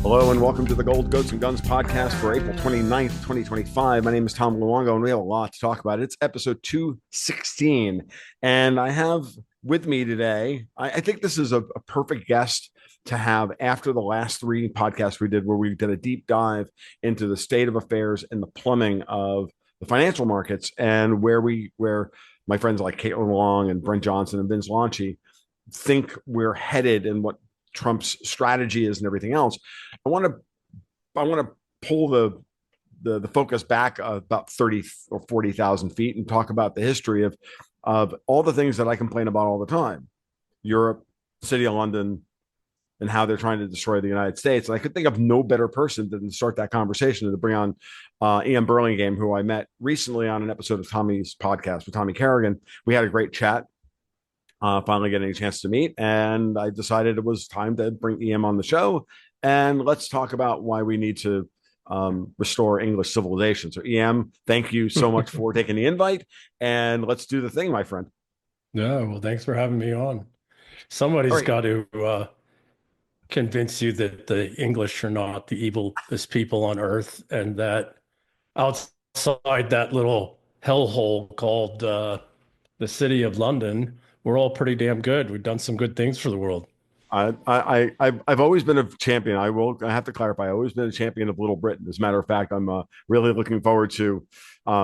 Hello and welcome to the Gold Goats and Guns podcast for April 29th, 2025. My name is Tom Luongo and we have a lot to talk about. It's episode 216. And I have with me today, I think this is a perfect guest to have after the last three podcasts we did, where we did a deep dive into the state of affairs and the plumbing of the financial markets, and where my friends like Caitlin Long and Brent Johnson and Vince Lanci think we're headed and what Trump's strategy is and everything else. I want to I want to pull the focus back about 30 or 40,000 feet and talk about the history of all the things that I complain about all the time. Europe, City of London, and how they're trying to destroy the United States. And I could think of no better person than to start that conversation and to bring on EM Burlingame, who I met recently on an episode of Tommy's podcast with Tommy Kerrigan. We had a great chat, finally getting a chance to meet. And I decided it was time to bring EM on the show. And let's talk about why we need to restore English civilization. So, EM, thank you so much for taking the invite. And let's do the thing, my friend. Yeah, well, thanks for having me on. All Somebody's right. got to convince you that the English are not the evilest people on earth, and that outside that little hellhole called the City of London, we're all pretty damn good. We've done some good things for the world. I've always been a champion. I have to clarify. I've always been a champion of Little Britain. As a matter of fact, I'm really looking forward to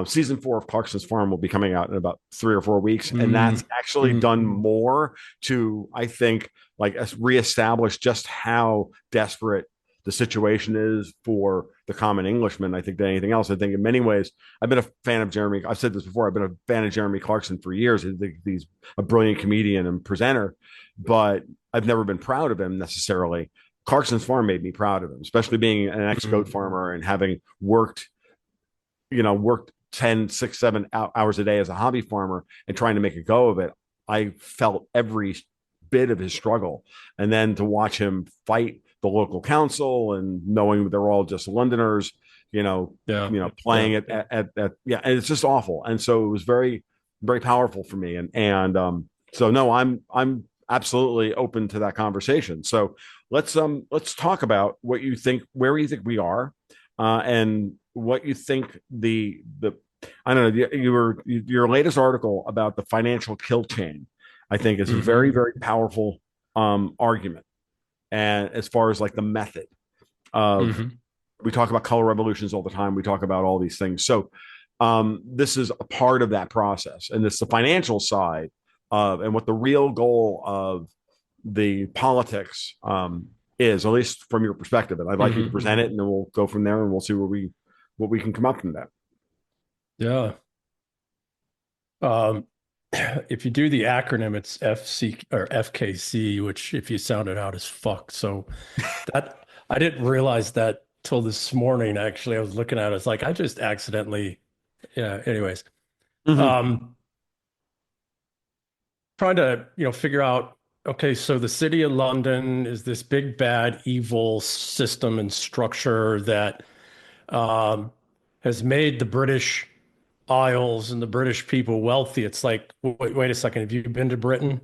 season 4 of Clarkson's Farm will be coming out in about 3 or 4 weeks, and that's actually done Mm. more to, I think, like reestablish just how desperate the situation is for the common Englishman. I think than anything else. I think in many ways, I've been a fan of Jeremy. I've said this before. I've been a fan of Jeremy Clarkson for years. I think he's a brilliant comedian and presenter, but I've never been proud of him necessarily. Clarkson's Farm made me proud of him, especially being an ex-goat Mm. farmer and having worked 10, 6, 7 hours a day as a hobby farmer and trying to make a go of it. I felt every bit of his struggle. And then to watch him fight the local council and knowing they're all just Londoners, Yeah, playing yeah. it at yeah, and it's just awful. And so it was very, very powerful for me. So no, I'm absolutely open to that conversation. So let's talk about what you think, where you think we are, and what you think the I don't know, your latest article about the financial kill chain, I think is a very, Hmm. very powerful argument. And as far as like the method of, Hmm. we talk about color revolutions all the time. We talk about all these things. So this is a part of that process, and it's the financial side of, and what the real goal of the politics is, at least from your perspective. And I'd like you to Hmm. present it, and then we'll go from there, and we'll see what we can come up from that. Yeah. Um, if you do the acronym, it's FC or FKC, which if you sound it out is fuck. So that I didn't realize that till this morning. Actually, I was looking at it. It's like I just accidentally, yeah. Anyways, Mm-hmm. um, trying to figure out. Okay, so the City of London is this big bad evil system and structure that um, has made the British Isles and the British people wealthy. It's like, wait a second, have you been to Britain?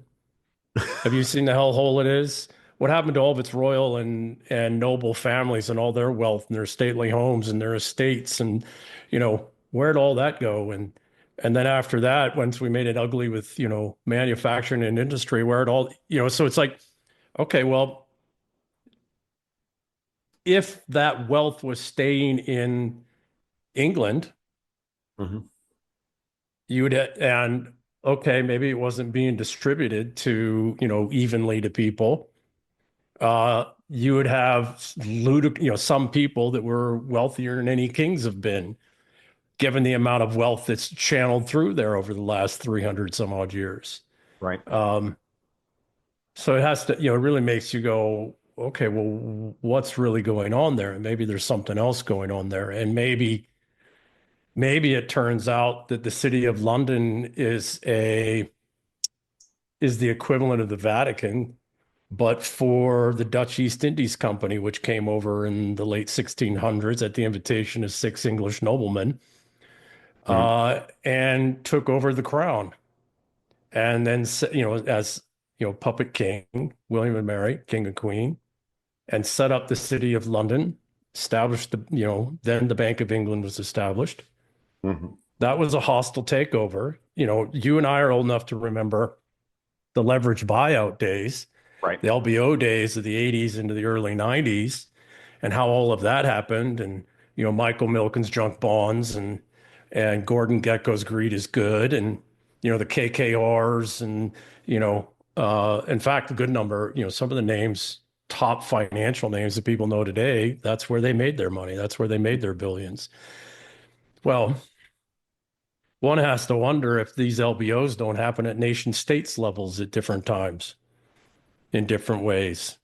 Have you seen the hellhole it is? What happened to all of its royal and noble families and all their wealth and their stately homes and their estates, and where'd all that go? And then after that, once we made it ugly with manufacturing and industry, where'd all so it's like, okay, well, if that wealth was staying in England, Mm-hmm. you would and okay, maybe it wasn't being distributed to evenly to people. You would have some people that were wealthier than any kings have been, given the amount of wealth that's channeled through there over the last 300 some odd years. Right. Um, so it has to, it really makes you go, okay, well, what's really going on there? And maybe there's something else going on there. And maybe it turns out that the City of London is the equivalent of the Vatican, but for the Dutch East Indies Company, which came over in the late 1600s at the invitation of 6 English noblemen, Mm-hmm. and took over the crown. And then, as puppet king, William and Mary, king and queen. and set up the City of London, established then the Bank of England was established. Mhm. That was a hostile takeover. You and I are old enough to remember the leverage buyout days, Right. the LBO days of the 80s into the early 90s, and how all of that happened. And, Michael Milken's junk bonds and Gordon Gekko's greed is good. And, the KKRs and, in fact, a good number, some of the names, top financial names that people know today, that's where they made their money. That's where they made their billions. Well, one has to wonder if these LBOs don't happen at nation states levels at different times in different ways.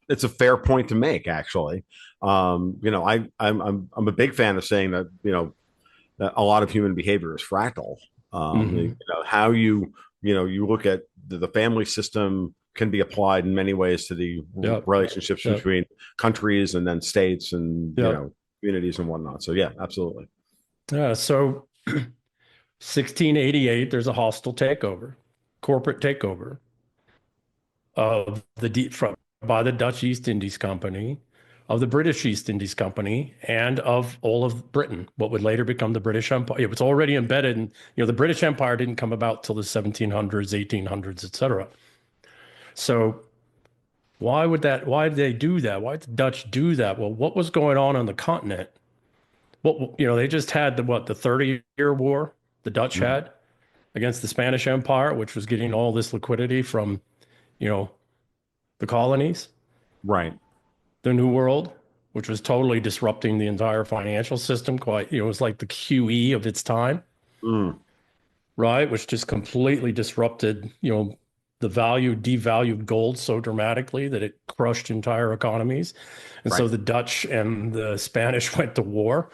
It's a fair point to make, actually. I'm a big fan of saying that that a lot of human behavior is fractal. Hmm. How you look at the family system can be applied in many ways to the Yep. relationships Yep. between countries and then states and Yep. communities and whatnot. So yeah, absolutely. So 1688, there's a hostile takeover, corporate takeover of by the Dutch East Indies Company, of the British East Indies Company, and of all of Britain, what would later become the British Empire. It was already embedded in, the British Empire didn't come about till the 1700s, 1800s, etc. So why did they do that? Why did the Dutch do that? Well, what was going on the continent? They just had the 30-year war the Dutch Mhm. had against the Spanish Empire, which was getting all this liquidity from, you know, the colonies, Right. the New World, which was totally disrupting the entire financial system. Quite, it was like the QE of its time, Mm. right? Which just completely disrupted, devalued gold so dramatically that it crushed entire economies. And Right. so the Dutch and the Spanish went to war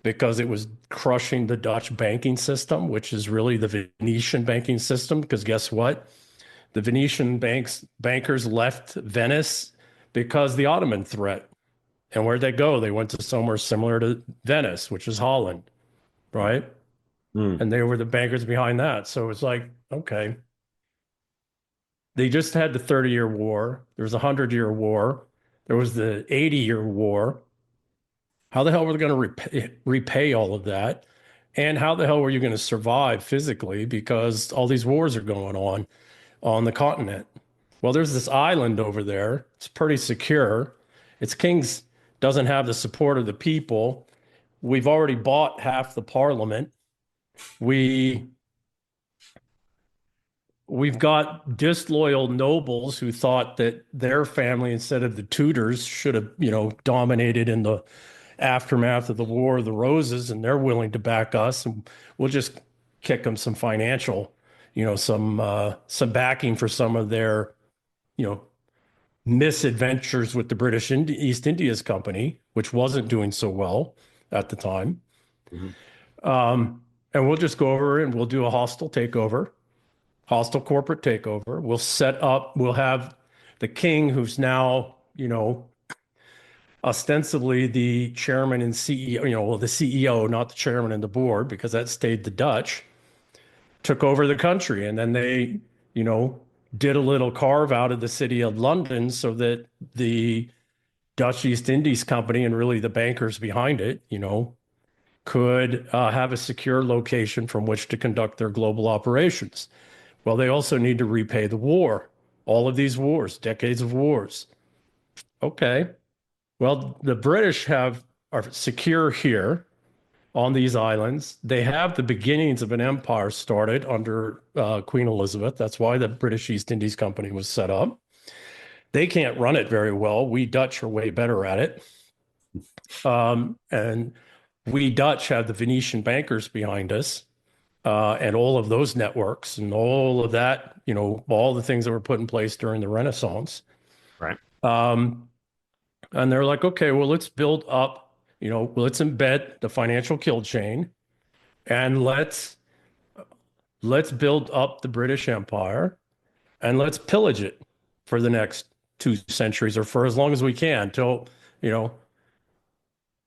because it was crushing the Dutch banking system, which is really the Venetian banking system. Because guess what? The Venetian bankers left Venice because the Ottoman threat. And where'd they go? They went to somewhere similar to Venice, which is Holland, right? Mm. And they were the bankers behind that. So it's like, okay, they just had the 30-year war. There was a 100-year war. There was the 80-year war. How the hell were they going to repay all of that? And how the hell were you going to survive physically because all these wars are going on the continent? Well, there's this island over there. It's pretty secure. Its kings doesn't have the support of the people. We've already bought half the parliament. We we've got disloyal nobles who thought that their family, instead of the Tudors, should have, dominated in the aftermath of the War of the Roses, and they're willing to back us, and we'll just kick them some financial, some backing for some of their, you know, misadventures with the East Indias Company, which wasn't doing so well at the time. Mhm. Um, and we'll just go over and we'll do a hostile corporate takeover. We'll have the king, who's now, ostensibly the chairman and CEO, well, the CEO, not the chairman and the board, because that stayed the Dutch, took over the country. And then they, you know, did a little carve out of the city of London so that the Dutch East Indies Company and really the bankers behind it, could have a secure location from which to conduct their global operations. Well, they also need to repay the war, all of these wars, decades of wars. Okay. Well, the British are secure here on these islands. They have the beginnings of an empire started under Queen Elizabeth. That's why the British East Indies Company was set up. They can't run it very well. We Dutch are way better at it. And we Dutch have the Venetian bankers behind us, and all of those networks and all of that, all the things that were put in place during the Renaissance. Right. Um, and they're like, okay, well, let's build up, let's embed the financial kill chain and let's build up the British Empire and let's pillage it for the next 2 centuries or for as long as we can you know,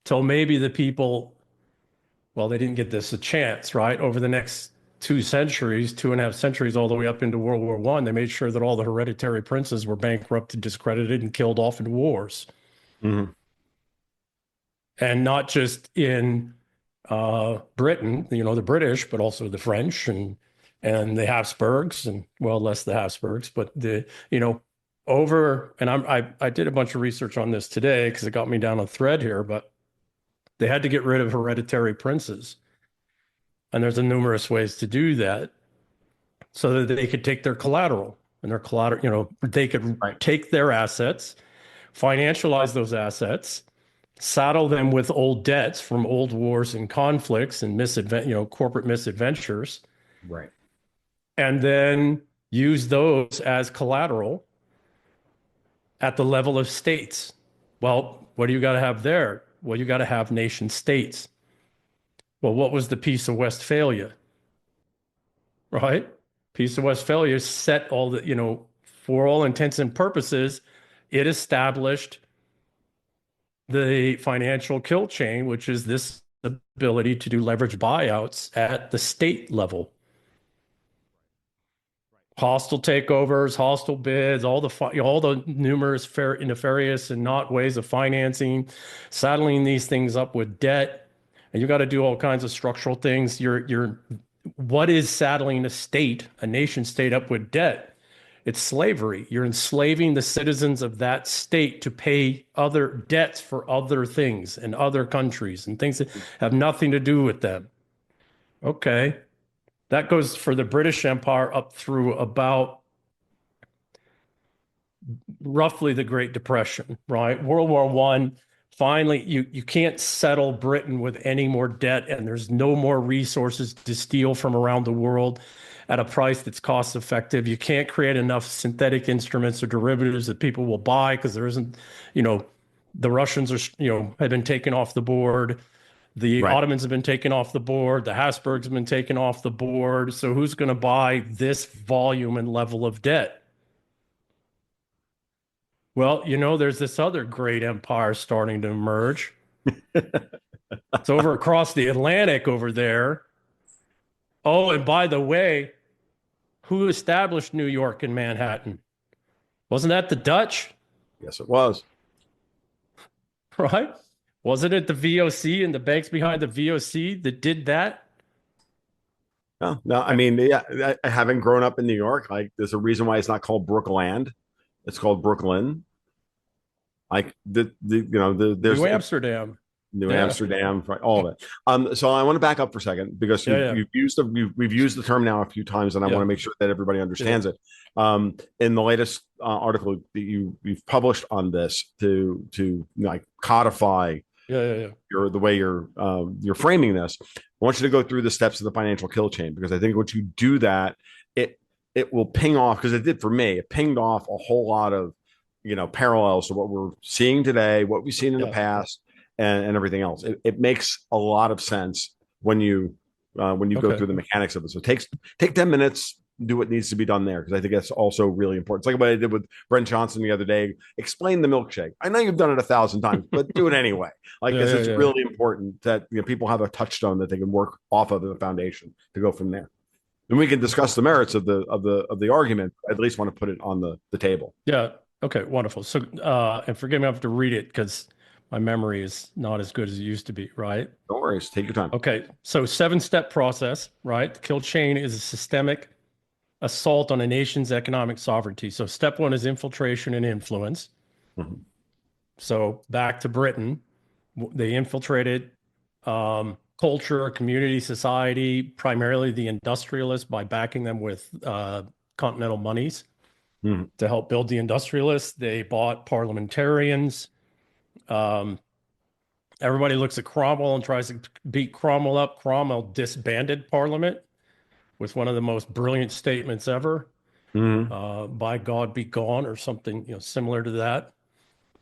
till maybe the people, well, they didn't get this a chance, right? Over the next 2 centuries, 2.5 centuries, all the way up into World War I, they made sure that all the hereditary princes were bankrupted, discredited, and killed off in wars. Hmm. And not just in Britain, the British, but also the French and the Habsburgs, and well, less the Habsburgs, but over. And I did a bunch of research on this today because it got me down a thread here, but they had to get rid of hereditary princes, and there's a numerous ways to do that, so that they could take their collateral and their collateral. They could Right. take their assets, financialize those assets, saddle them with old debts from old wars and conflicts and corporate misadventures, Right. and then use those as collateral at the level of states. Well, what do you got to have there? Well, you got to have nation states. Well, what was the Peace of Westphalia? Right? Peace of Westphalia set all the, for all intents and purposes, it established the financial kill chain, which is this ability to do leverage buyouts at the state level. Hostile takeovers, hostile bids, all the numerous nefarious and not ways of financing, saddling these things up with debt, and you got to do all kinds of structural things. What is saddling a nation state up with debt? It's slavery. You're enslaving the citizens of that state to pay other debts for other things and other countries and things that have nothing to do with them. Okay. That goes for the British Empire up through about roughly the Great Depression, right? World War I, finally, you can't settle Britain with any more debt, and there's no more resources to steal from around the world at a price that's cost effective. You can't create enough synthetic instruments or derivatives that people will buy because there isn't, the Russians have been taken off the board. The Right. Ottomans have been taken off the board. The Habsburgs have been taken off the board. So who's going to buy this volume and level of debt? Well, there's this other great empire starting to emerge. It's over across the Atlantic over there. Oh, and by the way, who established New York and Manhattan? Wasn't that the Dutch? Yes, it was. Right? Wasn't it the VOC and the banks behind the VOC that did that? No, no. I mean, yeah, having grown up in New York, like there's a reason why it's not called Brookland. It's called Brooklyn. Like there's New Amsterdam. New Yeah. Amsterdam, right, all of it. So I want to back up for a second because Yeah. we've used the term now a few times, and I Yeah. want to make sure that everybody understands it. In the latest article that you've published on this to like codify Yeah. the way you're framing this, I want you to go through the steps of the financial kill chain, because I think once you do that, it will ping off, because it did for me. It pinged off a whole lot of parallels to what we're seeing today, what we've seen in the past, and everything else. It makes a lot of sense when you go through the mechanics of it. So take 10 minutes, do what needs to be done there, because I think that's also really important. It's like what I did with Brent Johnson the other day. Explain the milkshake. I know you've done it 1,000 times, but do it anyway. It's really important that people have a touchstone that they can work off of as a foundation to go from there. And we can discuss the merits of the argument. I at least want to put it on the table. Yeah. Okay. Wonderful. So, and forgive me, I have to read it because my memory is not as good as it used to be, right? No worries. Take your time. Okay. So 7-step process, right? The kill chain is a systemic assault on a nation's economic sovereignty. So step 1 is infiltration and influence. Mm-hmm. So back to Britain, they infiltrated culture, community, society, primarily the industrialists, by backing them with continental monies to help build the industrialists. They bought parliamentarians. Everybody looks at Cromwell and tries to beat Cromwell up. Cromwell disbanded Parliament with one of the most brilliant statements ever. By God be gone, or something similar to that.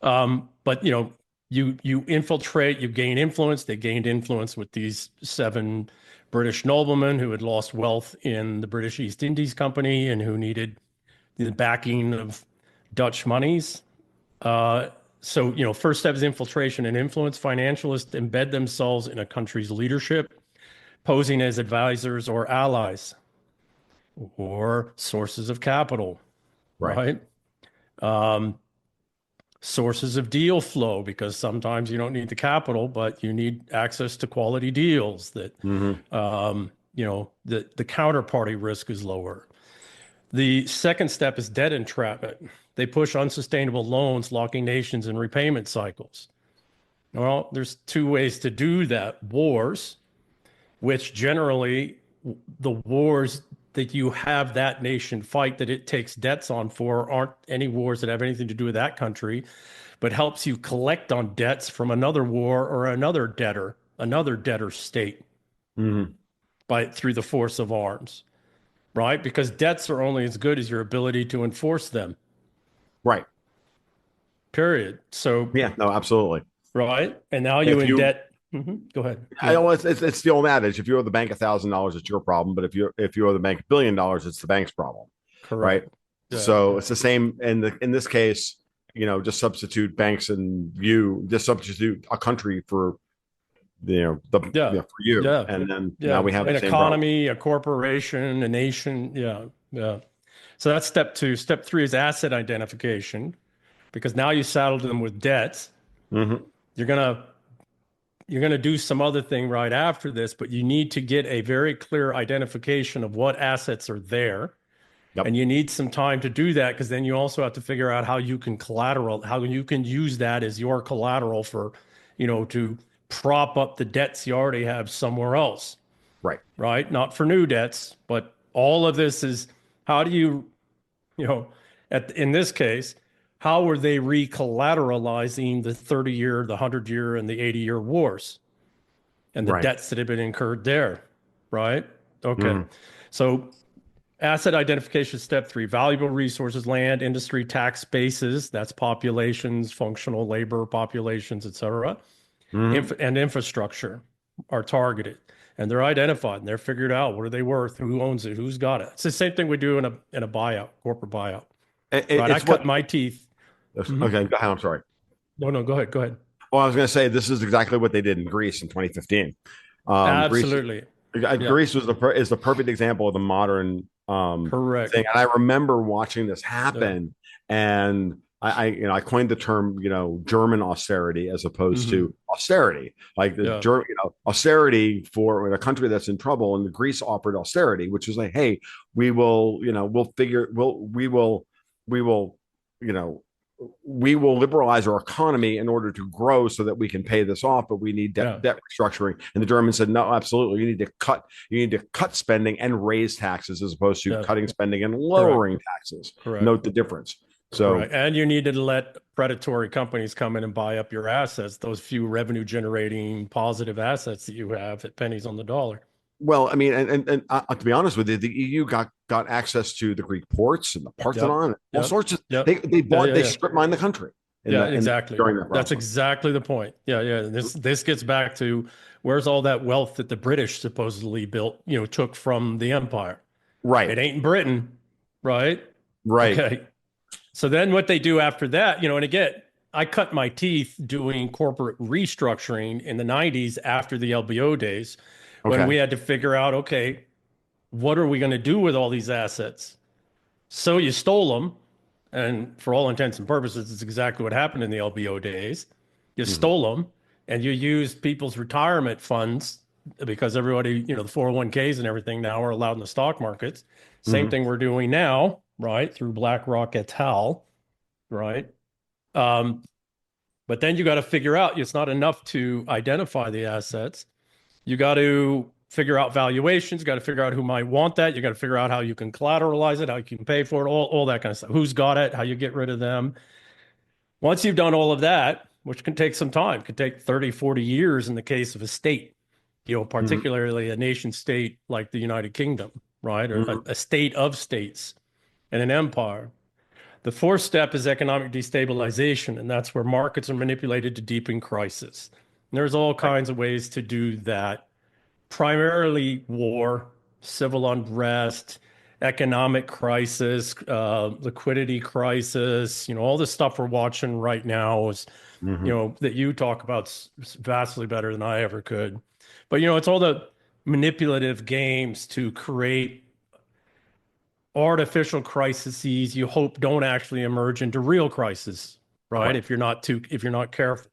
But you infiltrate, you gain influence. They gained influence with these 7 British noblemen who had lost wealth in the British East Indies Company and who needed the backing of Dutch monies. So first step is infiltration and influence. Financialists embed themselves in a country's leadership. posing as advisors or allies or sources of capital, Right. right? Um, Sources of deal flow, because sometimes you don't need the capital, but you need access to quality deals that, Hmm. the counterparty risk is lower. The second step is debt entrapment. They push unsustainable loans, locking nations in repayment cycles. Well, there's two ways to do that. Wars, which generally the wars that you have that nation fight that it takes debts on for aren't any wars that have anything to do with that country, but helps you collect on debts from another war or another debtor state Hmm. by through the force of arms, right? Because debts are only as good as your ability to enforce them, Right. period. So, Yeah. No, absolutely. right. And now you If in you, debt. Go ahead. I Yeah, don't. It's the old adage. If you owe the bank $1,000, it's your problem. But if you owe the bank $1 billion, it's the bank's problem, right? correct. Yeah, So it's the same in this case. Just substitute banks and just substitute a country for yeah, for you, yeah, and then now yeah. we have An the same problem. economy, a corporation, a nation. Yeah, yeah. So that's step two. Step three is asset identification, because now you saddled them with debts. Hmm. You're gonna you're gonna do some other thing right after this, but you need to get a very clear identification of what assets are there. Yep. And you need some time to do that, because then you also have to figure out how you can how you can use that as your collateral for, to prop up the debts you already have somewhere else, Right. right? Not for new debts, but all of this is how do you, you know, in this case, how are they recollateralizing the 30-year, the 100-year, and the 80-year wars and the Right. debts that have been incurred there, right? Okay. Hmm. So asset identification, step three, valuable resources, land, industry, tax bases, that's populations, functional labor populations, et cetera, Hmm. and infrastructure are targeted. And they're identified and they're figured out. What are they worth? Who owns it? Who's got it? It's the same thing we do in a buyout, corporate buyout, right? I It's what. cut my teeth. Mhm. Okay. Go ahead. I'm sorry. No, no, go ahead. Go ahead. Well, I was going to say this is exactly what they did in Greece in 2015. Greece Absolutely. Yeah, Greece is the perfect example of the modern correct. thing. And I remember watching this Yeah. happen, and I coined the term German austerity as opposed Hmm. to austerity, like the Yeah. German austerity for a country that's in trouble. And the Greece offered austerity, which was like, hey, we will you know we will liberalize our economy in order to grow so that we can pay this off, but we need Yeah. debt restructuring. And the Germans said, no, absolutely. You need to cut spending and raise taxes as opposed to Yeah. cutting spending and Correct. lowering taxes. Correct. Note the difference. Right. So, And you needed to let predatory companies come in and buy up your assets, those few revenue generating positive assets that you have at pennies on the dollar. well, I mean, and to be honest with you, the EU got access to the Greek ports and the Yep. Parthenon, all Yep. sorts of. Yep. They Yeah. strip mined the country Yeah, exactly. during that That's process. exactly the point. Yeah, yeah. This gets back to where's all that wealth that the British supposedly built, took from the empire. Right, It ain't in Britain, right? right. Okay. So then what they do after that, and again, I cut my teeth doing corporate restructuring in the 90s after the LBO days when we Okay. had to figure out, okay, what are we going to do with all these assets? So you stole them. And for all intents and purposes, it's exactly what happened in the LBO days. You Mhm. stole them and you used people's retirement funds, because everybody, the 401ks and everything now are allowed in the stock markets. Same Mhm. thing we're doing now, right? Through BlackRock et al., right? Um, but then you got to figure out it's not enough to identify the assets. You got to figure out valuations, got to figure out who might want that. You got to figure out how you can collateralize it, how you can pay for it, all that kind of stuff. Who's got it, how you get rid of them. Once you've done all of that, which can take some time, could take 30, 40 years in the case of a state, Mhm. particularly a nation state like the United Kingdom, right? Or Mhm. a state of states and an empire. The fourth step is economic destabilization, and that's where markets are manipulated to deepen crisis. And there's all Right. kinds of ways to do that, primarily war, civil unrest, economic crisis, liquidity crisis. All the stuff we're watching right now is, Mhm. that you talk about vastly better than I ever could. But it's all manipulative games to create artificial crises you hope don't actually emerge into real crises, right? Correct. If you're not careful.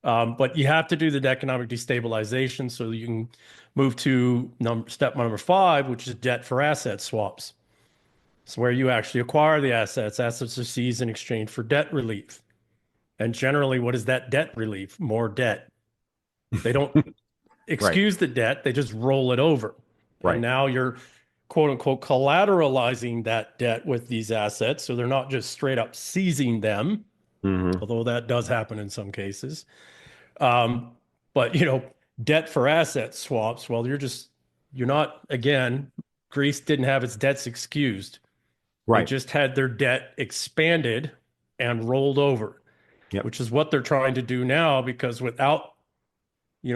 But you have to do the economic destabilization so you can move to step number 5, which is debt for asset swaps. It's where you actually acquire the assets. Assets are seized in exchange for debt relief. And generally, what is that debt relief? More debt. They don't Right. excuse the debt, they just roll it over. And Right. now you're quote unquote collateralizing that debt with these assets. So they're not just straight up seizing them, Hmm. although that does happen in some cases. Um, but debt for asset swaps, well, you're not, again, Greece didn't have its debts excused. They Right. just had their debt expanded and rolled over, Yep. which is what they're trying to do now, because without,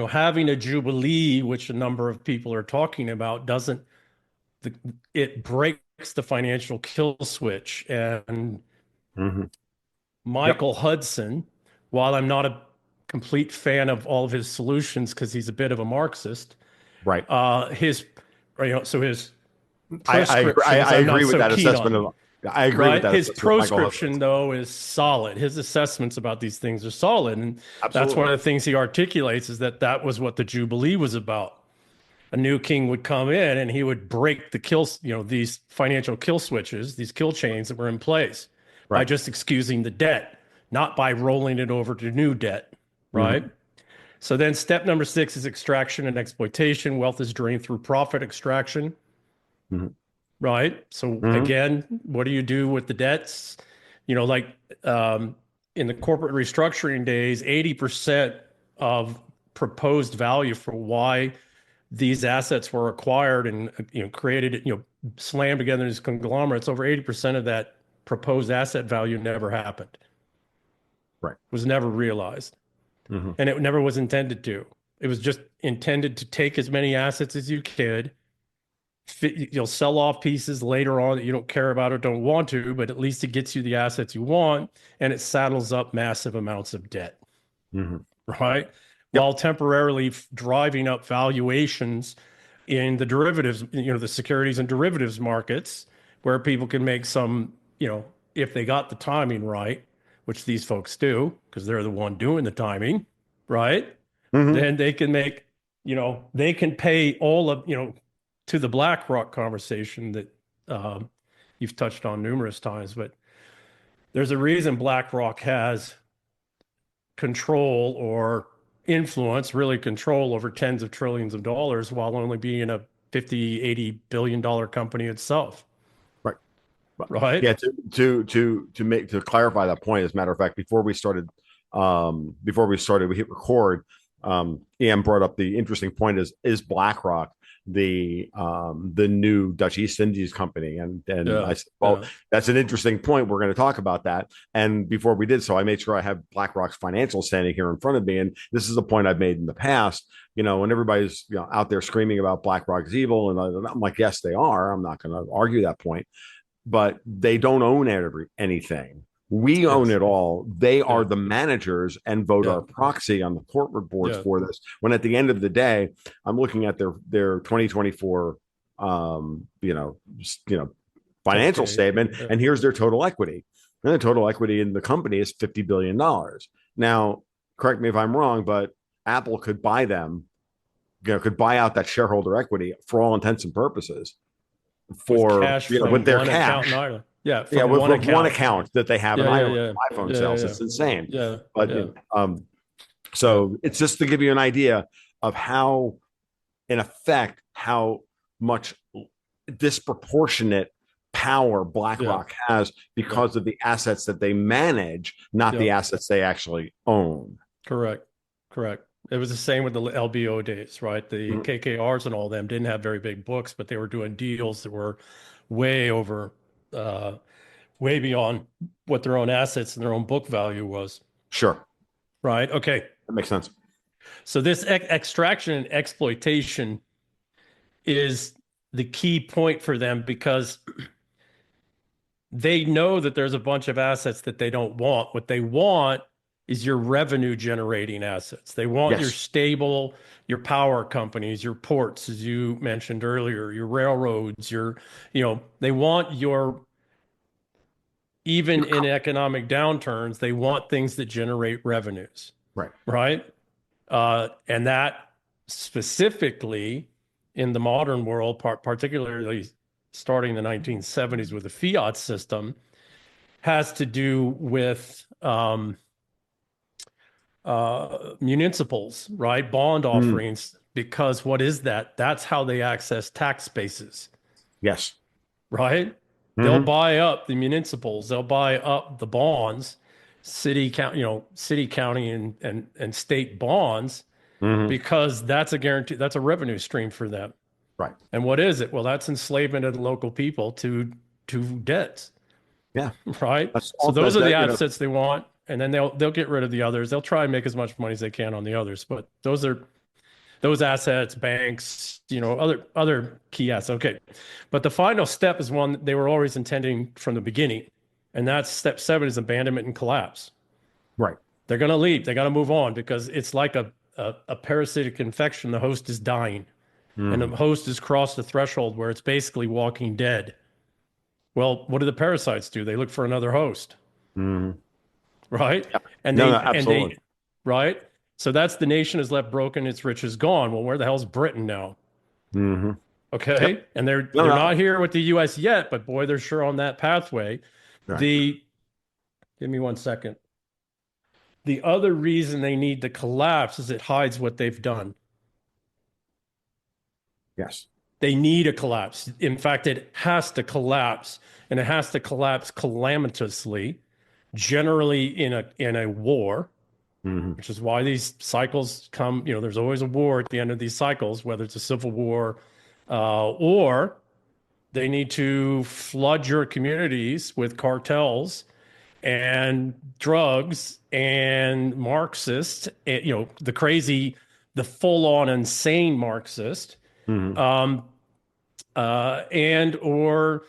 having a jubilee, which a number of people are talking about, doesn't it breaks the financial kill switch. And Hmm. Yep. Michael Hudson, while I'm not a complete fan of all of his solutions because he's a bit of a Marxist, Right. his, so his I agree. prescriptions I I'm agree not with so that keen assessment on. of. I agree with Right. that His assessment of Michael proscription, Husband. though, is solid. His assessments about these things are solid. And that's Absolutely. one of the things he articulates, is that was what the Jubilee was about. A new king would come in and he would break the these financial kill switches, these kill chains that were in place by Right. just excusing the debt, not by rolling it over to new debt. Right. Hmm. So then step number 6 is extraction and exploitation. Wealth is drained through profit extraction. Hmm. Right. So Hmm. again, what do you do with the debts? Like um, in the corporate restructuring days, 80% of proposed value for why these assets were acquired and created, slammed together in these conglomerates, over 80% of that proposed asset value never happened, Right. was never realized, Hmm. and it never was intended to. It was just intended to take as many assets as you could. You'll sell off pieces later on that you don't care about or don't want to, but at least it gets you the assets you want, and it saddles up massive amounts of debt, Hmm. right? Yep. While temporarily driving up valuations in the derivatives, the securities and derivatives markets, where people can make some, if they got the timing right, which these folks do, because they're the one doing the timing, right? Hmm. Then they can make, they can pay all of, to the BlackRock conversation that you've touched on numerous times, but there's a reason BlackRock has control or influence, really control over tens of trillions of dollars while only being a 50, $80 billion company itself. Right. But Right. yeah, to clarify that point, as a matter of fact, before we started, we hit record. EM brought up the interesting point: is BlackRock the new Dutch East Indies company? And I Yeah. said, well, Yeah. that's an interesting point. We're going to talk about that. And before we did so, I made sure I have BlackRock's financial standing here in front of me. And this is a point I've made in the past. When everybody's out there screaming about BlackRock is evil, and I'm like, yes, they are. I'm not going to argue that point, but they don't own anything. We own Yes. it all. They are Yeah. the managers and vote Yeah. our proxy on the corporate boards Yeah. for this. When at the end of the day, I'm looking at their 2024, um, you know, financial 10K. statement, Yeah. and here's their total equity. And the total equity in the company is $50 billion. Now, correct me if I'm wrong, but Apple could buy them, could buy out that shareholder equity for all intents and purposes With for cash with from their one account in cash. Ireland. Yeah. Yeah, From with, one with one account. account that they have in Yeah. Yeah. Ireland, Yeah. iPhone Yeah. sales. Yeah. It's insane. Yeah. But Yeah. Yeah. so it's just to give you an idea of how, in effect, how much disproportionate power Yeah. BlackRock has Yeah. because of the assets that they manage, not Yeah. the assets they actually own. Correct. Correct. It was the same with the LBO days, right? The Mhm. KKRs and all them didn't have very big books, but they were doing deals that were way over, uh, way beyond what their own assets and their own book value was. Sure, Right. Okay. that makes sense. So this extraction and exploitation is the key point for them, because they know that there's a bunch of assets that they don't want. What they want is your revenue generating assets. They want your Yes. stable, your power companies, your ports, as you mentioned earlier, your railroads, they want even You're in economic downturns, they want things that generate revenues, right. right? And that specifically in the modern world, particularly starting in the 1970s with the fiat system, has to do with municipals, right? Bond Mm, offerings, because what is that? That's how they access tax bases, yes. right? They'll Hmm. buy up the municipals, they'll buy up the bonds, city, county, and state bonds, Hmm. because that's a guarantee, that's a revenue stream for them. Right. And what is it? Well, that's enslavement of the local people to debts, Yeah. right? That's So all those are the that. assets they want, and then they'll get rid of the others. They'll try and make as much money as they can on the others, but those assets, banks, other key assets. Okay. But the final step is one that they were always intending from the beginning. And that's step 7 is abandonment and collapse. Right. They're going to leave. They got to move on because it's like a parasitic infection. The host is dying and the Hmm. host has crossed the threshold where it's basically walking dead. Well, what do the parasites do? They look for another host, Hmm. right? Yeah. And No, no, they, absolutely. right? So that's the nation is left broken, its riches gone. Well, where the hell's Britain now? Hmm. Yep. Okay. And they're No, they're no. not here with the US yet, but boy, they're sure on that pathway. Right. The Give me one second. The other reason they need to collapse is it hides what they've done. Yes. They need a collapse. In fact, it has to collapse, and it has to collapse calamitously, generally in a war, Hmm. which is why these cycles come. There's always a war at the end of these cycles, whether it's a civil war, or they need to flood your communities with cartels and drugs and Marxists, the crazy, the full-on insane Marxist, Hmm. um, and or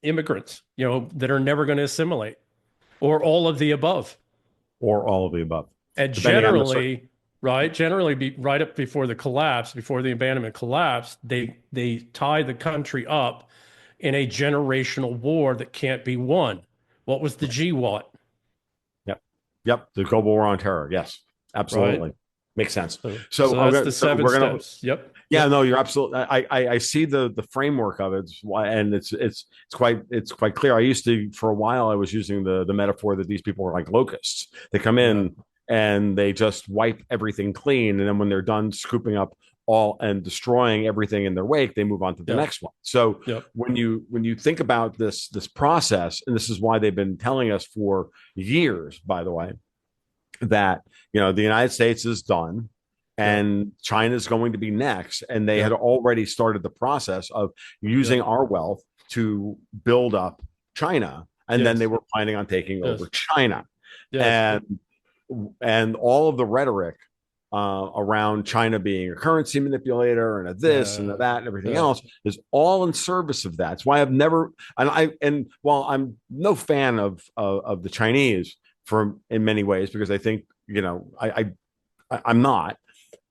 immigrants, that are never going to assimilate, or all of the above. Or all of the above, And depending on the certain. generally, right, right up before the collapse, before the abandonment collapse, they tie the country up in a generational war that can't be won. What was the GWAT, Yep. Yep. The global war on terror. Yes. right? Absolutely. Makes sense. So that's Okay. the So seven we're gonna. steps. Yep. Yeah. Yep. No, you're absolutely. I see the framework of it, and it's quite clear. I used to for a while. I was using the metaphor that these people are like locusts. They come Yeah. in and they just wipe everything clean, and then when they're done scooping up all and destroying everything in their wake, they move on to the Yep. next one. So Yep. when you think about this process, and this is why they've been telling us for years, by the way, that the United States is done Yep. and China's going to be next, and they had Yep. already started the process of using Yep. our wealth to build up China, and then they Yes. were planning on taking over Yes. China, Yes. and all of the rhetoric around China being a currency manipulator and a this and a Yeah. that and everything Yeah. else is all in service of that. It's why I've never and while I'm no fan of the Chinese for in many ways because I think I'm not.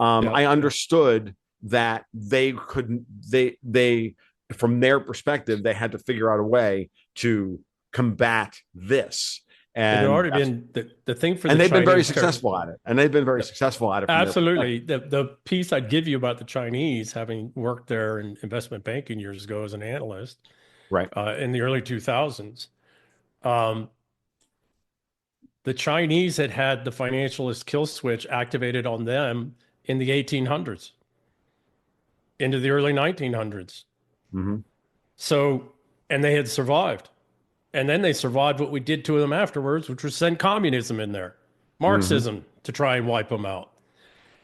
I Yep. understood that they couldn't. They from their perspective they had to figure out a way to combat this, It had and already been the thing for the and they've been very Chinese ter successful at it. And they've been very successful at it from their Absolutely. perspective. The piece I'd give you about the Chinese, having worked there in investment banking years ago as an analyst, Right. in the early 2000s, um, the Chinese had had the financialist kill switch activated on them in the 1800s into the early 1900s. Mm-hmm. So, and they had survived. And then they survived what we did to them afterwards, which was send communism in there, Mm-hmm. Marxism to try and wipe them out.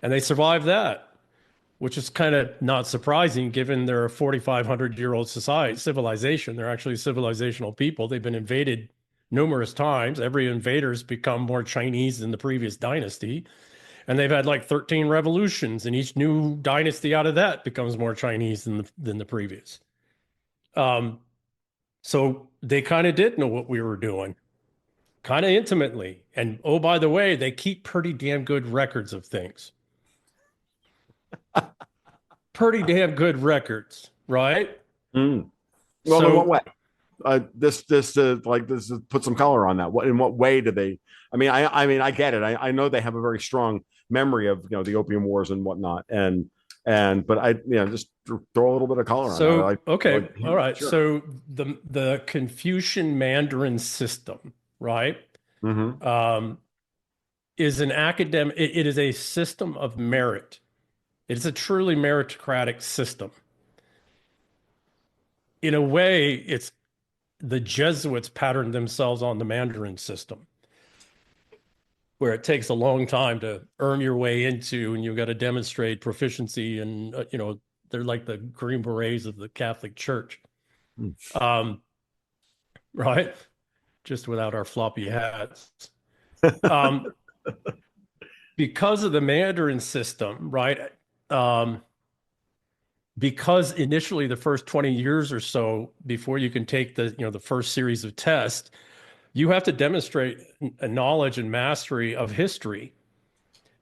And they survived that, which is kind of not surprising given they're a 4,500-year-old society, civilization. They're actually civilizational people. They've been invaded numerous times. Every invader's become more Chinese than the previous dynasty. And they've had like 13 revolutions, and each new dynasty out of that becomes more Chinese than the previous. Um, so they kind of did know what we were doing. kind of intimately. And oh, by the way, they keep pretty damn good records of things. Pretty damn good records, right? Mm. Well, in what So, way? This put some color on that. What in what way do they? I mean, I get it. I know they have a very strong memory of the opium wars and whatnot, but just throw a little bit of color on that. okay, all right. Sure. So the Confucian Mandarin system, right, Mm-hmm. um, is an academic. It is a system of merit. It is a truly meritocratic system. In a way, it's the Jesuits patterned themselves on the Mandarin system, where it takes a long time to earn your way into, and you've got to demonstrate proficiency, and they're like the Green Berets of the Catholic Church, um, right? Just without our floppy hats. Um, because of the Mandarin system, right? Um, because initially the first 20 years or so before you can take the first series of tests, you have to demonstrate a knowledge and mastery of history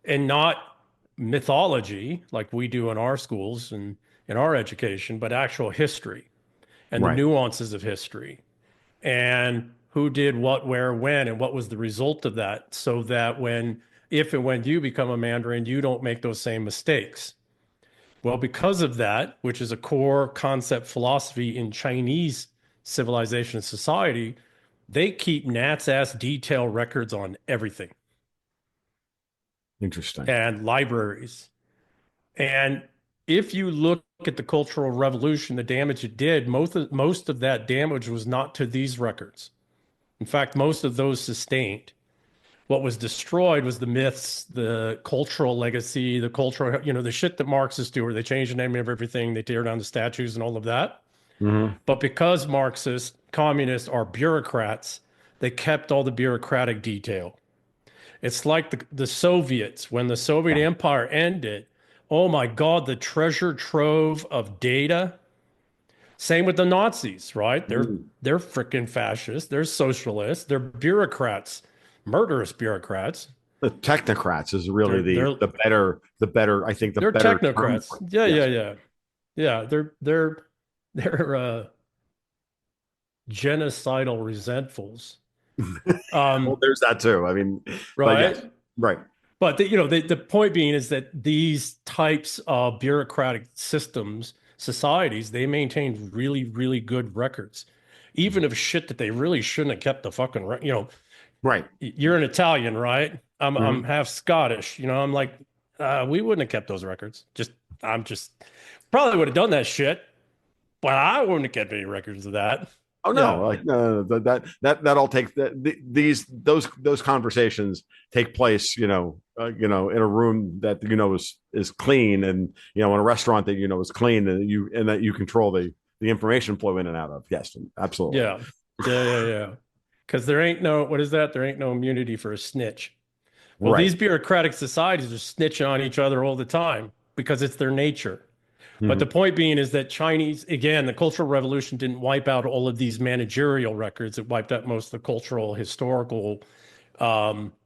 and not mythology like we do in our schools and in our education, but actual history and the Right. nuances of history and who did what, where, when, and what was the result of that, so that if and when you become a Mandarin, you don't make those same mistakes. Well, because of that, which is a core concept philosophy in Chinese civilization and society, they keep Nat's ass detail records on everything Interesting. and libraries. And if you look at the Cultural Revolution, the damage it did, most of that damage was not to these records. In fact, most of those sustained. What was destroyed was the myths, the cultural legacy, the cultural, the shit that Marxists do, where they change the name of everything, they tear down the statues and all of that. Mm-hmm. But because Marxists, communists are bureaucrats, they kept all the bureaucratic detail. It's like the Soviets, when the Soviet Yeah. Empire ended, oh my God, the treasure trove of data. Same with the Nazis, right? Mm. They're freaking fascists, they're socialists, they're bureaucrats, murderous bureaucrats. The technocrats is really They're they're the better I think the they're better term technocrats. for it. Yeah, yeah, Yes. yeah. Yeah, they're genocidal resentfuls. Well, Um, there's that too. I mean, but yes, right? right. But the point being is that these types of bureaucratic systems, societies, they maintain really, really good records, even of shit that they really shouldn't have kept the fucking, Right. you're an Italian, right? I'm Mhm. half Scottish, I'm like, we wouldn't have kept those records. I'm just probably would have done that shit, but I wouldn't have kept any records of that. Oh no, Yeah. like that all takes these those conversations take place, in a room that is clean, and in a restaurant that is clean, and that you control the information flow in and out of. Yes, absolutely. Yeah. Yeah. Yeah. Yeah. Because there ain't no, what is that? There ain't no immunity for a snitch. Well, Right. these bureaucratic societies are snitching on each other all the time because it's their nature. But the Mhm. point being is that Chinese, again, the Cultural Revolution didn't wipe out all of these managerial records. It wiped out most of the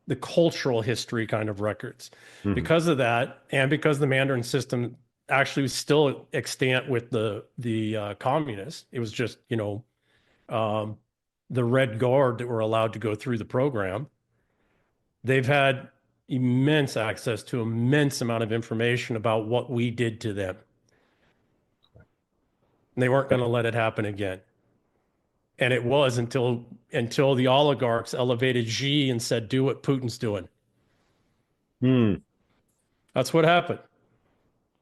the cultural history kind of records. Mhm. Because of that, and because the Mandarin system actually was still extant with the communists, it was just um, the Red Guard that were allowed to go through the program. They've had immense access to immense amount of information about what we did to them. And they weren't going to let it happen again. And it was until the oligarchs elevated Xi and said, "Do what Putin's doing." Hmm. That's what happened,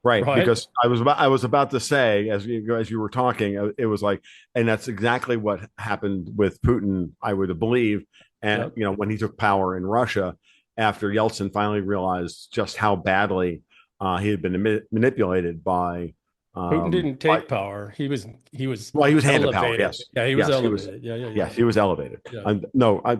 Right, right? because I was about to say, as you were talking, it was like, and that's exactly what happened with Putin, I would believe, and Yep. when he took power in Russia after Yeltsin finally realized just how badly he had been manipulated Putin didn't by take power. He was well, he was handed power. elevated. Yes, Yeah, he was yes, he was. elevated. Yeah, yeah, yeah. Yes, he was elevated. Yeah. And no, I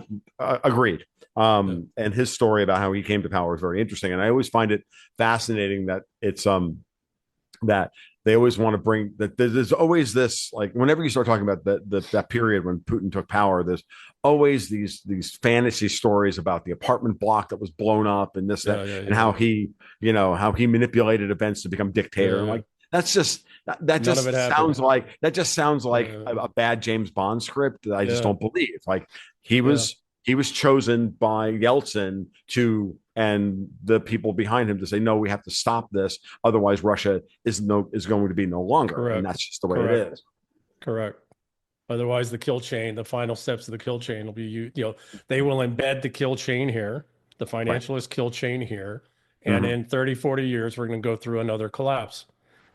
agreed. Yeah. And his story about how he came to power is very interesting, and I always find it fascinating that it's that they always want to bring that. There's always this, like, whenever you start talking about that period when Putin took power, there's always these fantasy stories about the apartment block that was blown up and this, that, Yeah, yeah, and yeah, how yeah. how he manipulated events to become dictator. And Yeah. like, that None of it happened. just sounds like Yeah, a bad James Bond script that I just yeah, don't believe. Like, he yeah. was he was chosen by Yeltsin to, and the people behind him, to say, no, we have to stop this, otherwise Russia is going to be no longer, and Correct. that's just the way it Correct. is. Correct. Otherwise, the kill chain, the final steps of the kill chain will be, they will embed the kill chain here, the Right. financialist kill chain here. And Mm-hmm. in 30, 40 years, we're going to go through another collapse.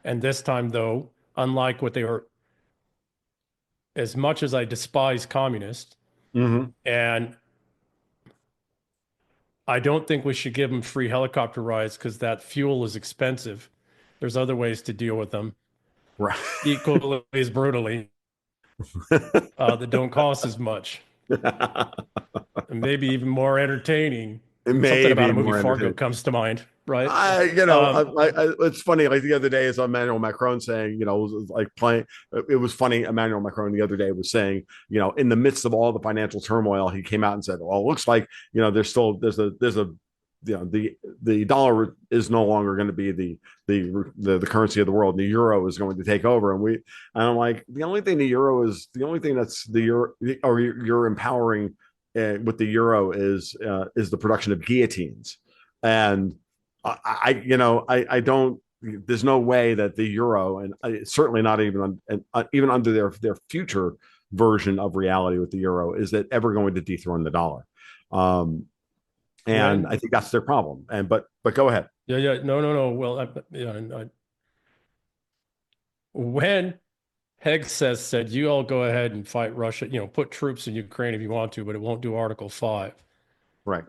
And this time, though, unlike what they were, as much as I despise communists, Mm-hmm. and I don't think we should give them free helicopter rides because that fuel is expensive. There's other ways to deal with them Right. equally as brutally that don't cost as much and maybe even more entertaining. It Something may about be a movie more Fargo entertaining. comes to mind, right? I, you know, Um, it's funny. Like the other day, is Emmanuel Macron saying, it was like playing. It was funny. Emmanuel Macron the other day was saying, in the midst of all the financial turmoil, he came out and said, "Well, it looks like there's a the dollar is no longer going to be the currency of the world. And the euro is going to take over." And I'm like, the only thing that's the euro, or you're empowering with the euro is the production of guillotines. And I don't. There's no way that the euro, and certainly not even under their future version of reality with the euro, is that ever going to dethrone the dollar. Um, and I when, think that's their problem. And but go ahead. yeah, yeah, no, no, no. Well, when Hegseth said, you all go ahead and fight Russia, put troops in Ukraine if you want to, but it won't do Article 5. Right.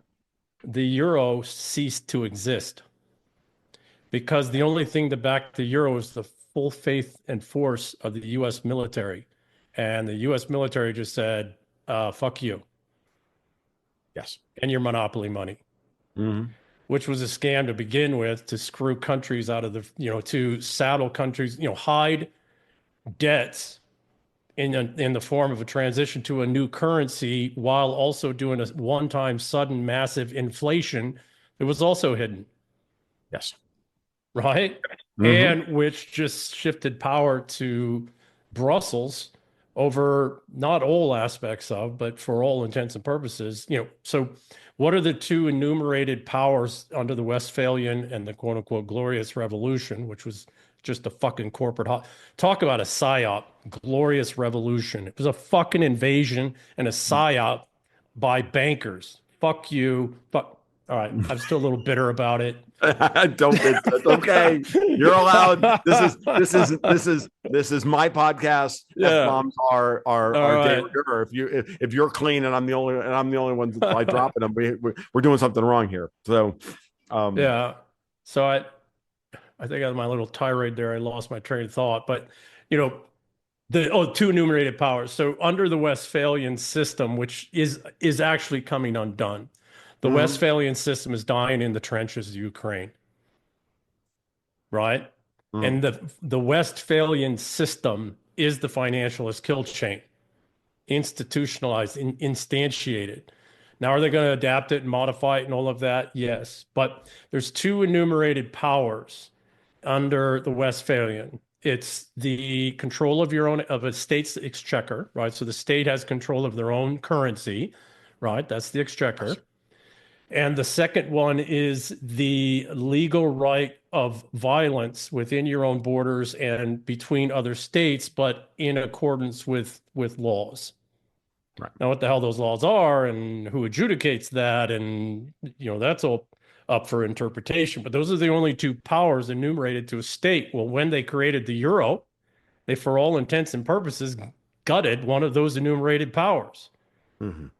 The euro ceased to exist because the only thing that backed the euro is the full faith and force of the US military. And the US military just said, fuck you Yes. and your monopoly money, Mm-hmm. which was a scam to begin with to screw countries out of to saddle countries, hide debts in the form of a transition to a new currency while also doing a one-time sudden massive inflation that was also hidden, Yes. right? Mm-hmm. And which just shifted power to Brussels over not all aspects of, but for all intents and purposes, so what are the two enumerated powers under the Westphalian and the quote unquote glorious revolution, which was just a fucking talk about a psyop, glorious revolution. It was a fucking invasion and a psyop by bankers. Fuck you. Fuck. All right. I'm still a little bitter about it. Don't. It's okay. You're allowed. This is my podcast. F Yeah. bombs are All de right. rigueur. If you're clean and I'm the only one that's by dropping them, we're doing something wrong here. So, um, Yeah. So I think on my little tirade there, I lost my train of thought. But you know, two enumerated powers. So under the Westphalian system, which is actually coming undone, the mhm, Westphalian system is dying in the trenches of Ukraine, right? mhm, And the Westphalian system is the financialist kill chain, institutionalized, instantiated. Now, are they going to adapt it and modify it and all of that? Yes. But there's two enumerated powers under the Westphalian. It's the control of a state's exchequer, right? So the state has control of their own currency, right? That's the yes, exchequer. And the second one is the legal right of violence within your own borders and between other states, but in accordance with laws. right. Now, what the hell those laws are and who adjudicates that, and that's all up for interpretation. But those are the only two powers enumerated to a state. Well, when they created the euro, they, for all intents and purposes, gutted one of those enumerated powers. Mhm.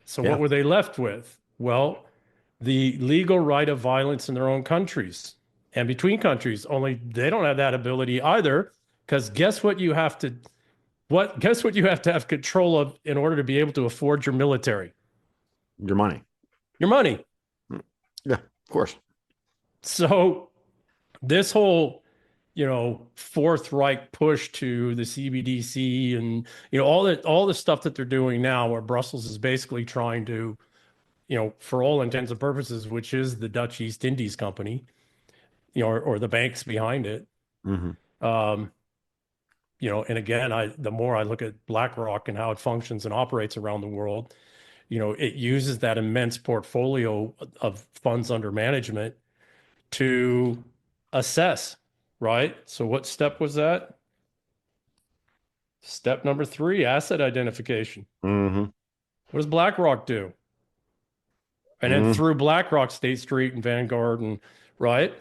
So what Yeah. were they left with? Well, the legal right of violence in their own countries and between countries. Only they don't have that ability either, because guess what you have to have control of in order to be able to afford your military? Your money. Your money. Mm. Yeah. Of course. So this whole Fourth Reich push to the CBDC and all the stuff that they're doing now, where Brussels is basically trying to, for all intents and purposes, which is the Dutch East Indies Company, or the banks behind it. Mm-hmm. Um, and again, the more I look at BlackRock and how it functions and operates around the world, it uses that immense portfolio of funds under management to assess, right? So what step was that? Step number 3, asset identification. Mm-hmm. What does BlackRock do? And then Mm-hmm. through BlackRock, State Street and Vanguard and right,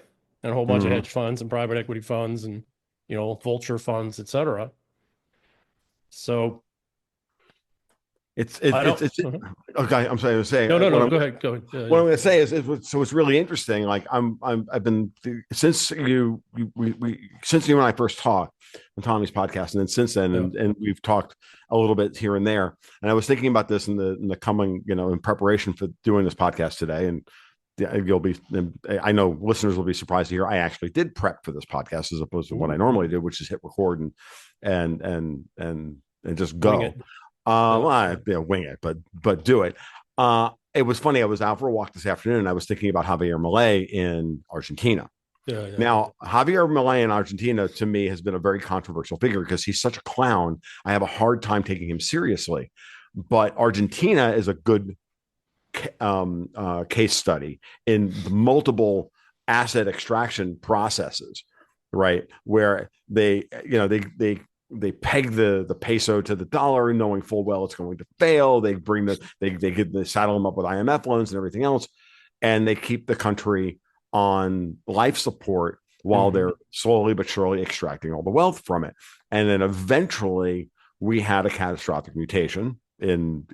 and a whole bunch of Mm-hmm. hedge funds and private equity funds and vulture funds, et cetera. So It's it, I don't. it's okay. I'm sorry to say No, no, what no. I'm Go ahead. Go. what I'm going to say is so it's really interesting. Like I've been since since you and I first talked on Tommy's podcast, and then since then, Yeah. and we've talked a little bit here and there. And I was thinking about this in the coming, in preparation for doing this podcast today. And you'll be, I know listeners will be surprised to hear I actually did prep for this podcast as opposed to what I Ooh, normally do, which is hit record and just wing go. it. Yeah. Well, wing it, but do it. It was funny. I was out for a walk this afternoon, and I was thinking about Javier Milei in Argentina. Yeah. Yeah. Now, Javier Milei in Argentina, to me, has been a very controversial figure because he's such a clown. I have a hard time taking him seriously. But Argentina is a good case study in the multiple asset extraction processes, right? Where they peg the peso to the dollar, knowing full well it's going to fail. They saddle them up with IMF loans and everything else, and they keep the country on life support while they're slowly but surely extracting all the wealth from it. And then eventually we had a catastrophic mutation and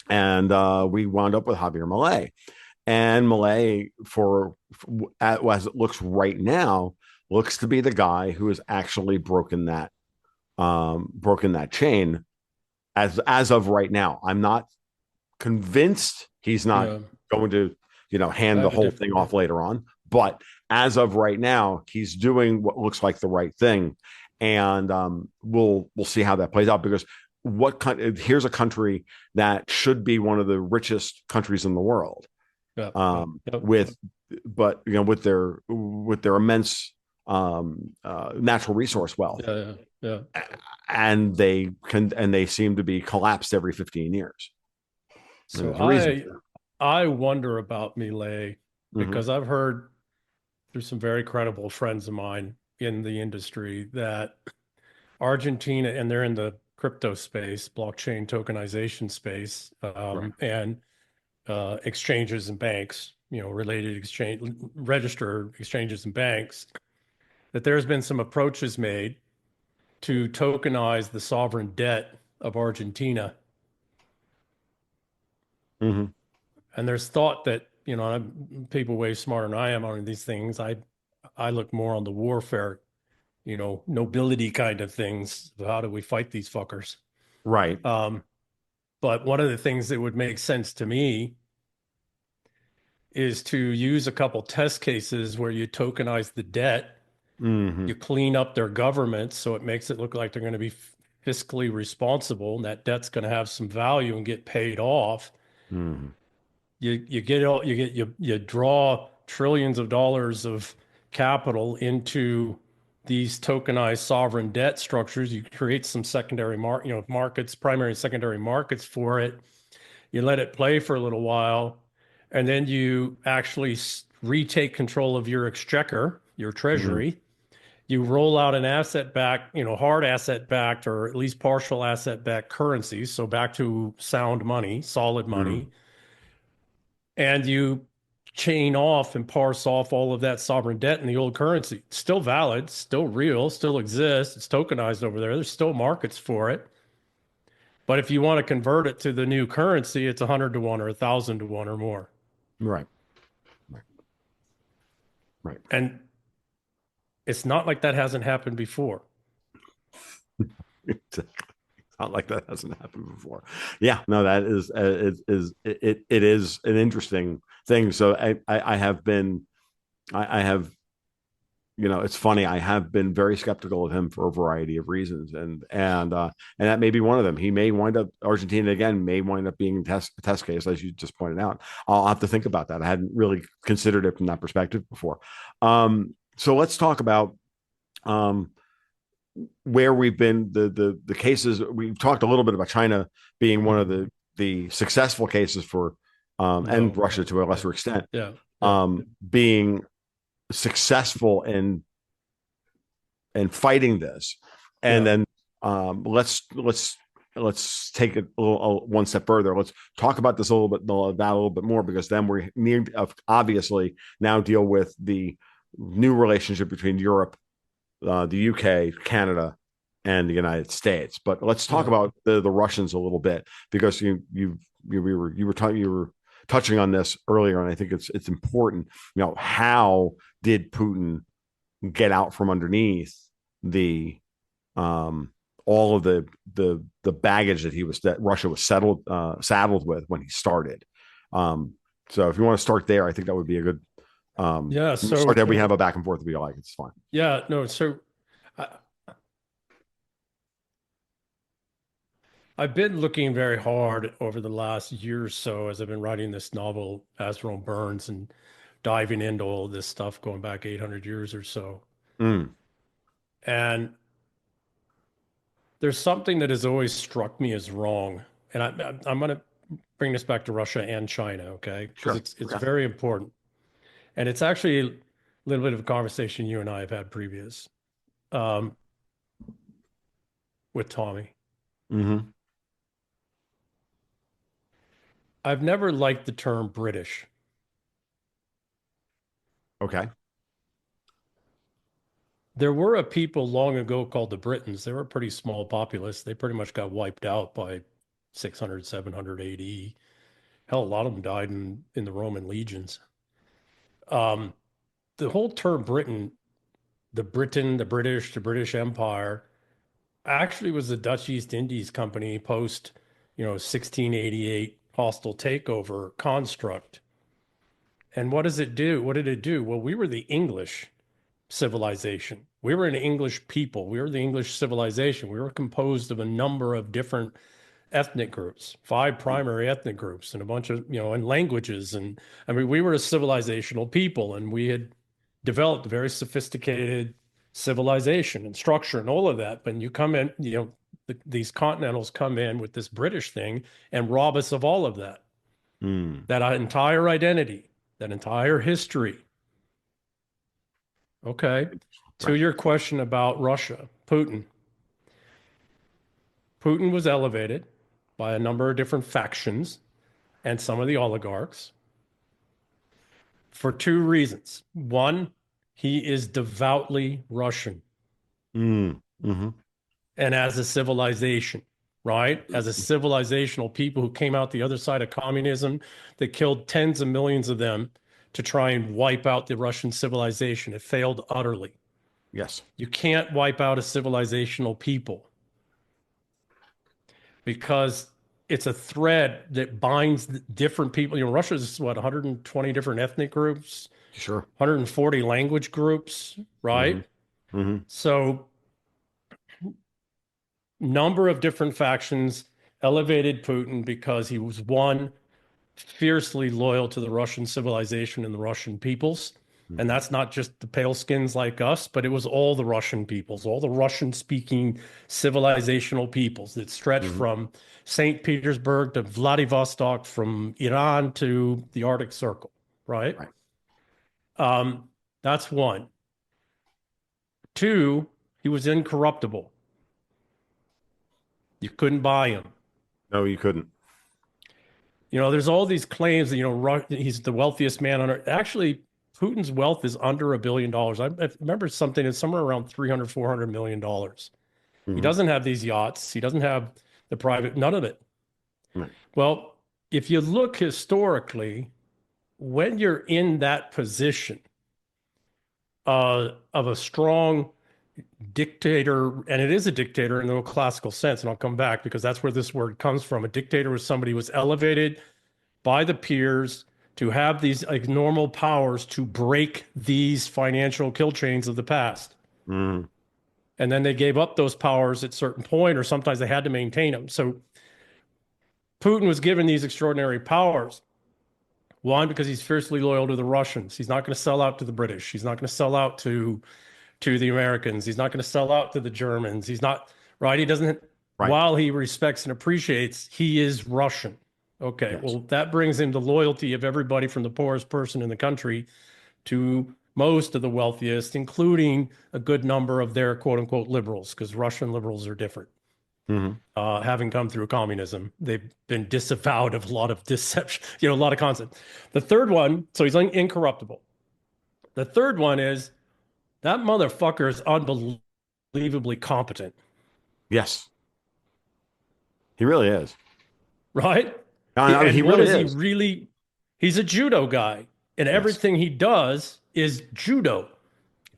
we wound up with Javier Milei. And Milei, as it looks right now, looks to be the guy who has actually broken that chain as of right now. I'm not convinced he's not going to hand the whole thing off later on, but as of right now, he's doing what looks like the right thing, and we'll see how that plays out. Because here's a country that should be one of the richest countries in the world, with their immense natural resource wealth. And they seem to be collapsed every 15 years. So I wonder about Milei because I've heard through some very credible friends of mine in the industry that Argentina, and they're in the crypto space, blockchain tokenization space, and exchanges and banks, registered exchanges and banks, that there's been some approaches made to tokenize the sovereign debt of Argentina. And there's thought that, people way smarter than I am on these things. I look more on the warfare, nobility kind of things. How do we fight these fuckers? Right. But one of the things that would make sense to me is to use a couple test cases where you tokenize the debt, you clean up their government so it makes it look like they're going to be fiscally responsible, and that debt's going to have some value and get paid off. You draw trillions of dollars of capital into these tokenized sovereign debt structures. You create some secondary markets, primary and secondary markets for it. You let it play for a little while, and then you actually retake control of your exchequer, your treasury. You roll out an asset-backed, hard asset-backed, or at least partial asset-backed currencies. So back to sound money, solid money. And you chain off and parse off all of that sovereign debt in the old currency. It's still valid, still real, still exists. It's tokenized over there. There's still markets for it. But if you want to convert it to the new currency, it's 100 to 1 or 1,000 to 1 or more. Right. And it's not like that hasn't happened before. Exactly. It's not like that hasn't happened before. Yeah, no, that is it is an interesting thing. So I have it's funny. I have been very skeptical of him for a variety of reasons, and that may be one of them. He may wind up Argentina again, may wind up being a test case, as you just pointed out. I'll have to think about that. I hadn't really considered it from that perspective before. So let's talk about um, where we've been. The cases we've talked a little bit about China being one of the successful cases for and No. Russia to a Yeah. lesser extent Yeah. Yeah. being successful in fighting this, and Yeah. then let's take it one step further. Let's talk about this a little bit more, because then we need obviously now deal with the new relationship between Europe, the UK, Canada, and the United States. But let's talk Yeah. about the Russians a little bit, because you were touching on this earlier, and I think it's important. How did Putin get out from underneath the all of the baggage that Russia was saddled with when he started? So if you want to start there, I think that would be a good Yeah. start So, there. We have a back and forth to be like, it's fine. yeah, no. So I, I've been looking very hard over the last year or so as I've been writing this novel, Astro Burns, and diving into all this stuff going back 800 years or so. Mm, And there's something that has always struck me as wrong. And I'm going to bring this back to Russia and China, okay? Because sure. it's Okay. very important. And it's actually a little bit of a conversation you and I have had previous um, with Tommy. Mm-hmm. I've never liked the term British. Okay. There were a people long ago called the Britons. They were a pretty small populace. They pretty much got wiped out by 600, 700 AD. Hell, a lot of them died in the Roman legions. Um, the whole term Britain, the Britain, the British, the British Empire, actually was the Dutch East Indies Company post, 1688 hostile takeover construct. And what does it do? What did it do? Well, we were the English civilization. We were an English people. We were the English civilization. We were composed of a number of different ethnic groups, five primary ethnic groups, and a bunch of, and languages. And I mean, we were a civilizational people, and we had developed a very sophisticated civilization and structure and all of that. But you come in, these continentals come in with this British thing and rob us of all of that, Mm, that entire identity, that entire history. Okay. To right. your question about Russia, Putin. Putin was elevated by a number of different factions and some of the oligarchs for two reasons. One, he is devoutly Russian Mm, mm-hmm. and as a civilization, right? As a civilizational people who came out the other side of communism that killed tens of millions of them to try and wipe out the Russian civilization. It failed utterly. Yes. You can't wipe out a civilizational people because it's a thread that binds different people. Russia's what, 120 different ethnic groups, Sure. 140 language groups, Mm-hmm. right? Mm-hmm. So, number of different factions elevated Putin because he was one, fiercely loyal to the Russian civilization and the Russian peoples. And Mm-hmm. that's not just the pale skins like us, but it was all the Russian peoples, all the Russian speaking civilizational peoples that stretch Mm-hmm. from St. Petersburg to Vladivostok, from Iran to the Arctic Circle, right? Right. Um, that's one. Two, he was incorruptible. You couldn't buy him. No, you couldn't. There's all these claims that, he's the wealthiest man on earth. Actually, Putin's wealth is under $1 billion. I remember something, it's somewhere around 300, $400 million. He Mm-hmm. doesn't have these yachts. He doesn't have the private, none of it. Right. Well, if you look historically, when you're in that position of a strong dictator, and it is a dictator in the classical sense, and I'll come back because that's where this word comes from. A dictator was somebody who was elevated by the peers to have these like normal powers to break these financial kill chains of the past. Mm. And then they gave up those powers at a certain point, or sometimes they had to maintain them. So Putin was given these extraordinary powers. One, because he's fiercely loyal to the Russians. He's not going to sell out to the British. He's not going to sell out to the Americans. He's not going to sell out to the Germans. He's not, right? He doesn't, Right. while he respects and appreciates, he is Russian. Okay. Yes. Well, that brings him the loyalty of everybody from the poorest person in the country to most of the wealthiest, including a good number of their quote unquote liberals, because Russian liberals are different. Mm-hmm. Having come through communism, they've been disavowed of a lot of deception, a lot of concept. The third one, so he's incorruptible. The third one is that motherfucker is unbelievably competent, Yes. He really is. right? I mean, he And what really is he is. really? He's a judo guy, and Yes. everything he does is judo,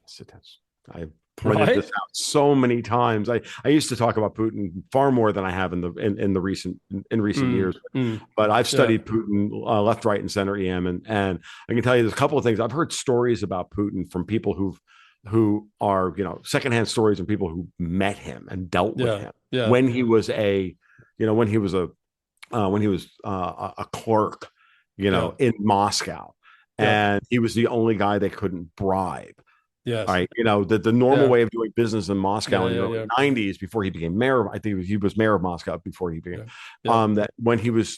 Yes, it is. I pointed this right? out so many times. I used to talk about Putin far more than I have in the recent years. But I've Yeah, studied Putin left, right, and center, EM, and I can tell you there's a couple of things. I've heard stories about Putin from people who are secondhand stories and people who met him and dealt with yeah, him yeah, when he was when he was a clerk, yeah, in Moscow, yeah. and he was the only guy they couldn't bribe. All Yes, right, the normal yeah, way of doing business in Moscow yeah, in the yeah, early yeah, '90s, before he became mayor, I think he was mayor of Moscow before he became. yeah, yeah, That when he was,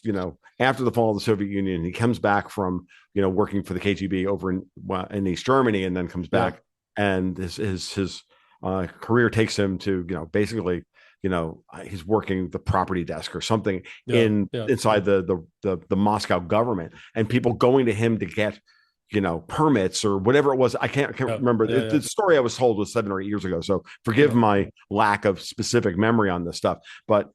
after the fall of the Soviet Union, he comes back from, working for the KGB over in East Germany, and then comes yeah, back, and his career takes him to, basically, he's working the property desk or something yeah, yeah, inside the Moscow government, and people going to him to get permits or whatever it was. I can't yeah, remember. yeah, yeah, The story I was told was 7 or 8 years ago. So forgive yeah. my lack of specific memory on this stuff. But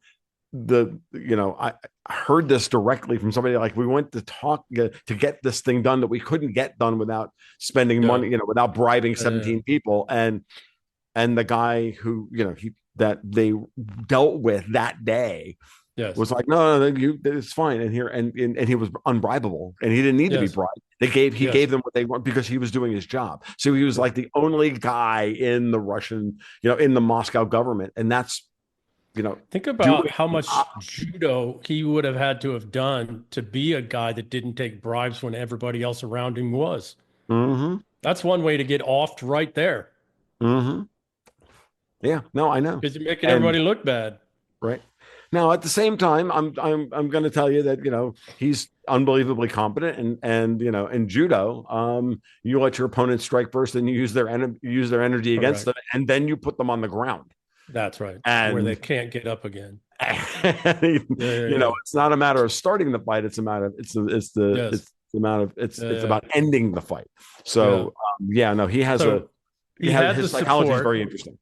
I heard this directly from somebody. Like, we went to talk to get this thing done that we couldn't get done without spending Yeah. money, without bribing Yeah. 17 people. And the guy who, that they dealt with that day Yes. was like, no, it's fine. And he was unbribable, and he didn't need to be Yes. bribed. He Yes. gave them what they want because he was doing his job. So he was Yes. like the only guy in the Russian, in the Moscow government. And that's, Think doing. about how much judo he would have had to have done to be a guy that didn't take bribes when everybody else around him was. Mm-hmm. That's one way to get offed right there Mm-hmm. Yeah, no, I know. because you're making And everybody look bad. right now, at the same time, I'm going to tell you that he's unbelievably competent, and in judo, you let your opponent strike first, and you use their energy against Correct. them, and then you put them on the ground. That's right. Where they And can't get up again. Yeah. Yeah. Yeah. it's not a matter of starting the fight. It's a matter of Yes. it's Yeah. about ending the fight. Yeah. So yeah, no, So he had the his psychology is very support. interesting.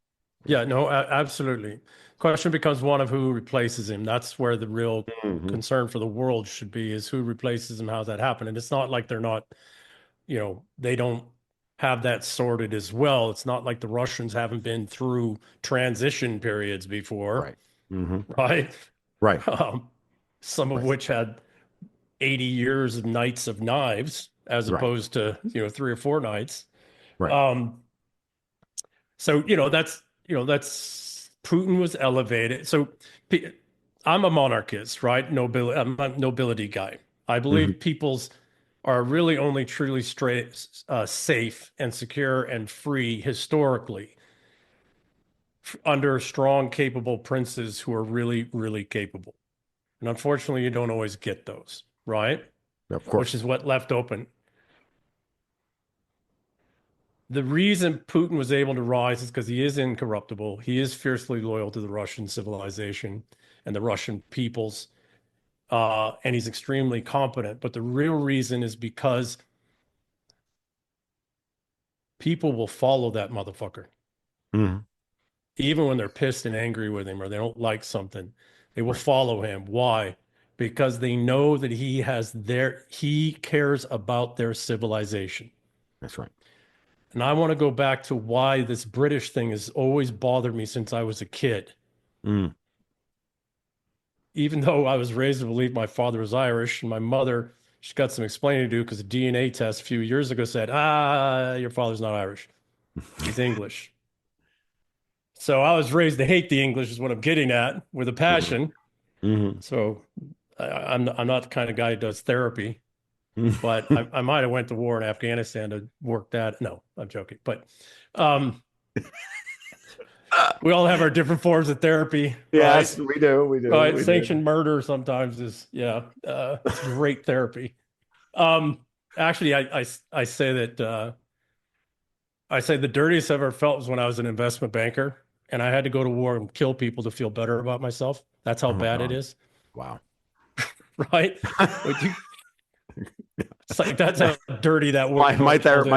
Yeah. No, absolutely. Question becomes one of who replaces him. That's where the real Mm-hmm. concern for the world should be is who replaces him, how's that happen? And it's not like they're not, they don't have that sorted as well. It's not like the Russians haven't been through transition periods before, Right. Mm-hmm. right? Right. Some of Right. which had 80 years of nights of knives as Right. opposed to, 3 or 4 nights. Right. Um, so, that's Putin was elevated. So I'm a monarchist, right? Nobility, I'm a nobility guy. I Mm-hmm. believe peoples are really only truly straight, safe and secure and free historically under strong, capable princes who are really, really capable. And unfortunately, you don't always get those, right? Of Which course. is what left open. The reason Putin was able to rise is because he is incorruptible. He is fiercely loyal to the Russian civilization and the Russian peoples, and he's extremely competent. But the real reason is because people will follow that motherfucker, Mm-hmm. even when they're pissed and angry with him or they don't like something. They will Right. follow him. Why? Because they know that he cares about their civilization. That's right. And I want to go back to why this British thing has always bothered me since I was a kid. Mm. Even though I was raised to believe my father was Irish and my mother She's got some explaining to do because a DNA test a few years ago said, your father's not Irish. He's English. So I was raised to hate the English is what I'm getting at with a passion. Mm-hmm. So I'm not the kind of guy who does therapy, but I might have went to war in Afghanistan to work that. No, I'm joking. But we all have our different forms of therapy, right? Yes, we do. We do. Right. We do. Sanctioned murder sometimes is, it's great therapy. Um, Actually, I say that I say the dirtiest I ever felt was when I was an investment banker and I had to go to war and kill people to feel better about myself. That's how Oh bad it God. is, Wow. right? Would you, it's like that's how dirty that My world therapy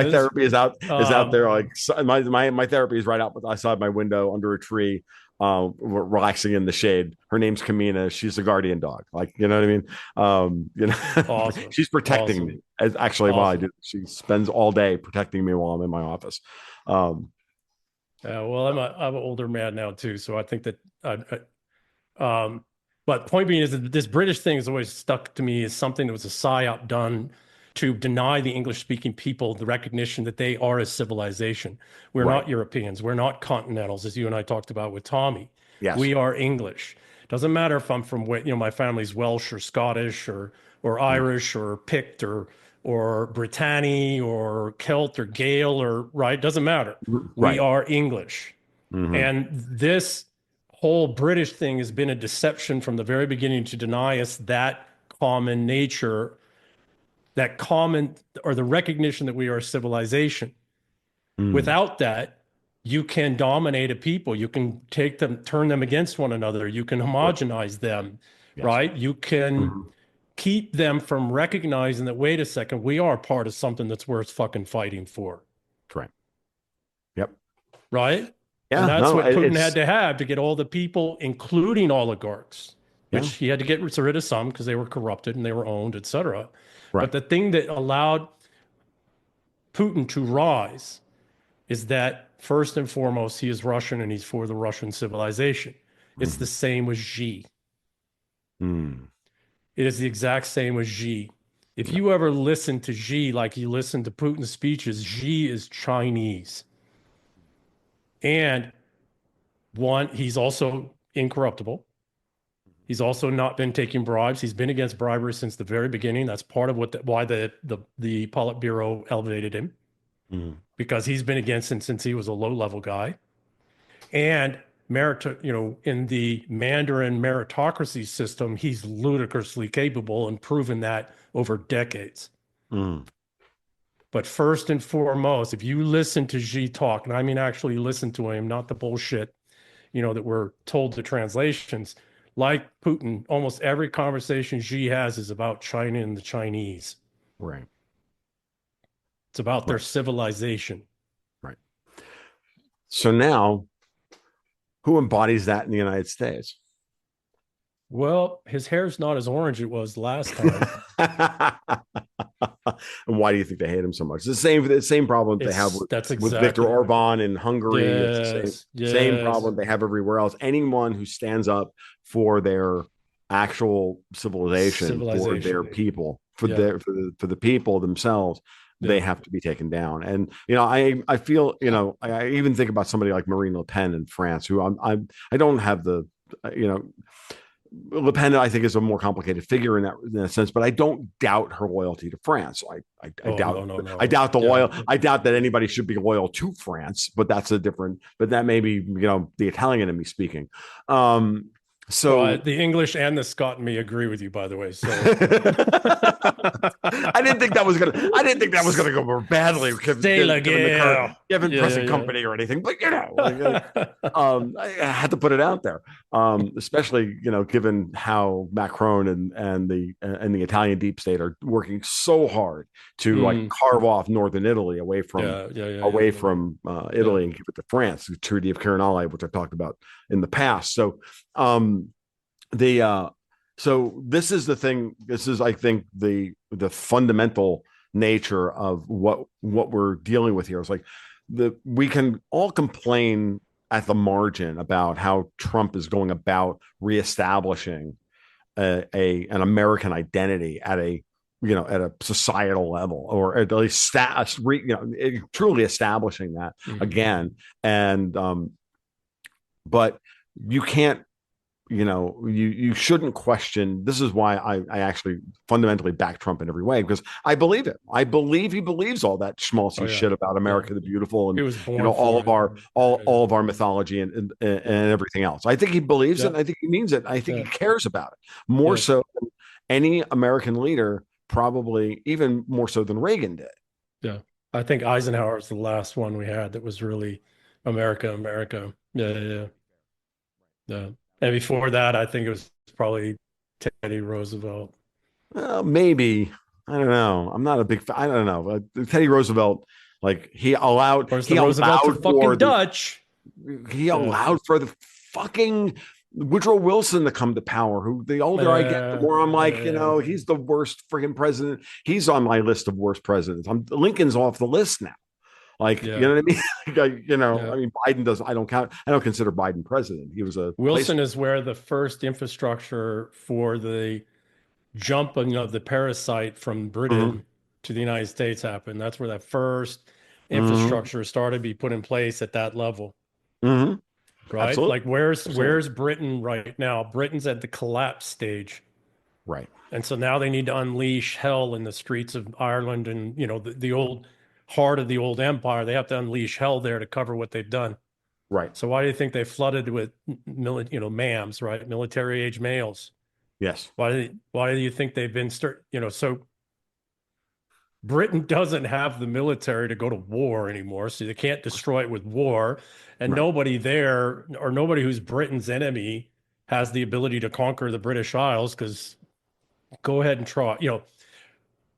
is. is out Um, there, like my therapy is right out outside my window under a tree, relaxing in the shade. Her name's Kamina. She's a guardian dog, like, you know what I mean. Awesome, She's protecting awesome, me, actually, while I do. awesome. She spends all day protecting me while I'm in my office. um Well, I'm an older man now too, so I think that Um, but point being is that this British thing has always stuck to me as something that was a psyop done to deny the English speaking people the recognition that they are a civilization. We're right. not Europeans. We're not continentals, as you and I talked about with Tommy. Yes. We are English. Doesn't matter if I'm from, my family's Welsh or Scottish or Irish or Pict or Brittany or Celt or Gael or right. Doesn't matter. We Right. are English. Hmm. And this whole British thing has been a deception from the very beginning to deny us that common nature, that common or the recognition that we are a civilization. Mm. Without that, you can dominate a people. You can take them, turn them against one another. You can Right. homogenize them, Yes. right? You can Hmm. keep them from recognizing that, wait a second, we are part of something that's worth fucking fighting for, Right. Yep. right? And Yeah. that's No, what Putin had it's, to have to get all the people, including oligarchs, yeah. which he had to get rid of some because they were corrupted and they were owned, et cetera. Right. But the thing that allowed Putin to rise is that first and foremost, he is Russian and he's for the Russian civilization. It's the Hmm. same with Xi. Mm. It is the exact same with Xi. If Yeah. you ever listen to Xi like you listen to Putin's speeches, Xi is Chinese. And one, he's also incorruptible. He's also not been taking bribes. He's been against bribery since the very beginning. That's part of why the Politburo elevated him Mm. because he's been against him since he was a low level guy. And in the Mandarin meritocracy system, he's ludicrously capable and proven that over decades. Mm. But first and foremost, if you listen to Xi talk, and I mean actually listen to him, not the bullshit, that we're told the translations, like Putin, almost every conversation Xi has is about China and the Chinese. Right. It's about their Right. civilization. Right. So now, who embodies that in the United States? Well, his hair's not as orange it was last time. And why do you think they hate him so much? The same problem they have That's with Viktor exactly right. Orban in Hungary. It's the Yes, same yes, problem they have everywhere else. Anyone who stands up for their actual civilization, for their civilization. people, Yeah, for the people themselves, they yeah. have to be taken down. And I feel, I even think about somebody like Marine Le Pen in France, who I don't have the you know Le Pen, I think, is a more complicated figure in that sense, but I don't doubt her loyalty to France. I Oh, doubt no, no, I no. doubt the Yeah. loyal I doubt that anybody should be loyal to France, but that's a different. But that may be the Italian in me speaking. Um, Well, so the English and the Scot in me agree with you, by the way. So I didn't think that was gonna go more badly say la given the current guerre. given Yeah, present yeah, company or anything, but yeah. I had to put it out there, especially given how Macron and the Italian deep state are working so hard to like Mm, carve off northern Italy away from yeah, yeah, yeah, yeah, yeah, yeah. Italy and give it to France, the Treaty of Quirinale, which I talked about in the past. So um, the so this is the thing. This is, I think, the fundamental nature of what we're dealing with here. It's like we can all complain at the margin about how Trump is going about reestablishing an American identity at a at a societal level, or at least truly establishing that Mhm. again. And but you can't, you shouldn't question. This is why I actually fundamentally back Trump in every way, because I believe it. I believe he believes all that Oh schmaltzy yeah, shit about yeah. America the Beautiful, He and was born all for of it. our Yeah, yeah, all of our mythology, and yeah, everything else. I think he believes it, yeah, and I think he means it. I think he yeah, cares about it more yeah, so than any American leader, probably even more so than Reagan did. yeah. I think Eisenhower is the last one we had that was really America, America. Yeah, yeah, yeah. Yeah. And before that, I think it was probably Teddy Roosevelt. Maybe, I don't know. I'm not a big fan. I don't know. Teddy Roosevelt, like Of course, the Roosevelts are fucking Dutch. he Yeah. allowed for the fucking Woodrow Wilson to come to power. Who, the older I get, the more I'm like, Yeah. he's the worst freaking president. He's on my list of worst presidents. Lincoln's off the list now. Like, you Yeah. know what I mean? I Yeah. mean, Biden doesn't. I don't consider Biden president. He was a place. Wilson is where the first infrastructure for the jumping of the parasite from Mhm. Britain to the United States happened. That's where that first Mhm. infrastructure started to be put in place at that level, Mhm. right? Absolutely. Like where's Absolutely. where's Britain right now? Britain's at the collapse stage. Right. And so now they need to unleash hell in the streets of Ireland and, the old heart of the old empire. They have to unleash hell there to cover what they've done. Right. So why do you think they flooded with MAMs, right? Military age males. Yes. Why do you think they've been so Britain doesn't have the military to go to war anymore, so they can't destroy it with war. And Right. nobody there, or nobody who's Britain's enemy, has the ability to conquer the British Isles because go ahead and try.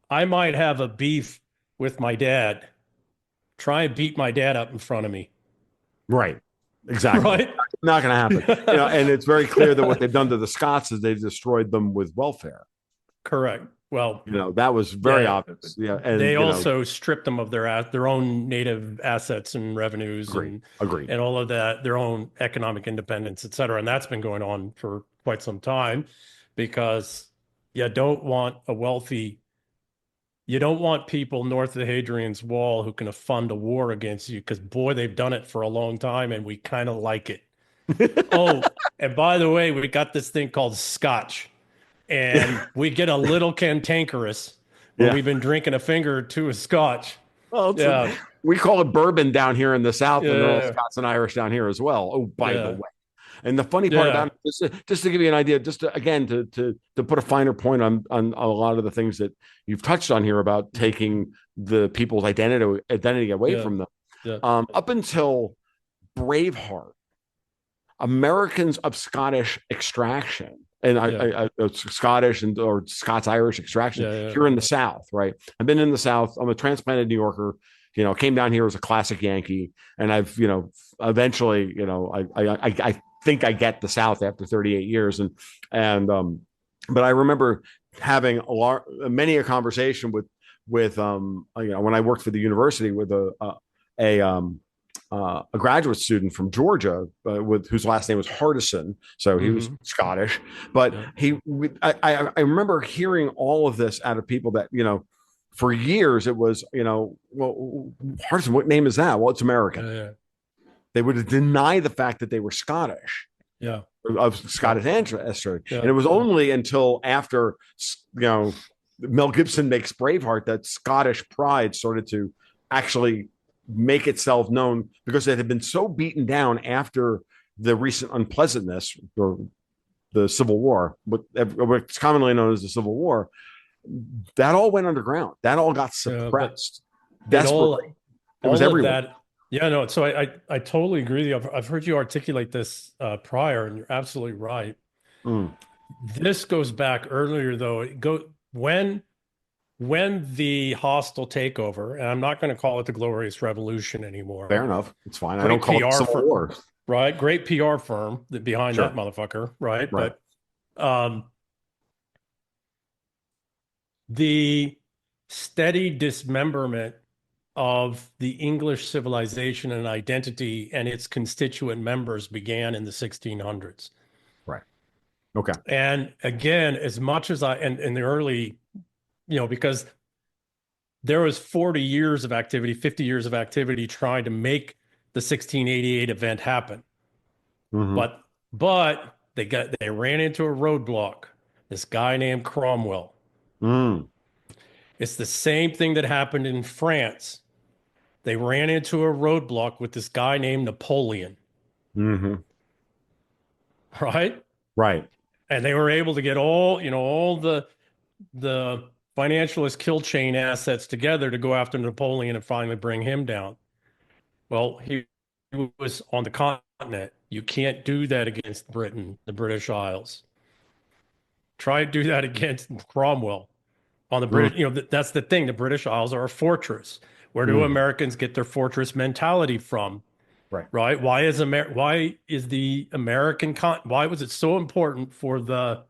I might have a beef with my dad. Try and beat my dad up in front of me. Right. Exactly. Right? Not going to happen. And it's very clear that what they've done to the Scots is they've destroyed them with welfare. Correct. Well, That was very yeah, obvious. Yeah. they And, also stripped them of their own native assets and revenues agreed. and Agreed. all of that, their own economic independence, et cetera. And that's been going on for quite some time because you don't want you don't want people north of the Hadrian's Wall who can fund a war against you because, boy, they've done it for a long time and we kind of like it. Oh, and by the way, we got this thing called Scotch, and we get a little cantankerous when Yeah. we've been drinking a finger or two of Scotch. Well, Yeah, we call it bourbon down here in the South, and they're all yeah, Scots and Irish down here as well. Oh, by the yeah, way. And the funny part about yeah. it, just to give you an idea, just to, again to put a finer point on a lot of the things that you've touched on here about taking the people's identity away Yeah, from them. yeah, Up until Braveheart, Americans of Scottish extraction, and yeah, Scottish and or Scots Irish extraction yeah, yeah, here in the yeah. South, right? I've been in the South. I'm a transplanted New Yorker. Came down here as a classic Yankee, and I've eventually I think I get the South after 38 years, and but I remember having many a conversation with when I worked for the university with a graduate student from Georgia with whose last name was Hardison, so he was Mm-hmm. Scottish. But Yeah, I remember hearing all of this out of people that for years it was well, Hardison, what name is that? Well, it's American. yeah, yeah, They would deny the fact that they were Scottish, yeah, of yeah, Scottish ancestry, and yeah, it was yeah. only until after Mel Gibson makes Braveheart that Scottish pride started to actually make itself known, because it had been so beaten down after the recent unpleasantness, or the Civil War, what's commonly known as the Civil War. That all went underground. That all got But suppressed it desperately. It was all of everywhere. that. Yeah, no. So I totally agree with you. I've heard you articulate this prior, and you're absolutely right. Mm, This goes back earlier, though. When the hostile takeover, and I'm not going to call it the Glorious Revolution fair anymore. enough. It's fine. I don't Great call it the PR Civil firm, War. right? Great PR firm that behind that Sure. motherfucker, right? Right. But um, the steady dismemberment of the English civilization and identity and its constituent members began in the 1600s. Right. Okay. And again, as much as and in the early because there was 40 years of activity, 50 years of activity trying to make the 1688 event happen. Mm-hmm. But they ran into a roadblock. This guy named Cromwell. Mm. It's the same thing that happened in France. They ran into a roadblock with this guy named Napoleon, Mm-hmm. right? Right. And they were able to get all the financialist kill chain assets together to go after Napoleon and finally bring him down. Well, he was on the continent. You can't do that against Britain, the British Isles. Try to do that against Cromwell on the Mm. British. That's the thing. The British Isles are a fortress. Where do Mm. Americans get their fortress mentality from? Right. Right? Why is the why was it so important for the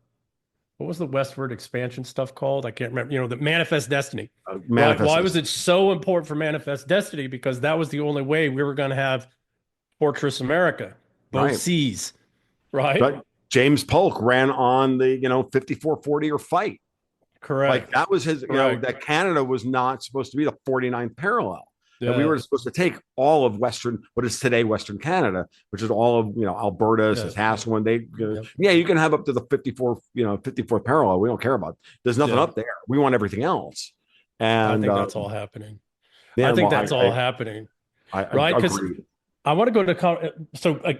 what was the westward expansion stuff called? I can't remember. The Manifest Destiny. Why was Manifestos. it so important for Manifest Destiny? Because that was the only way we were going to have Fortress America, both Right. seas, right? But James Polk ran on the 54-40 or fight. Like Correct. that was his, Correct. that Canada was not supposed to be the 49th parallel. That we Yeah. were supposed to take all of Western, what is today Western Canada, which is all of Alberta, Yeah. Saskatchewan. Yep. Yeah, you can have up to the 54th parallel. We don't care about. There's nothing Yeah. up there. We want everything else. I And think that's all happening. I yeah, think well, that's all happening, I right? Because agree. I want to go to I want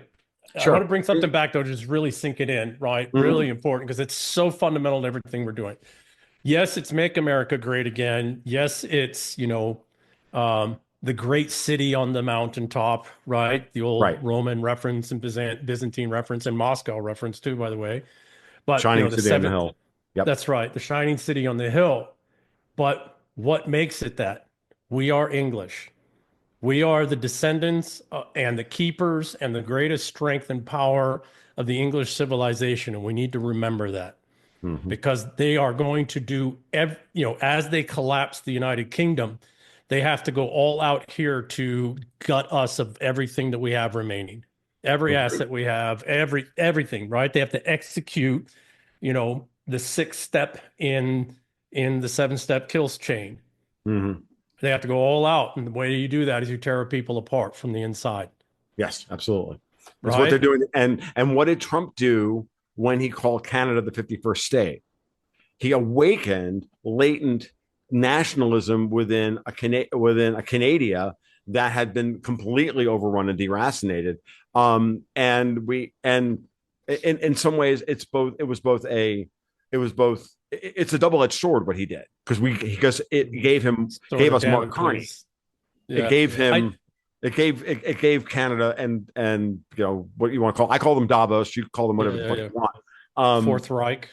to Sure. bring something back though, just really sink it in, right? Mm-hmm. Really important because it's so fundamental to everything we're doing. Yes, it's Make America Great Again. Yes, it's, the great city on the mountaintop, right? The old Right. Roman reference and Byzantine reference and Moscow reference too, by the way. But, Shining the city on the seventh, hill. Yep. that's right, the shining city on the hill. But what makes it that? We are English. We are the descendants and the keepers and the greatest strength and power of the English civilization. And we need to remember that Mm-hmm. because they are going to do, as they collapse the United Kingdom, they have to go all out here to gut us of everything that we have remaining, every Agree. asset we have, everything, right? They have to execute, the sixth step in the seven-step kills chain. Mm-hmm. They have to go all out, and the way you do that is you tear people apart from the inside, Yes, absolutely. That's what they're right? doing. And what did Trump do when he called Canada the 51st state? He awakened latent nationalism within a Canada that had been completely overrun and deracinated. And in some ways it's a double-edged sword what he did because it Sword gave of us Mark Carney. Damocles. It Yeah. gave I him it gave Canada and what you want to call, I call them Davos, you call them Yeah, whatever the yeah, fuck yeah. you want. Um, Fourth Reich.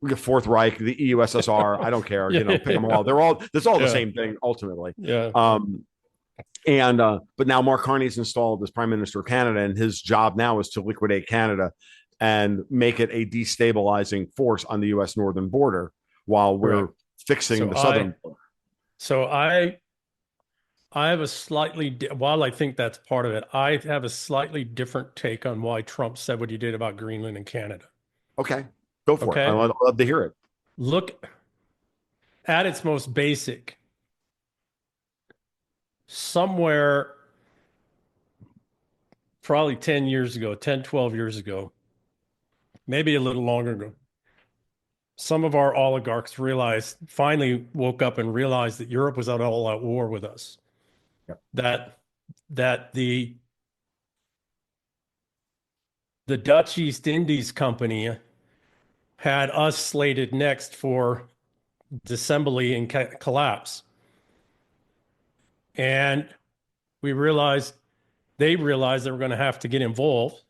we get Fourth Reich, the EUSSR. I don't care. Yeah, Pick them all. It's all the yeah, same thing ultimately. yeah. And but now Mark Carney's installed as Prime Minister of Canada, and his job now is to liquidate Canada and make it a destabilizing force on the U.S. northern border while we're Correct. fixing So the southern I, border. so I have a while I think that's part of it, I have a slightly different take on why Trump said what he did about Greenland and Canada. Okay, go for it. Okay. I'd love to hear it. Look at its most basic, somewhere probably 10 years ago, 10, 12 years ago, maybe a little longer ago, some of our oligarchs finally woke up and realized that Europe was at all at war with us. Yep. That the Dutch East Indies Company had us slated next for dissembly and collapse. And they realized they were going to have to get involved.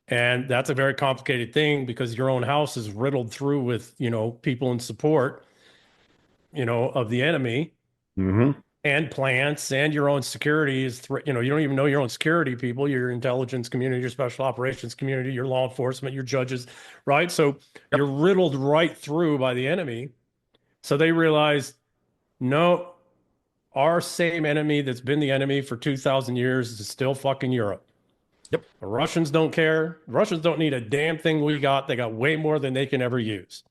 And that's a very complicated thing because your own house is riddled through with, people in support, of the enemy Mm-hmm. and plants, and your own security you don't even know your own security people, your intelligence community, your special operations community, your law enforcement, your judges, right? So Yep. you're riddled right through by the enemy. So they realized, no, our same enemy that's been the enemy for 2,000 years is still fucking Europe. Yep. The Russians don't care. The Russians don't need a damn thing we got. They got way more than they can ever use.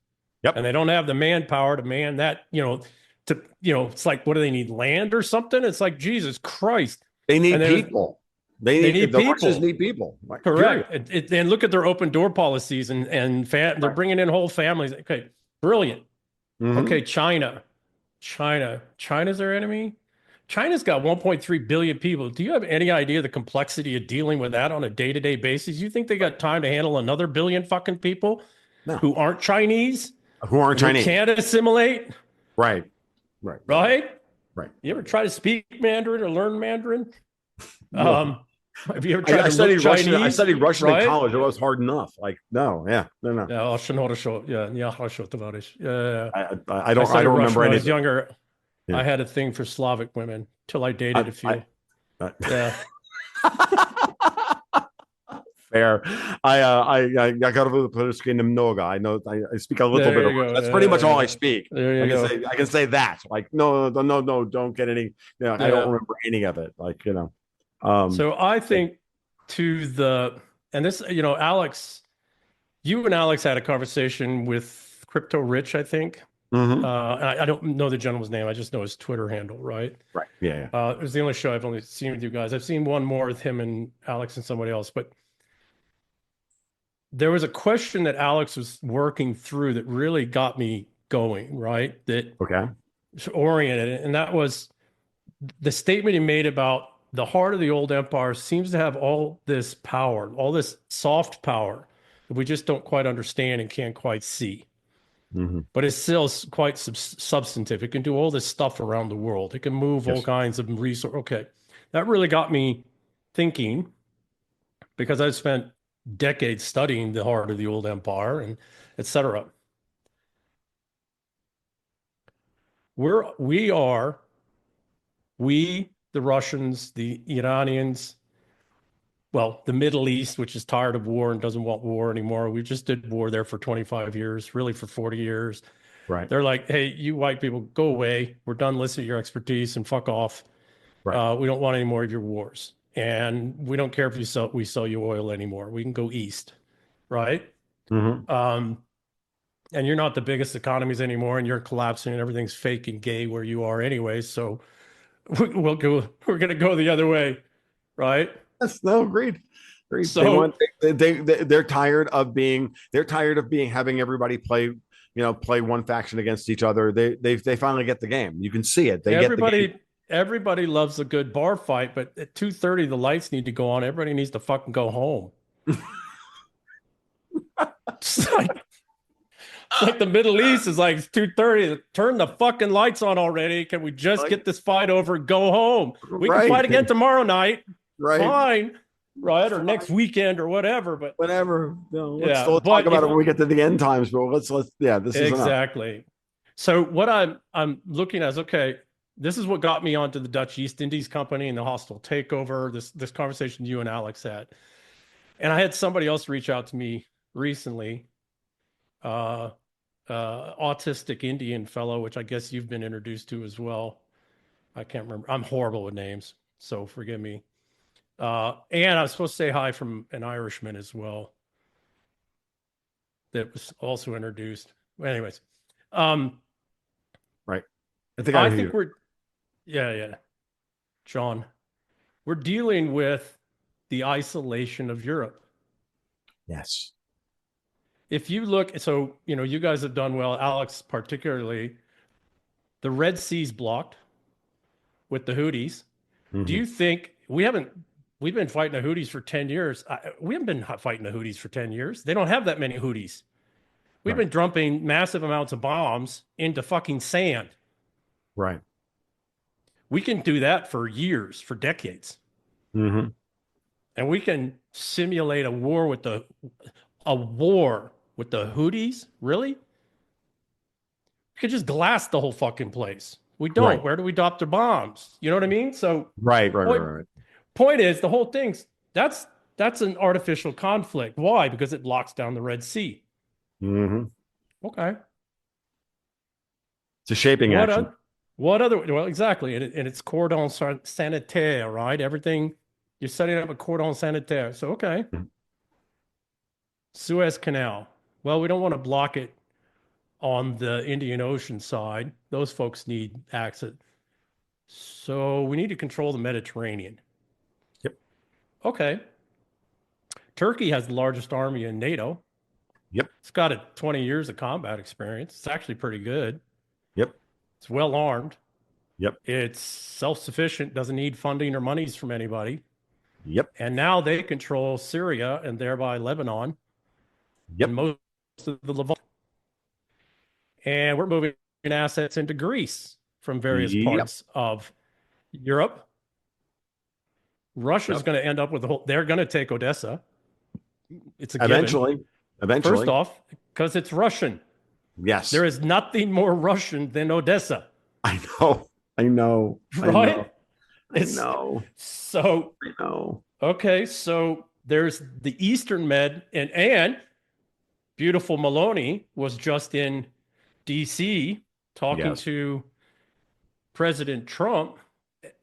Yep. and they don't have the manpower to man that, it's like, what do they need? Land or something? It's like, Jesus Christ. They And need people. they need The Russians people. need people. Like, period. Correct. And look at their open door policies they're Right. bringing in whole families. Okay, brilliant. Hmm. Okay, China's their enemy. China's got 1.3 billion people. Do you have any idea the complexity of dealing with that on a day-to-day basis? You think they Right. got time to handle another billion fucking people No. who aren't Chinese Who aren't and who Chinese? can't assimilate? Right. Right. Right. Right. Right? Right. You ever Right. try to speak Mandarin or learn Mandarin? No. Um, have you ever tried I to look studied Russian. I Chinese? studied Russian in Right? college. It was hard enough. Like, no, yeah, no, no. Yeah, очень хорошо. Yeah, хорошо, товарищ. Yeah. I I studied don't Russian remember when I was anything. younger. Yeah. I had a thing for Slavic women till I dated a I few. Yeah. Fair. I got over the political немного. I know I speak a little bit There of you Russian. go. That's pretty much all I Yeah. speak. There you go. I can say that. Like, no, no, no, no, don't get any, I don't Yeah. remember any of it. Like, um, So I think to the, and this, Alex, you and Alex had a conversation with Crypto Rich, I think. mhm. I don't know the gentleman's name. I just know his Twitter handle, right? Right. Yeah. It was the only show I've only seen with you guys. I've seen one more with him and Alex and somebody else, but there was a question that Alex was working through that really got me going, right? That Okay. oriented it. And that was the statement he made about the heart of the old empire seems to have all this power, all this soft power that we just don't quite understand and can't quite see. Hmm. But it's still quite substantive. It can do all this stuff around the world. It can move all Yes. kinds of resources. Okay. That really got me thinking because I've spent decades studying the heart of the old empire and et cetera. We are, the Russians, the Iranians, well, the Middle East, which is tired of war and doesn't want war anymore. We just did war there for 25 years, really for 40 years. Right. They're like, hey, you white people, go away. We're done listening to your expertise and fuck off. Right. We don't want any more of your wars. And we don't care if we sell you oil anymore. We can go east, right? Hmm. And you're not the biggest economies anymore, and you're collapsing, and everything's fake and gay where you are anyway. So we'll go. We're going to go the other way, right? Yes. No. Agreed. Agreed. So They're tired of being having everybody play one faction against each other. They finally get the game. You can see it. They get the game. everybody loves a good bar fight, but at 2:30 the lights need to go on. Everybody needs to fucking go home. It's like the Middle East is like 2:30. Turn the fucking lights on already. Can we just get this fight over and go home? We can Right. fight again tomorrow night. Right. Fine. Right. Or next weekend or whatever. But Whatever. No, let's yeah, still talk about it when we get to the end times, but yeah, this is enough. exactly. So what I'm looking at is, okay, this is what got me onto the Dutch East Indies Company and the hostile takeover, this conversation you and Alex had. And I had somebody else reach out to me recently, autistic Indian fellow, which I guess you've been introduced to as well. I can't remember. I'm horrible with names, so forgive me. And I was supposed to say hi from an Irishman as well that was also introduced. Anyways, Right. I think I I hear think you. yeah, John, we're dealing with the isolation of Europe. Yes. If you look, so, you guys have done well, Alex, particularly, the Red Sea's blocked with the Houthis. Do Hmm. you think we've been fighting the Houthis for 10 years? We haven't been fighting the Houthis for 10 years. They don't have that many Houthis. We've Right. been dumping massive amounts of bombs into fucking sand. Right. We can do that for years, for decades. Hmm. And we can simulate a war with the Houthis? Really? We could just glass the whole fucking place. We don't. Right. Where do we drop the bombs? You know what I mean? So Right. Right. point, Right. Right. point is the whole thing's that's an artificial conflict. Why? Because it locks down the Red Sea. Hmm. Okay. It's a shaping What action. what other well, exactly. And it's cordon sanitaire, right? Everything you're setting up a cordon sanitaire. So okay. Mhm. Suez Canal. Well, we don't want to block it on the Indian Ocean side. Those folks need access. So we need to control the Mediterranean. Yep. Okay. Turkey has the largest army in NATO. Yep. It's got 20 years of combat experience. It's actually pretty good. Yep. It's well armed. Yep. It's self-sufficient, doesn't need funding or monies from anybody. Yep. And now they control Syria and thereby Lebanon and Yep. most of the Levant. And we're moving assets into Greece from various Yep. parts of Europe. Russia's Yep. going to end up with they're going to take Odessa. It's a given. Eventually. First Eventually. off, because it's Russian. Yes. There is nothing more Russian than Odessa. I know. I know. Right? I know. So, I know. okay, so there's the Eastern Med, and beautiful Maloney was just in DC talking to President Trump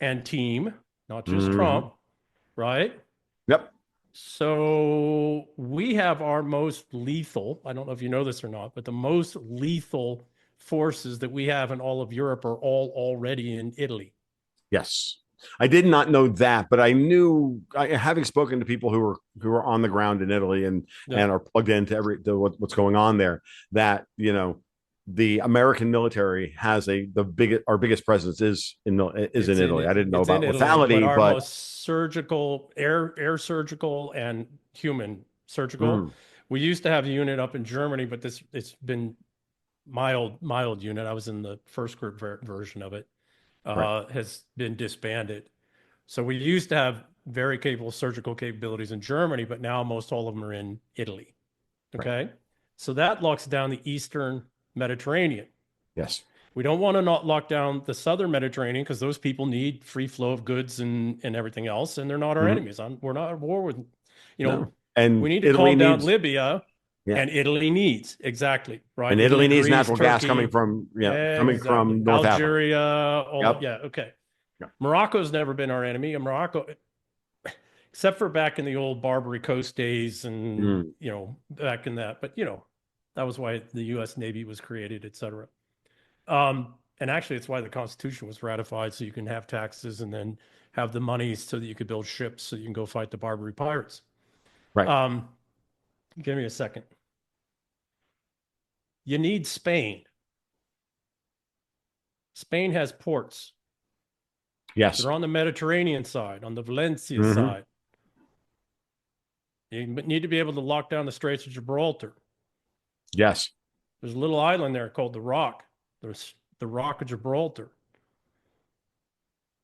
and team, not just Trump, right? Yep. So we have our most lethal, I don't know if you know this or not, but the most lethal forces that we have in all of Europe are all already in Italy. Yes. I did not know that, but I knew, having spoken to people who are on the ground in Italy and are plugged into what's going on there, that the American military has our biggest presence is in Italy. I didn't know about lethality, but our most surgical air surgical and human surgical. We used to have a unit up in Germany, but it's been mild unit. I was in the first group version of it. Has been disbanded. So we used to have very capable surgical capabilities in Germany, but now most all of them are in Italy. Okay. Right. So that locks down the Eastern Mediterranean. Yes. We don't want to not lock down the Southern Mediterranean because those people need free flow of goods and everything else. And they're not our enemies. We're not at war with, and we need to Italy calm down Libya. Yeah. And Italy needs, exactly, right? And Italy needs Greece, natural gas coming from North Algeria, Africa. Okay. Yep. Morocco's never been our enemy. And Morocco, except for back in the old Barbary Coast days and, back in that. But, that was why the U.S. Navy was created, et cetera. And actually, it's why the Constitution was ratified, so you can have taxes and then have the money so that you could build ships so you can go fight the Barbary pirates. Right. Give me a second. You need Spain. Spain has ports. Yes. They're on the Mediterranean side, on the Valencia side. You need to be able to lock down the Straits of Gibraltar. Yes. There's a little island there called the Rock. There's the Rock of Gibraltar.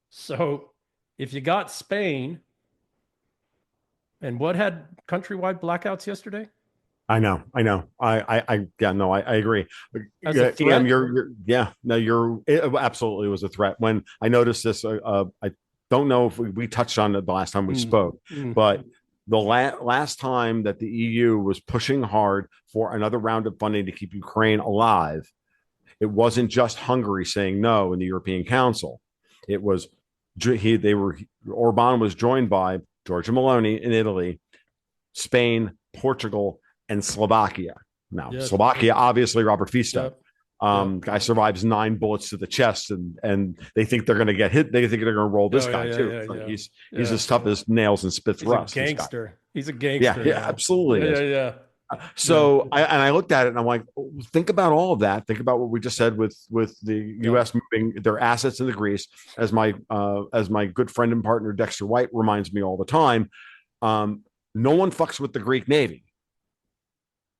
So if you got Spain, and what had countrywide blackouts yesterday? I know. I agree. It absolutely was a threat. When I noticed this, I don't know if we touched on it the last time we spoke, but the last time that the EU was pushing hard for another round of funding to keep Ukraine alive, it wasn't just Hungary saying no in the European Council. It was Orban was joined by Giorgia Meloni in Italy, Spain, Portugal, and Slovakia. Now, Slovakia, obviously, Robert Fico. Guy survives 9 bullets to the chest, and they think they're going to get hit. They think they're going to roll this guy too. He's as tough as nails and spits rust. He's a gangster. Yeah, absolutely. Yeah. So I looked at it and I'm like, think about all of that. Think about what we just said with the U.S. moving their assets into Greece. As my good friend and partner Dexter White reminds me all the time, no one fucks with the Greek Navy.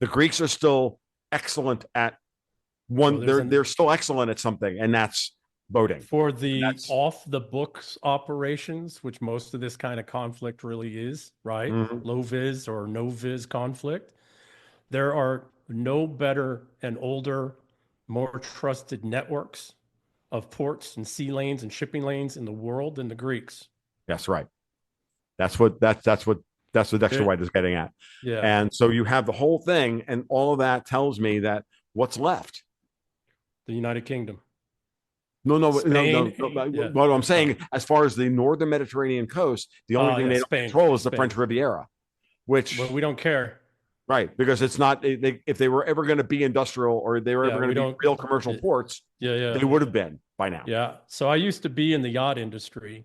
The Greeks are still excellent at they're still excellent at something, and that's boating. For the off the books operations, which most of this kind of conflict really is, right? Low vis or no vis conflict. There are no better and older, more trusted networks of ports and sea lanes and shipping lanes in the world than the Greeks. That's right. That's what Dexter White is getting at. Yeah. And so you have the whole thing, and all of that tells me that what's left? The United Kingdom. No. What I'm saying, as far as the northern Mediterranean coast, the only thing they don't control is the French Riviera, which we don't care. Right, because it's not if they were ever going to be industrial or they were ever Yeah, going we to be don't. real commercial ports, Yeah, yeah, they would have been by now. yeah. So I used to be in the yacht industry.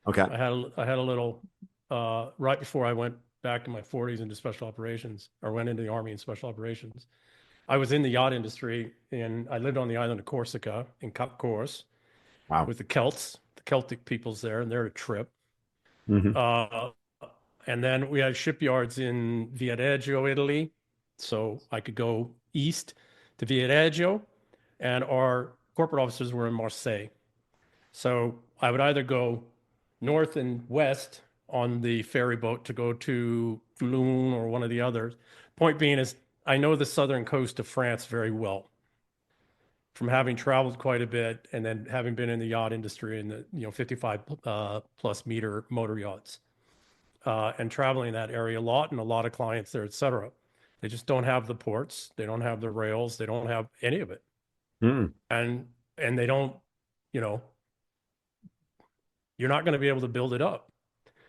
Okay. I had a little right before I went back in my 40s into special operations, or went into the Army in special operations. I was in the yacht industry, and I lived on the island of Corsica in Cap Corse Wow. with the Celts, the Celtic peoples there, and they're a trip. Hmm. Uh, and then we had shipyards in Viareggio, Italy, so I could go east to Viareggio, and our corporate offices were in Marseille. So I would either go north and west on the ferry boat to go to Toulon or one of the others. Point being is, I know the southern coast of France very well from having traveled quite a bit and then having been in the yacht industry and the 55 plus meter motor yachts and traveling that area a lot and a lot of clients there, et cetera. They just don't have the ports. They don't have the rails. They don't have any of it. Mm. And they don't, you know, you're not going to be able to build it up.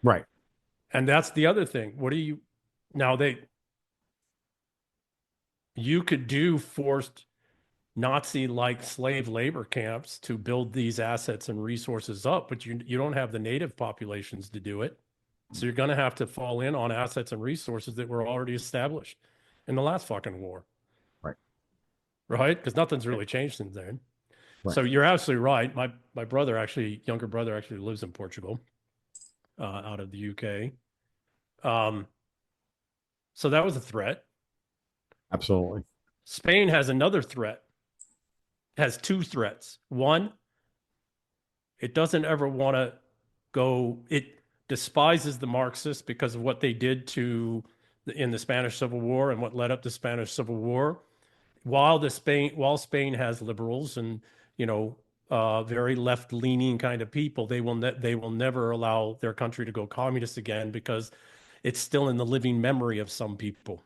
Right. And that's the other thing. What do you now you could do forced Nazi-like slave labor camps to build these assets and resources up, but you don't have the native populations to do it. So you're going to have to fall in on assets and resources that were already established in the last fucking war, Right. right? Because nothing's really changed since then. Right. So you're absolutely right. My brother actually, younger brother actually lives in Portugal, out of the UK. Um, so that was a threat. Absolutely. Spain has another threat, has two threats. One, it doesn't ever want to go, it despises the Marxists because of what they did in the Spanish Civil War and what led up to Spanish Civil War. While Spain has liberals and, you know, very left-leaning kind of people, they will never allow their country to go communist again because it's still in the living memory of some people,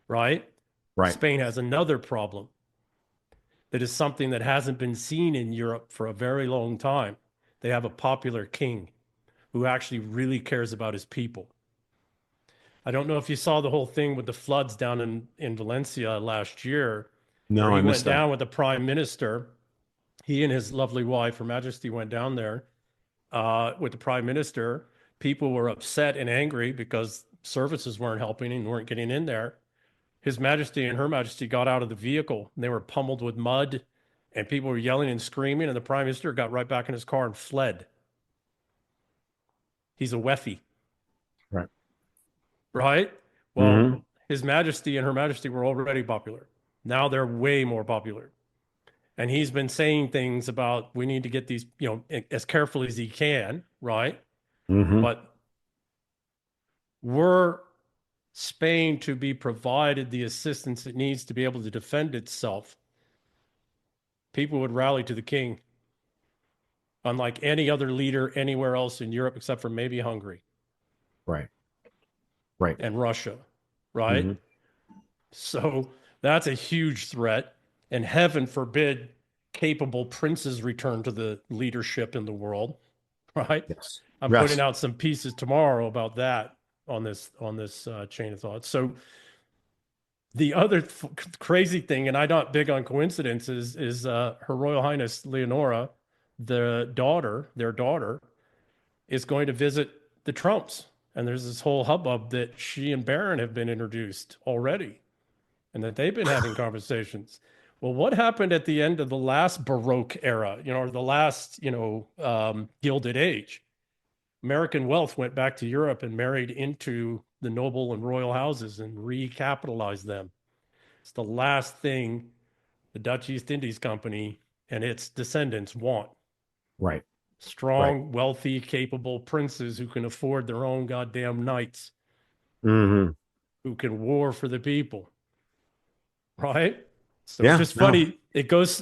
right? Right. Spain has another problem that is something that hasn't been seen in Europe for a very long time. They have a popular king who actually really cares about his people. I don't know if you saw the whole thing with the floods down in Valencia last year, where No, he I went missed that. down with the prime minister. He and his lovely wife, Her Majesty, went down there with the prime minister. People were upset and angry because services weren't helping and weren't getting in there. His Majesty and Her Majesty got out of the vehicle and they were pummeled with mud and people were yelling and screaming, and the prime minister got right back in his car and fled. He's a weffy, Right. right? Well, Hmm. His Majesty and Her Majesty were already popular. Now they're way more popular. And he's been saying things about we need to get these, as carefully as he can, right? Hmm. But were Spain to be provided the assistance it needs to be able to defend itself, people would rally to the king, unlike any other leader anywhere else in Europe except for maybe Hungary Right. Right. and Russia, right? Hmm. So that's a huge threat. And heaven forbid capable princes return to the leadership in the world, right? Yes. I'm putting Yes. out some pieces tomorrow about that on this chain of thought. So the other crazy thing, and I'm not big on coincidences, is Her Royal Highness Leonora, their daughter, is going to visit the Trumps. And there's this whole hubbub that she and Barron have been introduced already and that they've been having conversations. Well, what happened at the end of the last Baroque era, or the last, Gilded Age? American wealth went back to Europe and married into the noble and royal houses and recapitalized them. It's the last thing the Dutch East Indies Company and its descendants want. Right. Right. Strong, wealthy, capable princes who can afford their own goddamn knights, Hmm. who can war for the people, right? So it's Yeah. just No. funny. It goes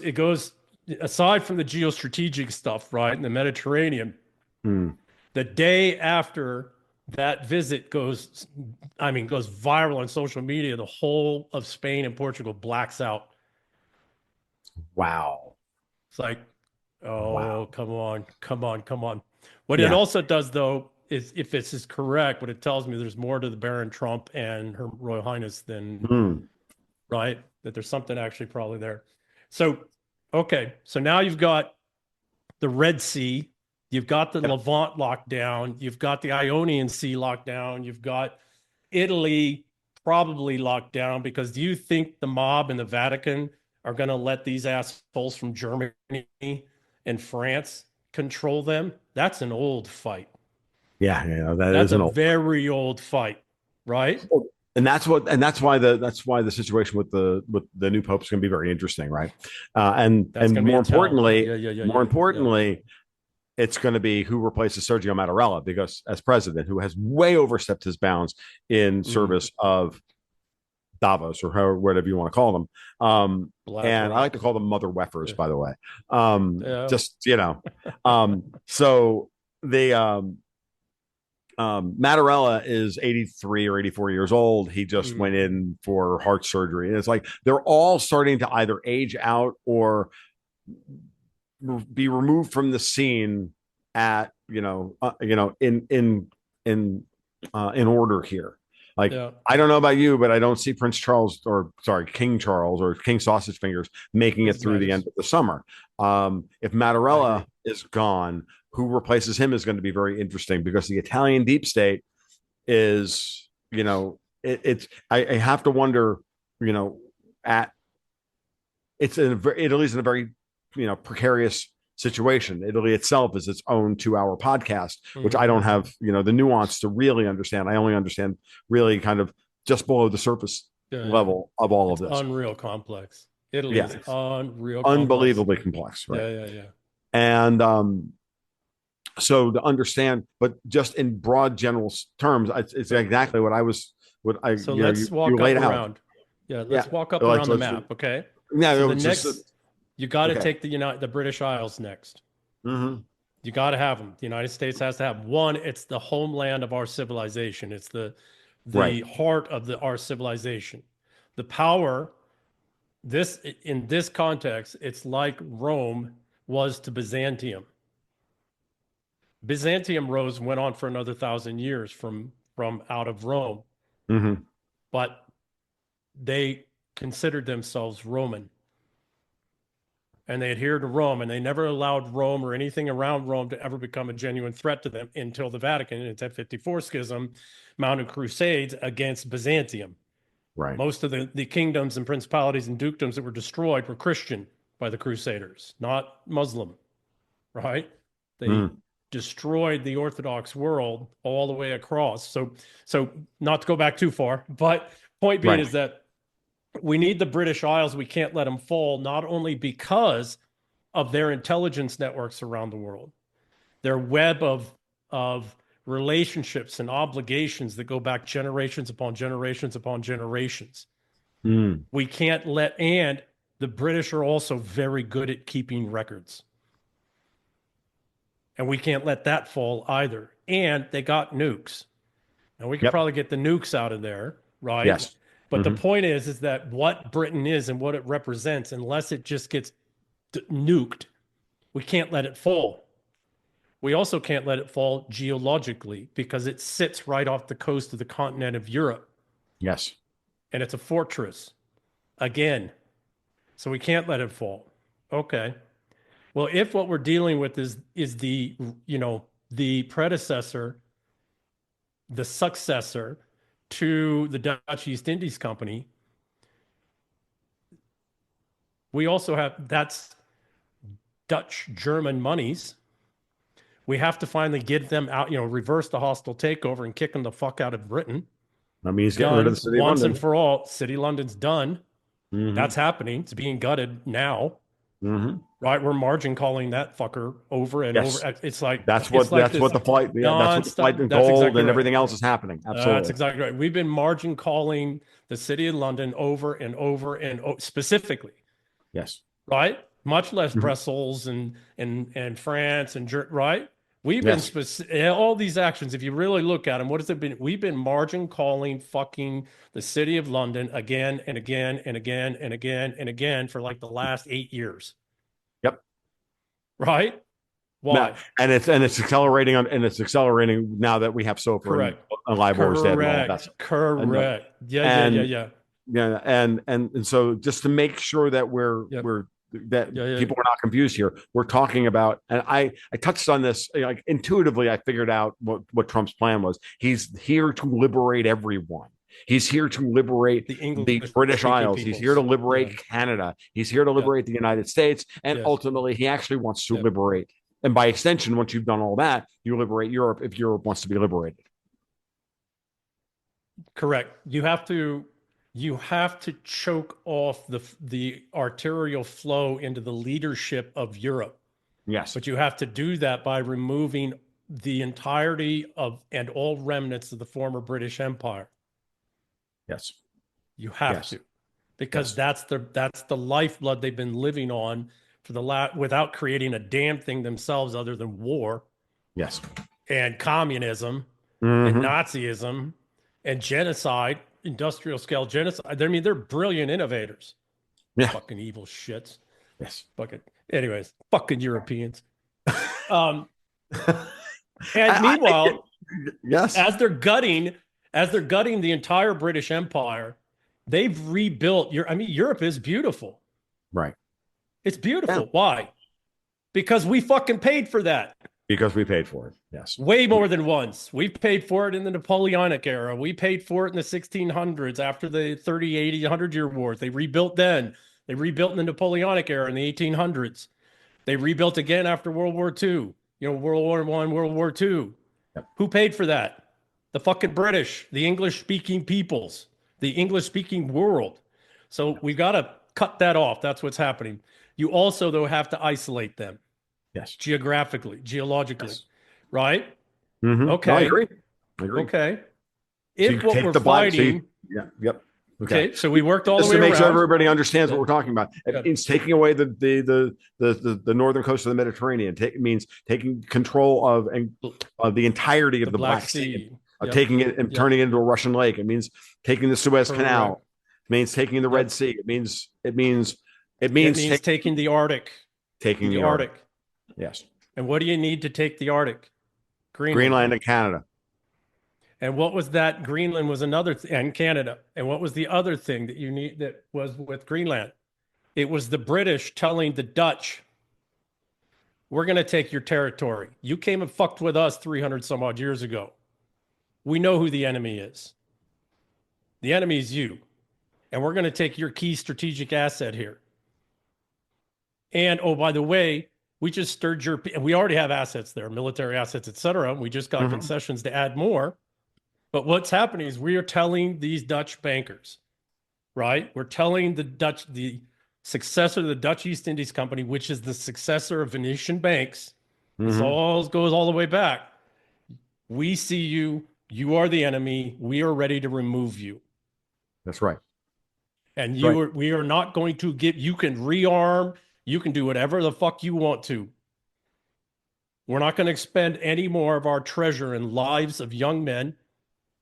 aside from the geostrategic stuff, right? In the Mediterranean, Mm. the day after that visit goes viral on social media, the whole of Spain and Portugal blacks out. Wow. It's like, oh, Wow. come on, come on, come on. What it Yeah. also does, though, is if this is correct, what it tells me there's more to the Baron Trump and Her Royal Highness than Mm. right. That there's something actually probably there. So, okay, so now you've got the Red Sea, you've got the Yep. Levant lockdown, you've got the Ionian Sea lockdown, you've got Italy probably locked down because do you think the mob in the Vatican are going to let these assholes from Germany and France control them? That's an old fight. Yeah, that That's is a an old. very old fight, right? And that's why the situation with the new pope is going to be very interesting, right? That's And going to be a tell. Yeah, yeah, yeah, more yeah, yeah. importantly, it's going to be who replaces Sergio Mattarella because as president, who has way overstepped his bounds in service of Davos or however, whatever you want to call them. And I like BlackRock. to call them mother weffers, Yeah. by the way. Yeah. Just so the Mattarella is 83 or 84 years old. He just went Mm. in for heart surgery. And it's like they're all starting to either age out or be removed from the scene at, in order here. Like, Yeah. I don't know about you, but I don't see Prince Charles or sorry, King Charles or King Sausage Fingers making it His through the end Majesty. of the summer. If I agree. Mattarella is gone, who replaces him is going to be very interesting because the Italian deep state is, I have to wonder, at Italy's in a very, precarious situation. Italy itself is its own 2-hour podcast, which I don't have, the nuance to really understand. I only understand really kind of just below the surface Yeah, yeah. level of all of It's this. unreal complex. Italy Yeah, is unreal complex. unbelievably complex, right? Yeah, yeah, yeah. And so to understand, but just in broad general terms, it's exactly what I was, what I, So you let's you walk laid up out. around. Yeah, Yeah, let's walk up like around the let's, map, okay? yeah, So it the was just next, you got to okay. take the British Isles next. Mm-hmm. You got to have them. The United States has to have one. It's the homeland of our civilization. It's Right. the heart of our civilization. The power. This in this context, it's like Rome was to Byzantium. Byzantium rose went on for another 1,000 years from out of Rome, Mm-hmm. but they considered themselves Roman and they adhered to Rome and they never allowed Rome or anything around Rome to ever become a genuine threat to them until the Vatican in its 1054 schism mounted crusades against Byzantium. Right. Most of the kingdoms and principalities and dukedoms that were destroyed were Christian by the Crusaders, not Muslim, right? They Mm. destroyed the Orthodox world all the way across. So not to go back too far, but point being Right. is that we need the British Isles. We can't let them fall, not only because of their intelligence networks around the world, their web of relationships and obligations that go back generations upon generations upon generations. Mm. We can't let, and the British are also very good at keeping records. And we can't let that fall either. And they got nukes. And we could Yep. probably get the nukes out of there, right? Yes. But the Mm-hmm. point is that what Britain is and what it represents, unless it just gets nuked, we can't let it fall. We also can't let it fall geologically because it sits right off the coast of the continent of Europe Yes. and it's a fortress again. So we can't let it fall. Okay. Well, if what we're dealing with is the predecessor, the successor to the Dutch East Indies Company, we also have that's Dutch German monies. We have to finally get them out, reverse the hostile takeover and kick them the fuck out of Britain. I mean, he's getting rid of Done the city of once and London. for all. City London's done. Mm-hmm. That's happening. It's being gutted now. Mm-hmm. Right? We're margin calling that fucker over and Yes. over. It's like That's this what the flight. Yeah, that's what the flight nonstop. and That's gold exactly and right. everything else is happening. That's Absolutely. exactly right. We've been margin calling the city of London over and over and specifically, Yes. right? Much less Mm-hmm. Brussels and France and right. We've been Yes. all these actions. If you really look at them, what has it been? We've been margin calling fucking the city of London again and again and again and again and again for like the last 8 years, Yep. right? Now, Why? and it's accelerating and it's accelerating now that we have SOFR Correct. and LIBOR is dead and all of that Correct. stuff. And Correct. Yeah, yeah, yeah, and yeah. yeah, and so just to make sure that Yep. that Yeah, yeah. people are not confused here, we're talking about, and I touched on this, like intuitively I figured out what Trump's plan was. He's here to liberate everyone. He's here to liberate The the English British speaking Isles. He's here to peoples. Yeah. liberate Canada. He's here to Yeah. liberate the United States. And Yes. ultimately, he actually wants to Yeah. liberate. And by extension, once you've done all that, you liberate Europe if Europe wants to be liberated. Correct. You have to choke off the arterial flow into the leadership of Europe. Yes. But you have to do that by removing the entirety of and all remnants of the former British Empire. Yes. You have Yes. to, because Yes. that's the lifeblood they've been living on for without creating a damn thing themselves other than war Yes. and communism and Mm-hmm. Nazism and genocide, industrial scale genocide. I mean, they're brilliant innovators. Yeah. Fucking evil shits. Yes. Fucking, anyways, fucking Europeans. Um, I, and I, meanwhile, yes. as they're gutting the entire British Empire, they've rebuilt I mean, Europe is beautiful. Right. It's Yeah. beautiful. Why? Because we fucking paid for that. Because we paid for it. Yes. Way more than once. We've paid for it in the Napoleonic era. We paid for it in the 1600s after the 30, 80, 100-year wars. They rebuilt then. They rebuilt in the Napoleonic era in the 1800s. They rebuilt again after World War II. World War I, World War II. Yep. Who paid for that? The fucking British, the English-speaking peoples, the English-speaking world. So we've got to cut that off. That's what's happening. You also, though, have to isolate them Yes. geographically, geologically, Yes. right? Mm-hmm. No, I Okay. agree. I agree. Okay. So you If what take we're the black. So you, fighting, yeah. Yep. Okay. okay, so we worked all the Just way to make sure around. everybody understands what Yeah. we're talking about, it Yeah. means taking away the northern coast of the Mediterranean. It means taking control of the entirety of The the Black Black Sea, Sea. of Yep. taking it and Yep. turning it into a Russian lake. It means taking the Suez Correct. Canal. It means taking the Red Yep. Sea. It It means means taking the Arctic. taking The the Arctic. Arctic. Yes. And what do you need to take the Arctic? Greenland. Greenland and Canada. And what was that? Greenland was another and Canada. And what was the other thing that you need that was with Greenland? It was the British telling the Dutch, we're going to take your territory. You came and fucked with us 300 some odd years ago. We know who the enemy is. The enemy is you. And we're going to take your key strategic asset here. And oh, by the way, we just stirred your, we already have assets there, military assets, et cetera. We just got concessions to add more. But what's happening is we are telling these Dutch bankers, right? We're telling the successor to the Dutch East Indies Company, which is the successor of Venetian banks. This all goes all the way back. We see you. You are the enemy. We are ready to remove you. That's right. And Right. we are not going to give, you can rearm, you can do whatever the fuck you want to. We're not going to expend any more of our treasure and lives of young men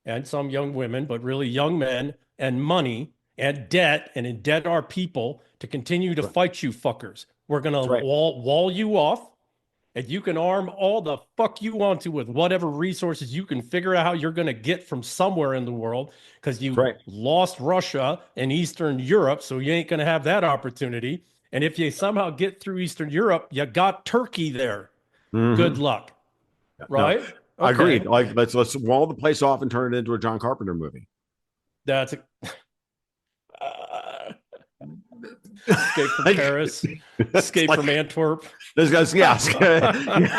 and some young women, but really young men and money and debt and indebted our people to continue to fight you fuckers. We're going to That's right. wall you off, and you can arm all the fuck you want to with whatever resources you can figure out how you're going to get from somewhere in the world because you Right. lost Russia and Eastern Europe, so you ain't going to have that opportunity. And if you somehow get through Eastern Europe, you got Turkey there. Good luck. No, Right? I agreed. Okay. Like let's wall the place off and turn it into a John Carpenter movie. That's escape from Paris, escape like, from Antwerp. This guy's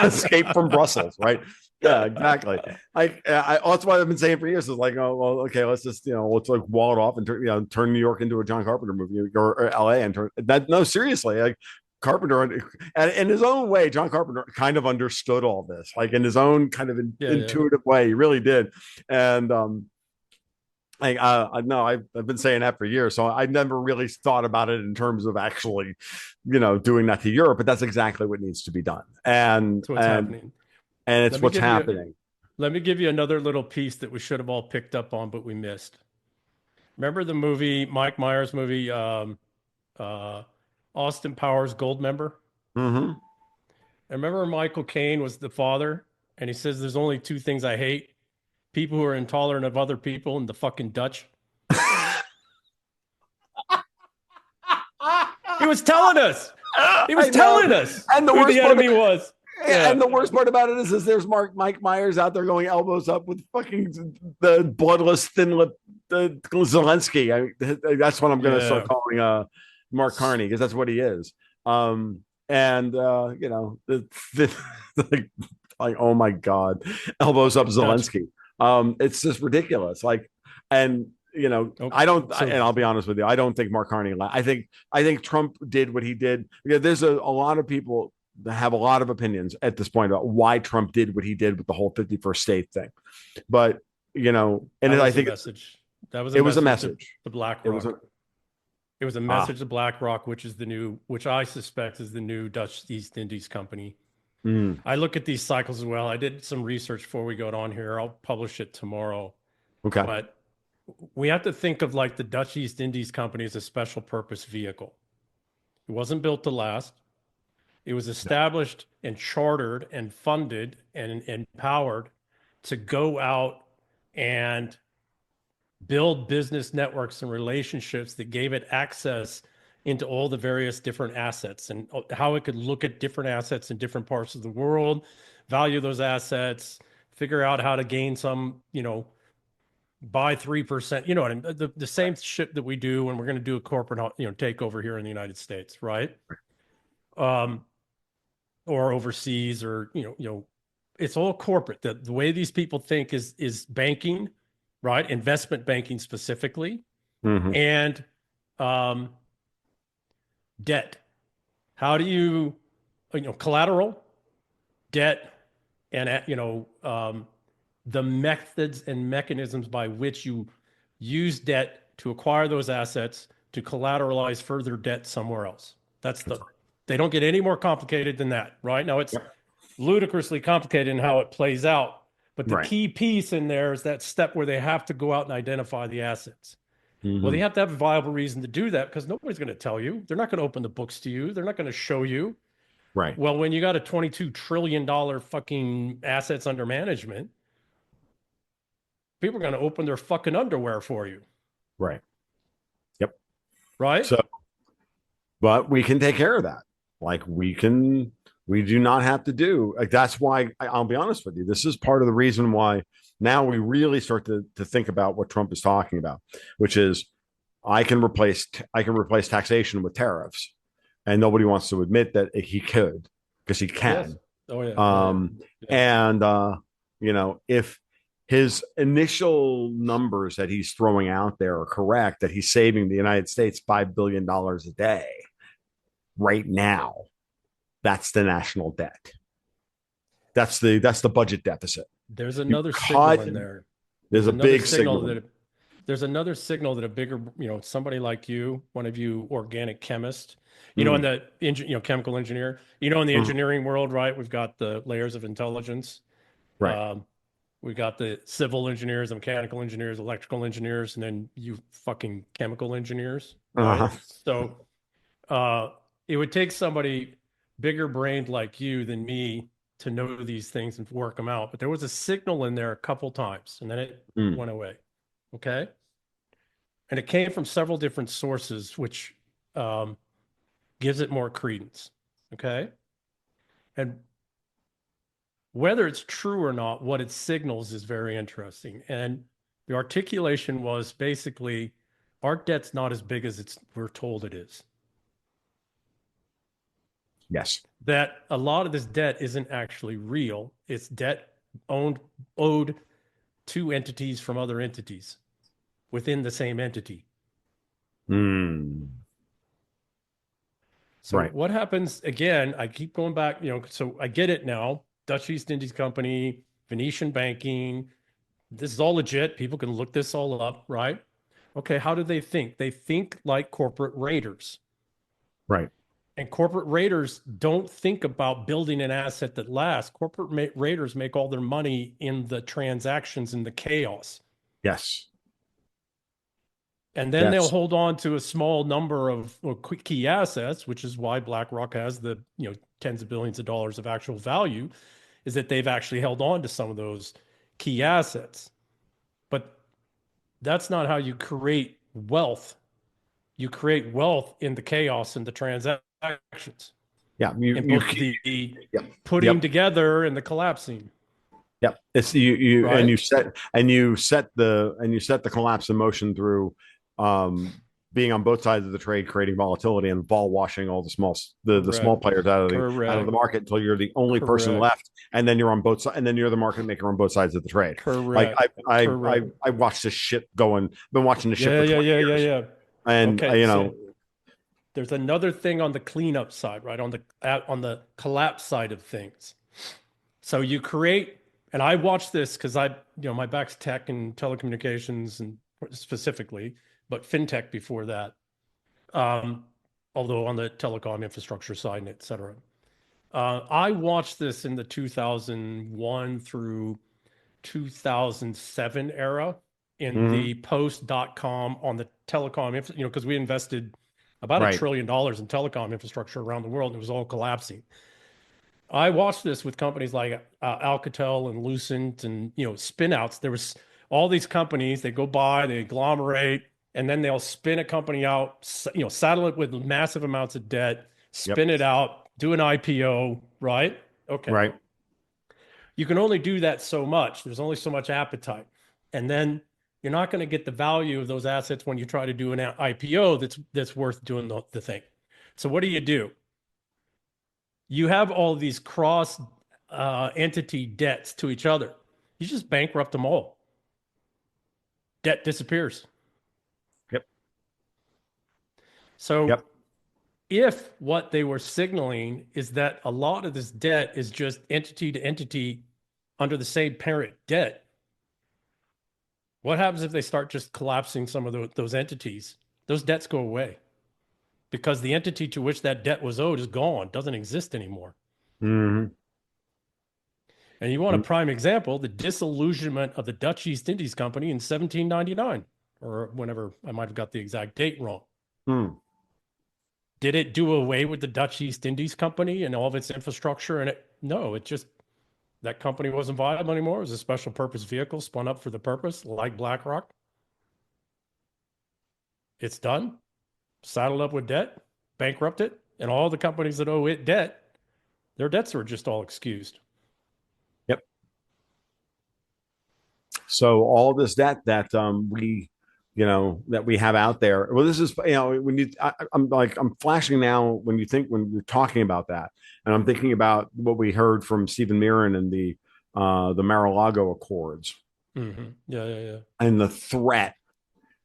escape from Brussels, right? Yeah, exactly. That's what I've been saying for years. Is like, oh well, okay, let's just let's like wall it off and turn New York into a John Carpenter movie or L.A. and turn that. No, seriously, like Carpenter, and in his own way, John Carpenter kind of understood all this, like in his own kind of intuitive way. He really did, and no, I've been saying that for years, so I never really thought about it in terms of actually, doing that to Europe. But that's exactly what needs to be done, and That's what's happening. and it's what's happening. Let me give you another little piece that we should have all picked up on, but we missed. Remember the movie, Mike Myers movie, Austin Powers Goldmember? Mm-hmm. And remember Michael Caine was the father, and he says there's only two things I hate: people who are intolerant of other people and the fucking Dutch. He was telling us. He was I know. telling us And the who worst the part enemy was. Yeah. and the worst part about it is there's Mike Myers out there going elbows up with fucking the bloodless, thin lip Zelensky. That's what I'm going to start Yeah. calling Mark Carney, because that's what he is. And you know, like, oh my god, elbows up Dutch. Zelensky. It's just ridiculous. Like, and you know, Okay. I don't, So and I'll be honest with you, I don't think Mark Carney. I think Trump did what he did. Yeah, there's a lot of people that have a lot of opinions at this point about why Trump did what he did with the whole 51st state thing. But you know, and that I was a think message. That was a it was a message to message. It was BlackRock. a It was a ah. message to BlackRock, which I suspect is the new Dutch East Indies company. Mm, I look at these cycles as well. I did some research before we got on here. I'll publish it tomorrow. okay. But we have to think of like the Dutch East Indies Company as a special purpose vehicle. It wasn't built to last. It was established and chartered and funded and empowered to go out and build business networks and relationships that gave it access into all the various different assets and how it could look at different assets in different parts of the world, value those assets, figure out how to gain some, buy 3%, you know what I mean? The same shit that we do when we're going to do a corporate, takeover here in the United States, right? Um, or overseas, or it's all corporate. The way these people think is banking, right? Investment banking specifically, Mm-hmm. and um, debt. How do collateral, debt, and the methods and mechanisms by which you use debt to acquire those assets to collateralize further debt somewhere else. They don't get any more complicated than that, right? Now it's Yep. ludicrously complicated in how it plays out, but the Right. key piece in there is that step where they have to go out and identify the assets. Well, Mm-hmm. they have to have a viable reason to do that because nobody's going to tell you. They're not going to open the books to you. They're not going to show you. Right. Well, when you got a $22 trillion fucking assets under management, people are going to open their fucking underwear for you, Right. Yep. right? So, but we can take care of that. Like we do not have to do like that's why I'll be honest with you. This is part of the reason why now we really start to think about what Trump is talking about, which is I can replace taxation with tariffs, and nobody wants to admit that he could because he Yes. can. Oh yeah. Oh yeah. Um, Yeah. and if his initial numbers that he's throwing out there are correct, that he's saving the United States $5 billion a day right now, that's the national debt. That's the budget deficit. There's You another signal cut. in there. There's There's a another big signal signal. that there's another signal that a bigger, somebody like you, one of you organic chemist, in Mm, the chemical engineer, in the mm, engineering world, right? We've got the layers of intelligence. right. Um, we've got the civil engineers, the mechanical engineers, electrical engineers, and then you fucking chemical engineers, right? Uh-huh. So uh, it would take somebody bigger brained like you than me to know these things and work them out. But there was a signal in there a couple times, and then it Mm, went away. Okay. And it came from several different sources, which um, gives it more credence. Okay. And whether it's true or not, what it signals is very interesting. And the articulation was basically our debt's not as big as we're told it is. yes. That a lot of this debt isn't actually real. It's debt owed to entities from other entities within the same entity. Mm, So right. what happens again? I keep going back, so I get it now. Dutch East Indies Company, Venetian banking. This is all legit. People can look this all up, right? Okay, how do they think? They think like corporate raiders. Right. And corporate raiders don't think about building an asset that lasts. Corporate raiders make all their money in the transactions and the chaos. Yes. And then they'll Yes. hold on to a small number of key assets, which is why BlackRock has the tens of billions of dollars of actual value, is that they've actually held on to some of those key assets. But that's not how you create wealth. You create wealth in the chaos and the transactions, Yeah. in both the Yep. putting Yep. together and the collapsing, Yep. It's you and right? you set the collapse in motion through um being on both sides of the trade, creating volatility and vol washing all the small Correct. players out of the Correct. market until you're the only person Correct. left, and then you're on both sides, and then you're the market maker on both sides of the trade. Like Correct. Correct. I watched this shit going. Been watching this shit Yeah, for yeah, 20 yeah, yeah, years, yeah. and Okay, so there's another thing on the cleanup side, right? On the collapse side of things. So you create, and I watch this because my back's tech and telecommunications and specifically, but fintech before that. Um, Although on the telecom infrastructure side, et cetera. I watched this in the 2001 through 2007 era in Mhm. the post-dot-com on the telecom, because we invested about $1 Right. trillion in telecom infrastructure around the world, and it was all collapsing. I watched this with companies like Alcatel and Lucent and spin outs. There was all these companies, they go by, they agglomerate, and then they'll spin a company out, saddle it with massive amounts of debt, Yep. spin it out, do an IPO, right? Okay. Right. You can only do that so much. There's only so much appetite. And then you're not going to get the value of those assets when you try to do an IPO that's worth doing the thing. So what do? You have all of these cross entity debts to each other. You just bankrupt them all. Debt disappears. Yep. So Yep. if what they were signaling is that a lot of this debt is just entity to entity under the same parent debt, what happens if they start just collapsing some of those entities? Those debts go away because the entity to which that debt was owed is gone, doesn't exist anymore. Hmm. And you want a prime example, the disillusionment of the Dutch East Indies Company in 1799, or whenever, I might have got the exact date wrong. Mm. Did it do away with the Dutch East Indies Company and all of its infrastructure? No, that company wasn't viable anymore. It was a special purpose vehicle spun up for the purpose, like BlackRock. It's done, saddled up with debt, bankrupted, and all the companies that owe it debt, their debts are just all excused. Yep. So all this debt that that we have out there. Well, this is when I'm flashing now when you're talking about that, and I'm thinking about what we heard from Stephen Mirren and the Mar-a-Lago Accords, Mm-hmm. Yeah, yeah, yeah. and the threat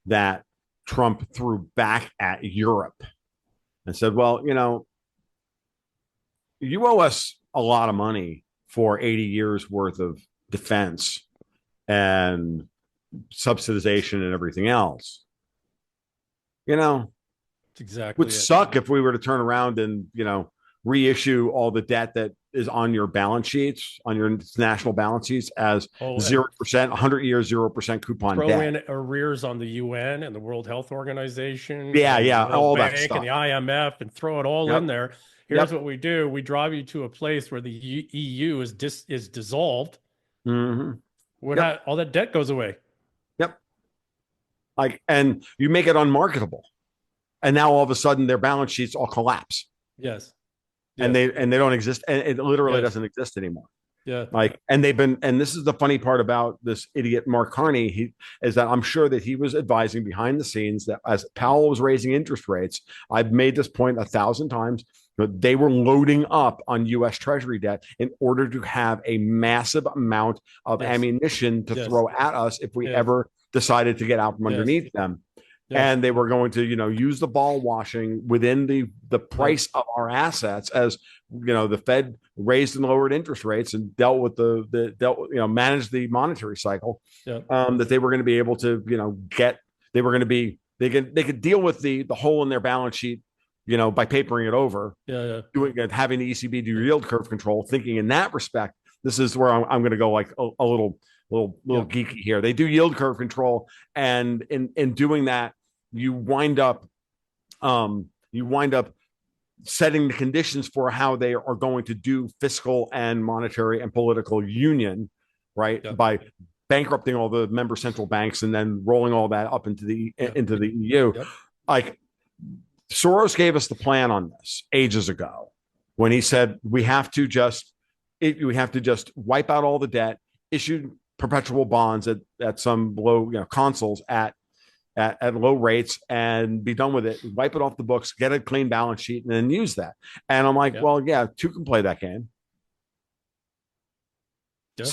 that Trump threw back at Europe and said, well, you owe us a lot of money for 80 years worth of defense and subsidization and everything else. That's exactly Would it. suck if we were to turn around and, reissue all the debt that is on your balance sheets, on your national balance sheets as And 0%, 100 years, 0% coupon throw debt. in arrears on the UN and the World Health Organization Yeah, and the yeah, World all that Bank and stuff. the IMF and throw it all in Yep, there. Here's yep. what we do. We drive you to a place where the EU is dissolved. Mm-hmm. Yep, All that debt goes away. yep. And you make it unmarketable. And now all of a sudden their balance sheets all collapse. Yes. And Yes. they don't exist. And it literally Yes. doesn't exist anymore. Yeah. And this is the funny part about this idiot Mark Carney, is that I'm sure that he was advising behind the scenes that as Powell was raising interest rates, I've made this point 1,000 times, they were loading up on US Treasury debt in order to have a massive amount of Yes. ammunition to Yes. throw at us if we Yes. ever decided to get out from Yes. underneath them. Yes. And they were going to, use the ball washing within the price of our assets as the Fed raised and lowered interest rates and dealt with managed the monetary cycle. Yeah. That they were going to be able to they were going to be they could deal with the hole in their balance sheet by papering it over. Yeah. Having the ECB do yield curve control, thinking in that respect. This is where I'm going to go like a little geeky here. They do yield curve control, and in doing that, you wind up you wind up setting the conditions for how they are going to do fiscal and monetary and political union, right? Yep. By bankrupting all the member central banks and then rolling all that up into the Yep. EU. Yep. Like Soros gave us the plan on this ages ago when he said we have to just wipe out all the debt, issue perpetual bonds at some low consoles at low rates and be done with it, wipe it off the books, get a clean balance sheet, and then use that. And I'm like, Yep. well, yeah, two can play that game. Yep.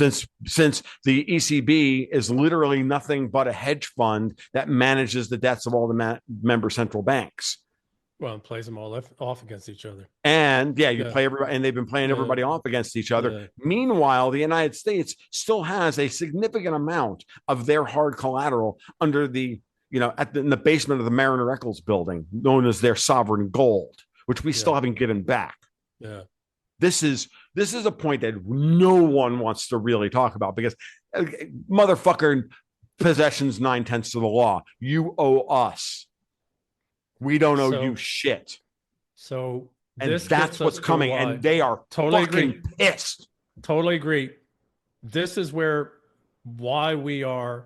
Since the ECB is literally nothing but a hedge fund that manages the debts of all the member central banks. Well, it plays them all off against each other. And you play everybody, and they've been playing everybody off against each other. Yeah. Meanwhile, the United States still has a significant amount of their hard collateral under the in the basement of the Mariner Eccles building, known as their sovereign gold, which we still haven't given back. Yeah. This is a point that no one wants to really talk about because motherfucker, possession's 9/10 of the law. You owe us. We don't owe you shit. So and that's what's coming, and they are totally fucking pissed. Totally agree. This is why we are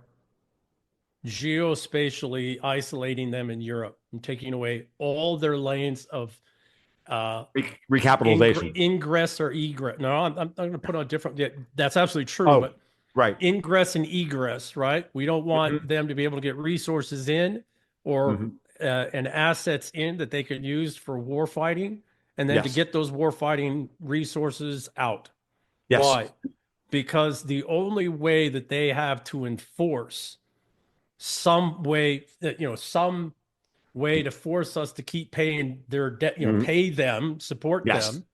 geospatially isolating them in Europe and taking away all their lanes of recapitalization, ingress or egress. No, I'm going to put on a different. Yeah, that's absolutely true. Oh, but right, ingress and egress. Right. We don't want them to be able to get resources in or and assets in that they could use for war fighting, and then to get those war fighting resources out. Yes. Why? Because the only way that they have to enforce some way to force us to keep paying their debt, pay them, support them.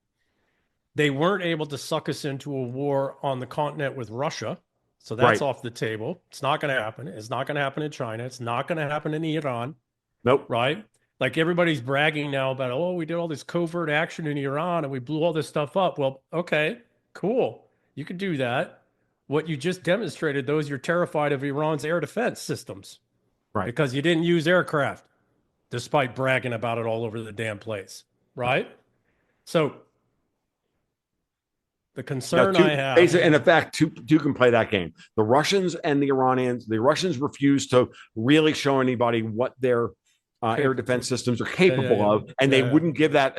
They weren't able to suck us into a war on the continent with Russia. So that's off the table. It's not going to happen. It's not going to happen in China. It's not going to happen in Iran. Nope. Right? Like everybody's bragging now about, oh, we did all this covert action in Iran and we blew all this stuff up. Well, okay, cool. You could do that. What you just demonstrated, though, is you're terrified of Iran's air defense systems. Right. Because you didn't use aircraft, despite bragging about it all over the damn place. Right? So the concern I have... In effect, two can play that game. The Russians and the Iranians, the Russians refuse to really show anybody what their air defense systems are capable of, and they wouldn't give that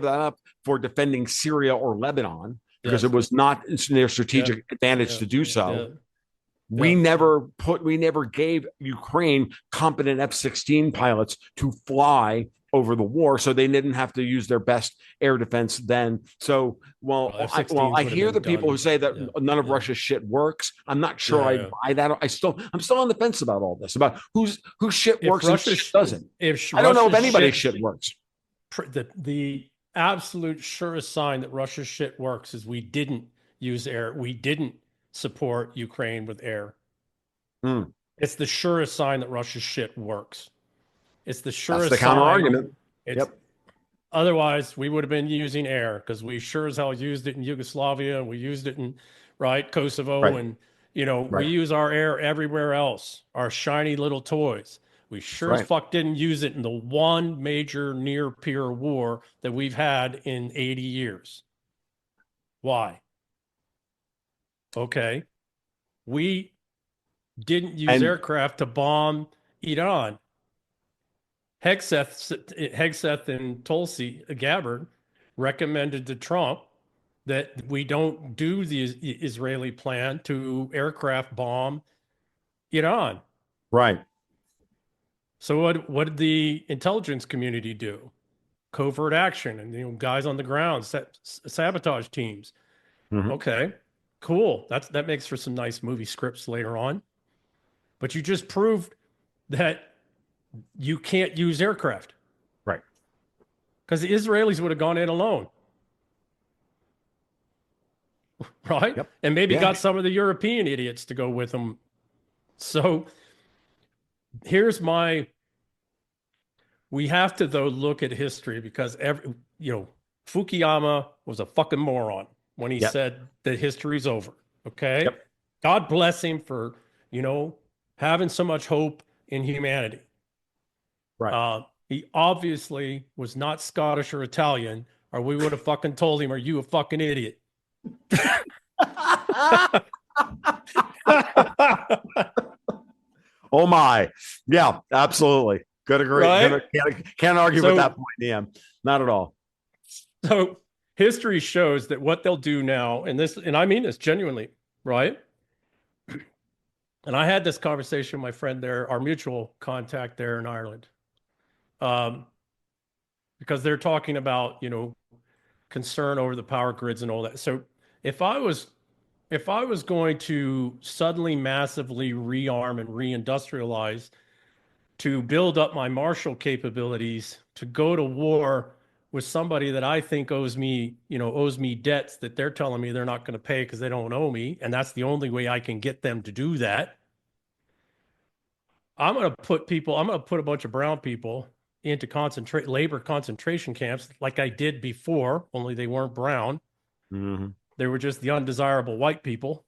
up for defending Syria or Lebanon because it was not in their strategic advantage to do so. We never gave Ukraine competent F-16 pilots to fly over the war, so they didn't have to use their best air defense then. So, I hear the people who say that none of Russia's shit works. I'm not sure I buy that. I'm still on the fence about all this, about whose shit works and shit doesn't. I don't know if anybody's shit works. The absolute surest sign that Russia's shit works is we didn't use air. We didn't support Ukraine with air. It's the surest sign that Russia's shit works. It's the surest. That's the counter argument. Otherwise, we would have been using air because we sure as hell used it in Yugoslavia and we used it in Kosovo and we use our air everywhere else. Our shiny little toys. We sure as fuck didn't use it in the one major near peer war that we've had in 80 years. Why? Okay, we didn't use aircraft to bomb Iran. Hegseth and Tulsi Gabbard recommended to Trump that we don't do the Israeli plan to aircraft bomb Iran. Right. So what did the intelligence community do? Covert action and guys on the ground, sabotage teams. Okay, cool. That makes for some nice movie scripts later on. But you just proved that you can't use aircraft. Right. Because the Israelis would have gone in alone. Right? Yep. And maybe got some of the European idiots to go with them. So here's we have to, though, look at history because Fukuyama was a fucking moron when he said that history's over. Okay. Yep. God bless him for, having so much hope in humanity. Right. He obviously was not Scottish or Italian, or we would have fucking told him, "Are you a fucking idiot?" Oh my. Yeah, absolutely. Good agree. Right? Can't argue with that So, point, DM. Not at all. so history shows that what they'll do now, and I mean this genuinely, right? And I had this conversation with my friend there, our mutual contact there in Ireland, um, because they're talking about, concern over the power grids and all that. So if I was if I was going to suddenly massively rearm and reindustrialize to build up my martial capabilities to go to war with somebody that I think owes me debts that they're telling me they're not going to pay because they don't owe me, and that's the only way I can get them to do that. I'm going to put a bunch of brown people into labor concentration camps like I did before, only they weren't brown. Mm-hmm. They were just the undesirable white people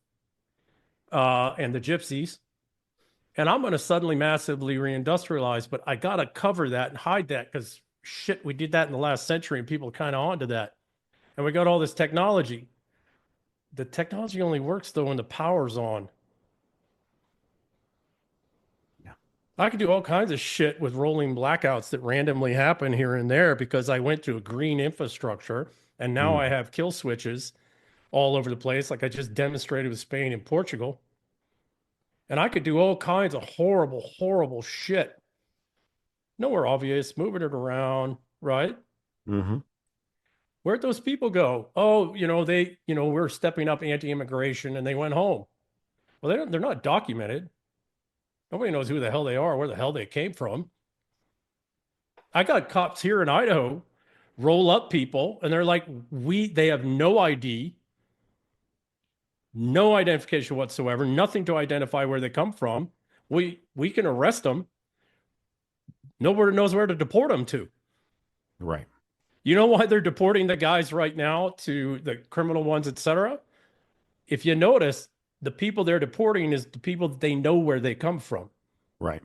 and the gypsies. And I'm going to suddenly massively reindustrialize, but I got to cover that and hide that because shit, we did that in the last century and people are kind of onto that. And we got all this technology. The technology only works though when the power's on. Yeah. I could do all kinds of shit with rolling blackouts that randomly happen here and there because I went to a green infrastructure and now Mm. I have kill switches all over the place, like I just demonstrated with Spain and Portugal. And I could do all kinds of horrible, horrible shit. Nowhere obvious, moving it around, right? Mm-hmm. Where'd those people go? Oh, we're stepping up anti-immigration and they went home. Well, they're not documented. Nobody knows who the hell they are, where the hell they came from. I got cops here in Idaho roll up people and they're like, they have no ID, no identification whatsoever, nothing to identify where they come from. We can arrest them. Nobody knows where to deport them to. Right. You know why they're deporting the guys right now to the criminal ones, etc.? If you notice, the people they're deporting is the people that they know where they come from. Right.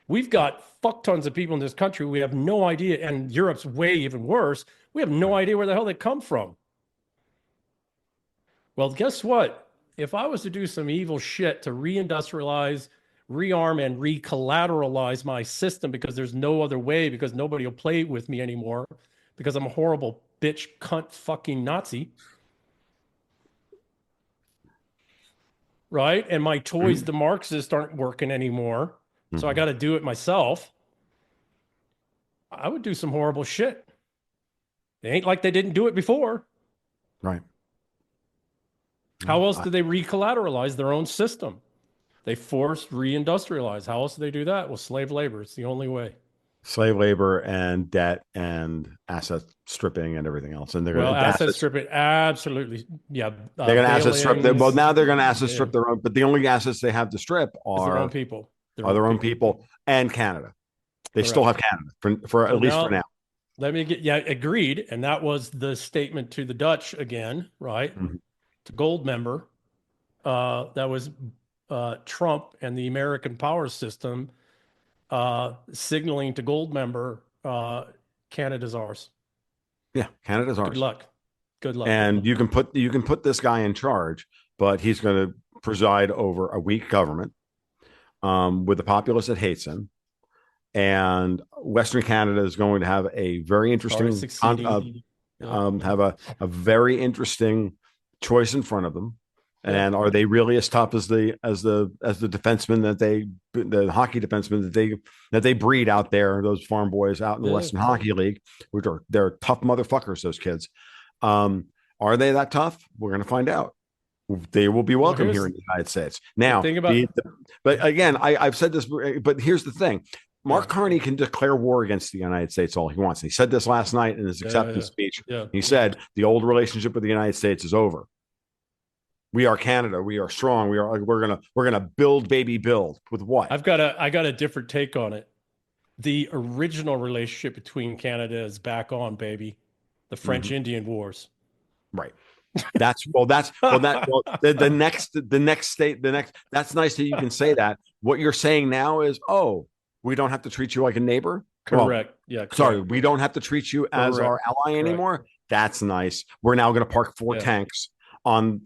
We've got fuck tons of people in this country. We have no idea, and Europe's way even worse. We have no idea where the hell they come from. Well, guess what? If I was to do some evil shit to reindustrialize, rearm, and recollateralize my system because there's no other way, because nobody will play with me anymore, because I'm a horrible bitch, cunt, fucking Nazi, right? And my toys, the Marxists, aren't working anymore. So I got to do it myself. I would do some horrible shit. It ain't like they didn't do it before. Right. How else do they recollateralize their own system? They forced reindustrialize. How else do they do that? Well, slave labor. It's the only way. Slave labor and debt and asset stripping and everything else. And they're Well, going to asset stripping, absolutely. Yeah. they're going to asset strip. Well, now they're going to asset Yeah. strip their own, but the only assets they have to strip It's their own are people. their own people and Canada. They still have Canada for at least for now. Let me agreed. And that was the statement to the Dutch again, right? Mhm. To gold member. That was Trump and the American power system signaling to gold member, Canada's ours. Yeah, Canada's ours. Good luck. Good luck. And you can put this guy in charge, but he's going to preside over a weak government with a populace that hates him. And Western Canada is going to have a very interesting have a very interesting choice in front of them. And are they really as tough as the defensemen the hockey defensemen that they breed out there, those farm boys out in the Western Hockey League, which they're tough motherfuckers, those kids. Are they that tough? We're going to find out. They will be welcome here in the United States. Now, but again, I've said this, but here's the thing. Mark Carney can declare war against the United States all he wants. He said this last night in his acceptance speech. He said the old relationship with the United States is over. We are Canada. We are strong. We're gonna build, baby, build with what? I got a different take on it. The original relationship between Canada is back on, baby. The French Indian Wars. Right. The next state. That's nice that you can say that. What you're saying now is, oh, we don't have to treat you like a neighbor. Well, Correct. Yeah, sorry, correct. we don't have to treat you as our Correct. ally Correct. anymore. That's nice. We're now going to park four Yeah. tanks on,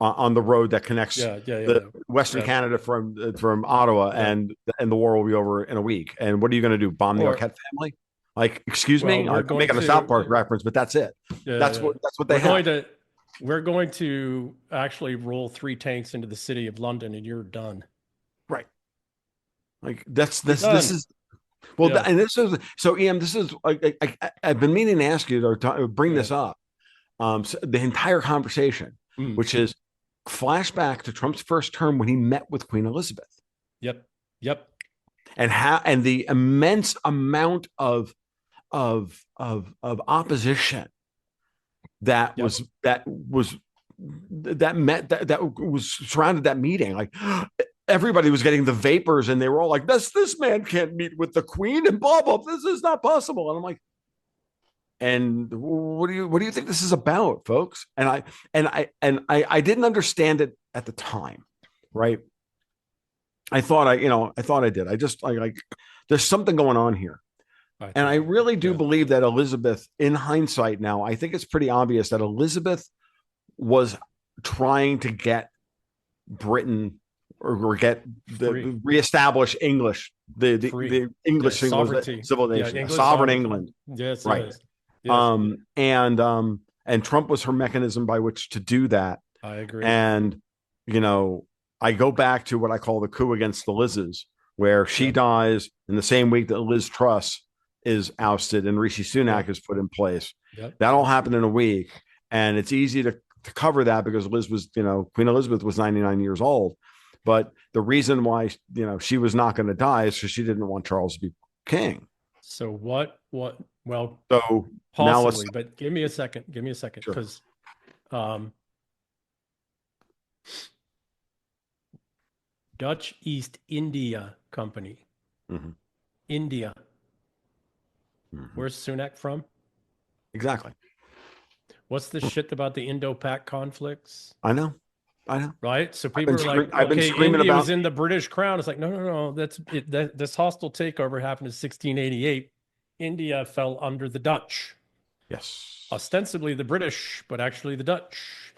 on the road that connects Yeah. Yeah. Yeah. the Yeah. Western Yeah. Canada from Ottawa, Yeah. and the war will be over in a week. And what are you going to do? Bomb the Or, Arquette family? Like, excuse well, me, we're I'm going making a South Park to, reference, but that's it. yeah, That's yeah. what they We're going have. to, we're going to actually roll 3 tanks into the city of London and you're done. Right. Like that's You're this done. is well, Yeah. and this is so, Em. This is I've been meaning to ask you or bring Yeah. this up. So the entire conversation, Mm. which is flashback to Trump's first term when he met with Queen Elizabeth, Yep. Yep. and the immense amount of opposition that Yep. was that was that was surrounded that meeting. Like everybody was getting the vapors, and they were all like, "This man can't meet with the Queen," and blah blah. This is not possible. And I'm like, and what do you think this is about, folks? And I didn't understand it at the time, right? I thought I did. I just like there's something going on here. I And I think, really do yeah. believe that Elizabeth, in hindsight now, I think it's pretty obvious that Elizabeth was trying to get Britain, or get Free. reestablish English, Free. the Yeah. English Sovereignty. Yeah. civilization, a English sovereign sovereignty. England, Yes. right? Yes. Yes. And Trump was her mechanism by which to do that. I agree. And you know, I go back to what I call the coup against the Lizzes, where she Yep. dies in the same week that Liz Truss is ousted and Rishi Sunak Yep. is put in place. Yep. That all happened in a week, and it's easy to cover that because Liz was, Queen Elizabeth was 99 years old. But the reason why, she was not going to die is because she didn't want Charles to be king. So well, So now let's possibly, but give me a second. Give me a second. sure. Because Dutch East India Company, Mhm. India. Mhm. Where's Sunak from? Exactly. What's the shit about the Indo-Pak conflicts? I know. Right? So people are like, I've been okay, screaming India was about. in the British Crown. It's like, no, no, no. This hostile takeover happened in 1688. India fell under the Dutch, Yes. ostensibly the British, but actually the Dutch,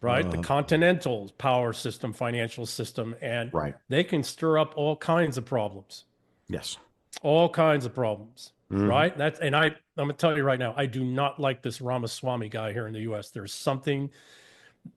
right? The Uh, continental power system, financial system, and right. they can stir up all kinds of problems, Yes. all kinds of problems, Mhm. right? I'm gonna tell you right now, I do not like this Ramaswamy guy here in the U.S. There's something.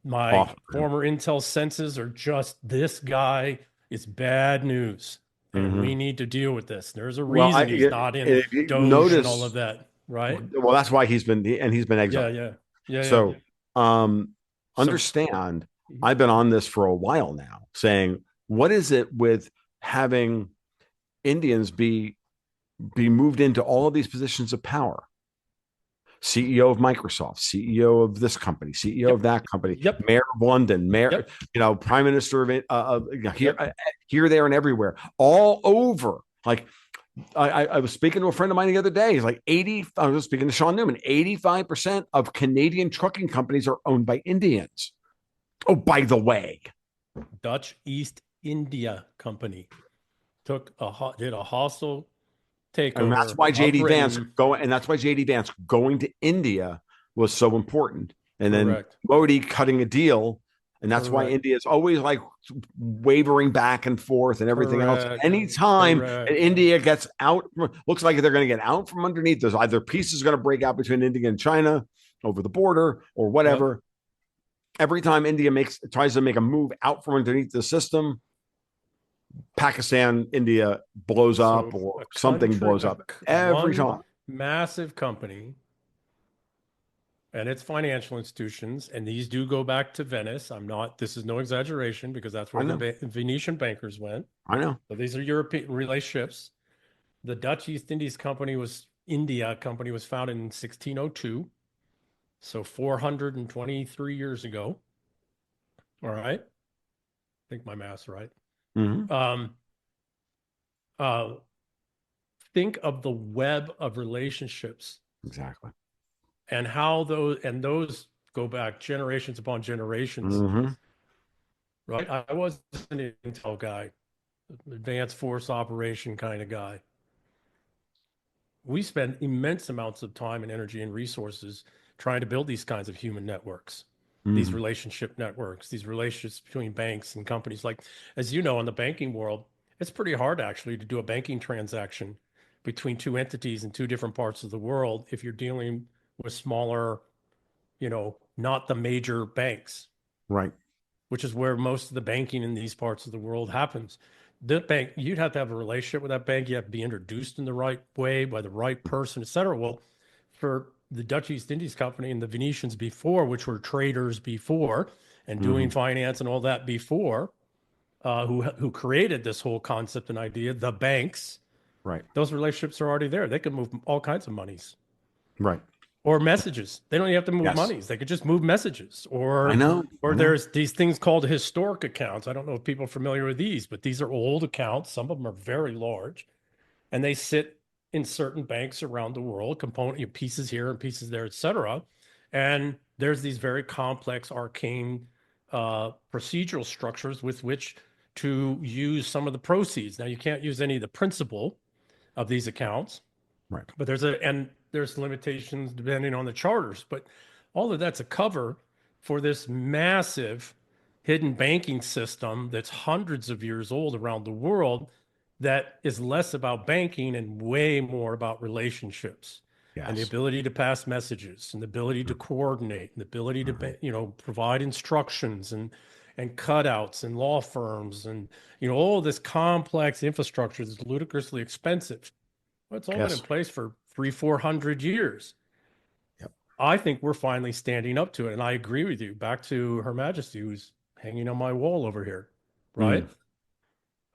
My Awful. former intel senses are just, this guy is bad news, and we Mhm. need to deal with this. There's a Well, reason he's not in if you Doge and all of notice, that, right? well, that's why he's been Yeah, exiled. yeah, yeah, yeah. So, um, So, understand, I've been on this for a while now, saying, what is it with having Indians be moved into all of these positions of power? CEO of Microsoft, CEO of this company, CEO of yep, that company, yep, mayor of London, mayor, yep, prime minister of here, yep. here, there, and everywhere, all over. Like I was speaking to a friend of mine the other day. He's like 80. I was speaking to Sean Newman. 85% of Canadian trucking companies are owned by Indians. Oh, by the way, Dutch East India Company did a hostile and that's takeover why of Britain. JD Vance going to India was so important. And then Correct, Modi cutting a deal, and that's why correct, India is always like wavering back and forth and everything else. correct, Anytime correct. India gets out, looks like they're going to get out from underneath. There's either peace is going to break out between India and China over the border or Yep, whatever. Every time India tries to make a move out from underneath the system, Pakistan, India blows up, so or a something country, blows up every one time. massive company and its financial institutions, and these do go back to Venice. This is no exaggeration because that's I where know. the Venetian bankers went. I know. So these are European relationships. The Dutch East India Company was founded in 1602. So 423 years ago. All right. I think my math's right. Mm-hmm. Um, uh, think of the web of relationships Exactly. and how those go back generations upon generations, Mm-hmm. right? I was an intel guy, advanced force operation kind of guy. we spend immense amounts of time and energy and resources trying to build these kinds of human networks, these Mm, relationship networks, these relationships between banks and companies. Like, as you know, in the banking world, it's pretty hard actually to do a banking transaction between two entities in two different parts of the world if you're dealing with smaller, not the major banks, right. which is where most of the banking in these parts of the world happens. The bank, you'd have to have a relationship with that bank. You have to be introduced in the right way by the right person, et cetera. Well, for the Dutch East Indies Company and the Venetians before, which were traders before and doing Hmm. finance and all that before, who created this whole concept and idea, the banks, Right. those relationships are already there. They can move all kinds of monies Right. or messages. They don't even have to move Yes. monies. They could just move messages. I Or know. I or know. there's these things called historic accounts. I don't know if people are familiar with these, but these are old accounts. Some of them are very large, and they sit in certain banks around the world, pieces here and pieces there, et cetera. And there's these very complex, arcane procedural structures with which to use some of the proceeds. Now, you can't use any of the principal of these accounts, Right. but there's limitations depending on the charters. But all of that's a cover for this massive hidden banking system that's hundreds of years old around the world that is less about banking and way more about relationships and the Yes. ability to pass messages and the ability to coordinate and the ability Mhm. to provide instructions and cutouts and law firms and all this complex infrastructure that's ludicrously expensive. Well, it's all been in Yes. place for 300-400 years. Yep. I think we're finally standing up to it. And I agree with you. Back to Her Majesty, who's hanging on my wall over here, Mm. right?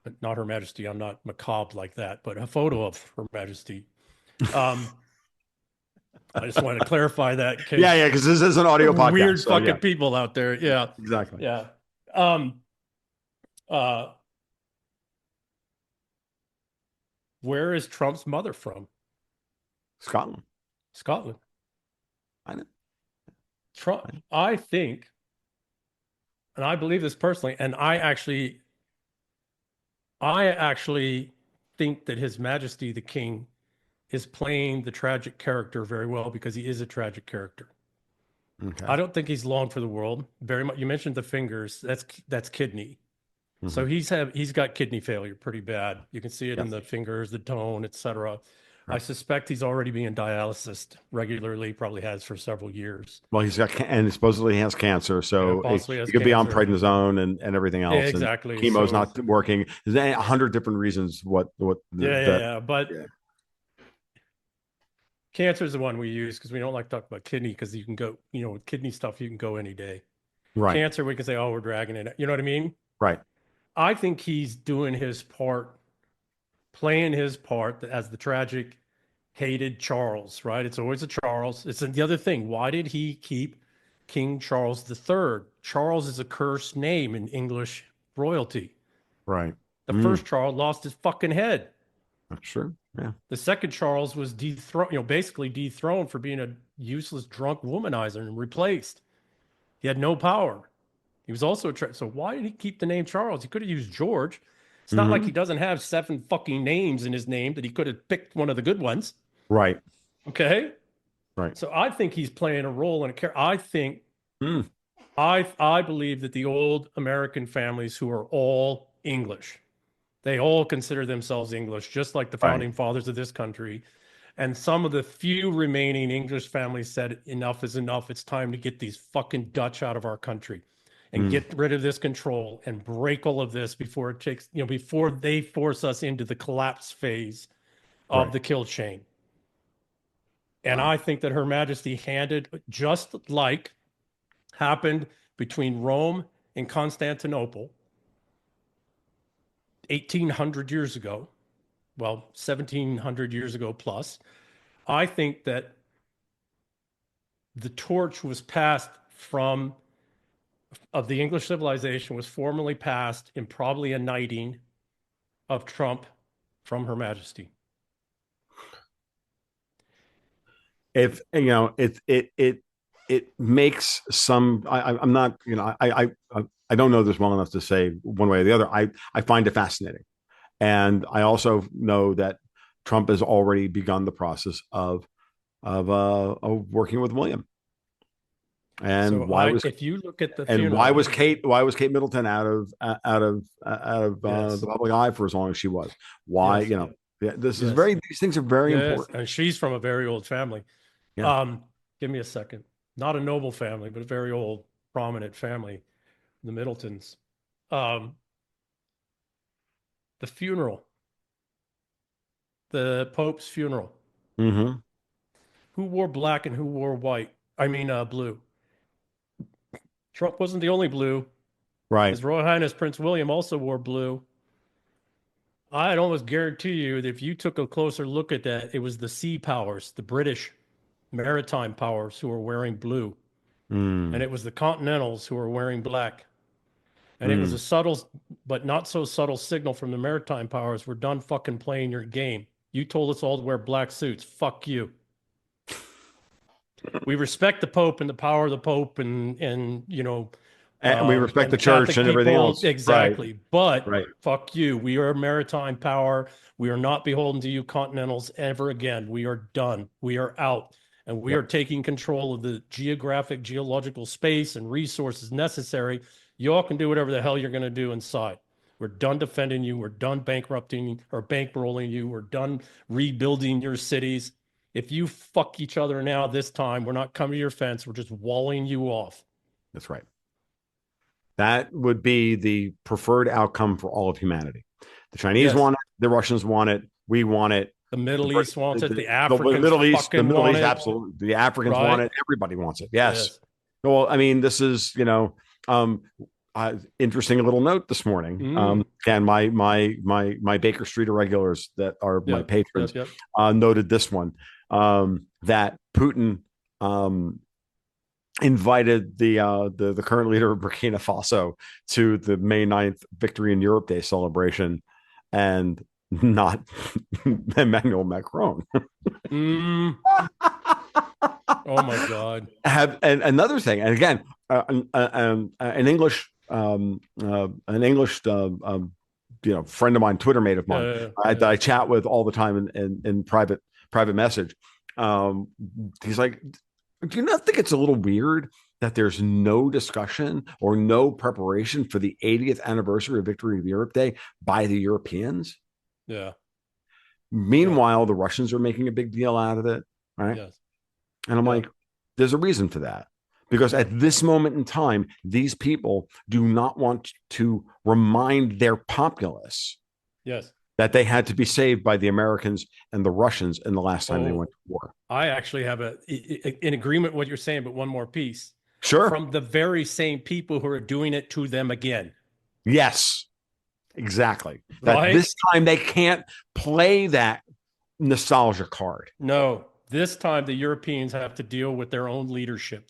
But not Her Majesty. I'm not macabre like that, but a photo of Her Majesty. Um, I just wanted to clarify that in Yeah. case Yeah. Because this is an audio podcast. weird So yeah. fucking people out there. Yeah. Exactly. Yeah. Um, uh, where is Trump's mother from? Scotland. Scotland. I know. Trump, I think, and I believe this personally, and I actually think that His Majesty the King is playing the tragic character very well because he is a tragic character. Okay. I don't think he's long for the world very much. You mentioned the fingers. That's kidney. Hmm. So he's got kidney failure pretty bad. You can see it in Yes. the fingers, the tone, etc. I Right. suspect he's already being dialyzed regularly, probably has for several years. Well, he's got and supposedly he has cancer, Yeah, so possibly has he could be on cancer. prednisone and everything Yeah, else, and exactly. chemo's So not working. There's 100 different reasons yeah, yeah, that. yeah. But Yeah. cancer is the one we use because we don't like to talk about kidney because you can go, with kidney stuff, you can go any day. Right. Cancer, we can say, oh, we're dragging it. You know what I mean? Right. I think he's doing his part, playing his part as the tragic, hated Charles, right? It's always a Charles. It's the other thing. Why did he keep King Charles III? Charles is a cursed name in English royalty. Right. The Mm. first Charles lost his fucking head. That's true. Yeah. The second Charles was dethroned, basically dethroned for being a useless drunk womanizer and replaced. He had no power. He was also so why did he keep the name Charles? He could have used George. It's not like he Hmm. doesn't have 7 fucking names in his name that he could have picked one of the good ones. Right. Okay. Right. So I think he's playing a role in a character. I think Mm. I believe that the old American families who are all English, they all consider themselves English, just like the Right. founding fathers of this country. And some of the few remaining English families said, enough is enough. It's time to get these fucking Dutch out of our country and Mm. get rid of this control and break all of this before it takes, before they force us into the collapse phase of Right. the kill chain. And Wow. I think that Her Majesty handed, just like happened between Rome and Constantinople 1800 years ago, well, 1700 years ago plus, I think that the torch was passed of the English civilization was formally passed in probably a knighting of Trump from Her Majesty. If it makes some. I'm not. I don't know this well enough to say one way or the other. I find it fascinating, and I also know that Trump has already begun the process of working with William. And So why was if you look at the and funeral, why was Kate Middleton out of yes, the public eye for as long as she was? Why, yes, yeah, yes, these things are very yes, important. and she's from a very old family. Yeah. Um, Give me a second. Not a noble family, but a very old, prominent family, the Middletons. Um, the funeral, the Pope's funeral. Mm-hmm. Who wore black and who wore white? I mean, blue. Trump wasn't the only blue. Right. His Royal Highness Prince William also wore blue. I'd almost guarantee you that if you took a closer look at that, it was the sea powers, the British maritime powers who were wearing blue. And Mm. it was the Continentals who were wearing black. And it was a Mm. subtle, but not so subtle signal from the maritime powers. We're done fucking playing your game. You told us all to wear black suits. Fuck you. We respect the Pope and the power of the Pope and And we respect and the the church Catholic and everything people, else. Right. exactly. But Right. fuck you. We are a maritime power. We are not beholden to you continentals ever again. We are done. We are out. And we are Yep. taking control of the geographic, geological space and resources necessary. You all can do whatever the hell you're going to do inside. We're done defending you. We're done bankrupting or bankrolling you. We're done rebuilding your cities. If you fuck each other now this time, we're not coming to your fence. We're just walling you off. That's right. That would be the preferred outcome for all of humanity. The Chinese Yes. want it. The Russians want it. We want it. The The, Middle East wants it. The the Africans The fucking Middle want East, it. absolutely. The Africans want Right? it. Everybody wants it. Yes. Yes. Well, I mean, this is, um, interesting little note this morning. Mm. And my Baker Street irregulars that are my Yep. patrons Yep. Yep. noted this one, that Putin invited the current leader of Burkina Faso to the May 9th Victory in Europe Day celebration, and not Emmanuel Macron. Mm. Oh my God. And another thing, and again, an English friend of mine, Twitter mate of mine, that I chat with all the time in private message. He's like, do you not think it's a little weird that there's no discussion or no preparation for the 80th anniversary of Victory of Europe Day by the Europeans? Yeah. Meanwhile, the Russians are making a big deal out of it, right? Yes. And I'm Yeah. like, there's a reason for that. Because at this moment in time, these people do not want to remind their populace Yes. that they had to be saved by the Americans and the Russians in the last time they went to war. I actually have in agreement with what you're saying, but one more piece. Sure. From the very same people who are doing it to them again. Yes, exactly. Right? That this time they can't play that nostalgia card. No, this time the Europeans have to deal with their own leadership.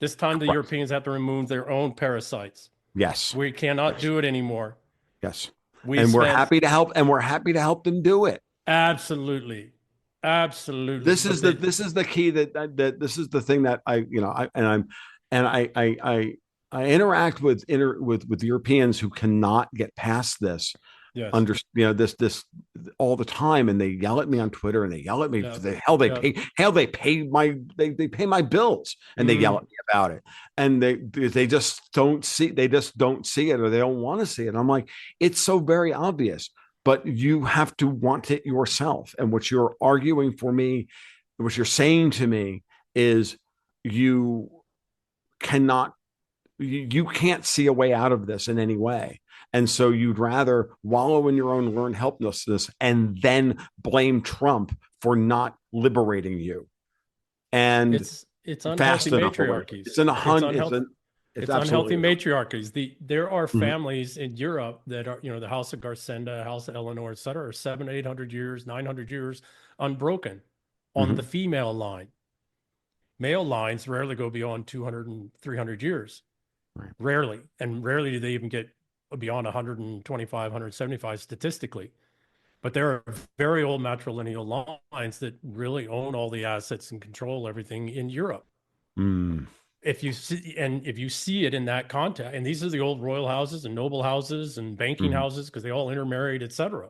This time the Europeans have to remove their own parasites. Yes. We cannot do it anymore. Yes. We're happy to help, and we're happy to help them do it. Absolutely. Absolutely. This is the key that this is the thing that I interact with Europeans who cannot get past this. Yes. This all the time, and they yell at me on Twitter, and they yell at me. Yeah. They pay my bills, and they yell at me about it, and they just don't see it, or they don't want to see it. I'm like, it's so very obvious, but you have to want it yourself. And what you're arguing for me, what you're saying to me, is you can't see a way out of this in any way. And so you'd rather wallow in your own learned helplessness and then blame Trump for not liberating you. And it's unhealthy matriarchies. It's unhealthy matriarchies. There are families in Europe that are, the House of Garcenda, House of Eleanor, et cetera, are 700, 800 years, 900 years unbroken on the female line. Male lines rarely go beyond 200 and 300 years. Right. Rarely. And rarely do they even get beyond 125, 175 statistically. But there are very old matrilineal lines that really own all the assets and control everything in Europe. If you see it in that context, and these are the old royal houses and noble houses and banking houses, because they all intermarried, etc.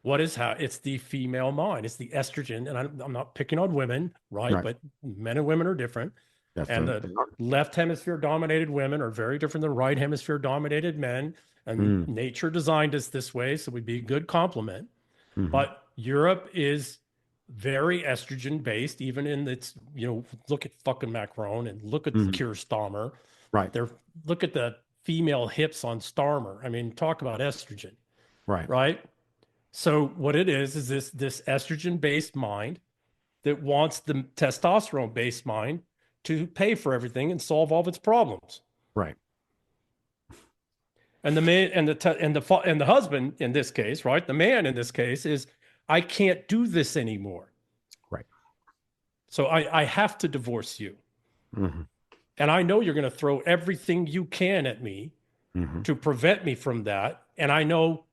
What is how it's the female mind. It's the estrogen. And I'm not picking on women, right? Right. But men and women are different. That's And the left hemisphere dominated women are very different than right hemisphere dominated men. And mm, nature designed us this way. So we'd be a good complement. mm-hmm. But Europe is very estrogen based, even in its, look at fucking Macron and look at Mm-hmm. Keir Starmer. Right. Look at the female hips on Starmer. I mean, talk about estrogen, Right. right? So what it is this estrogen based mind that wants the testosterone based mind to pay for everything and solve all of its problems. Right. And the man and the husband in this case, right? The man in this case is, I can't do this anymore. Right. So I have to divorce you. Mm-hmm. And I know you're going to throw everything you can at me Mm-hmm. to prevent me from that. And I know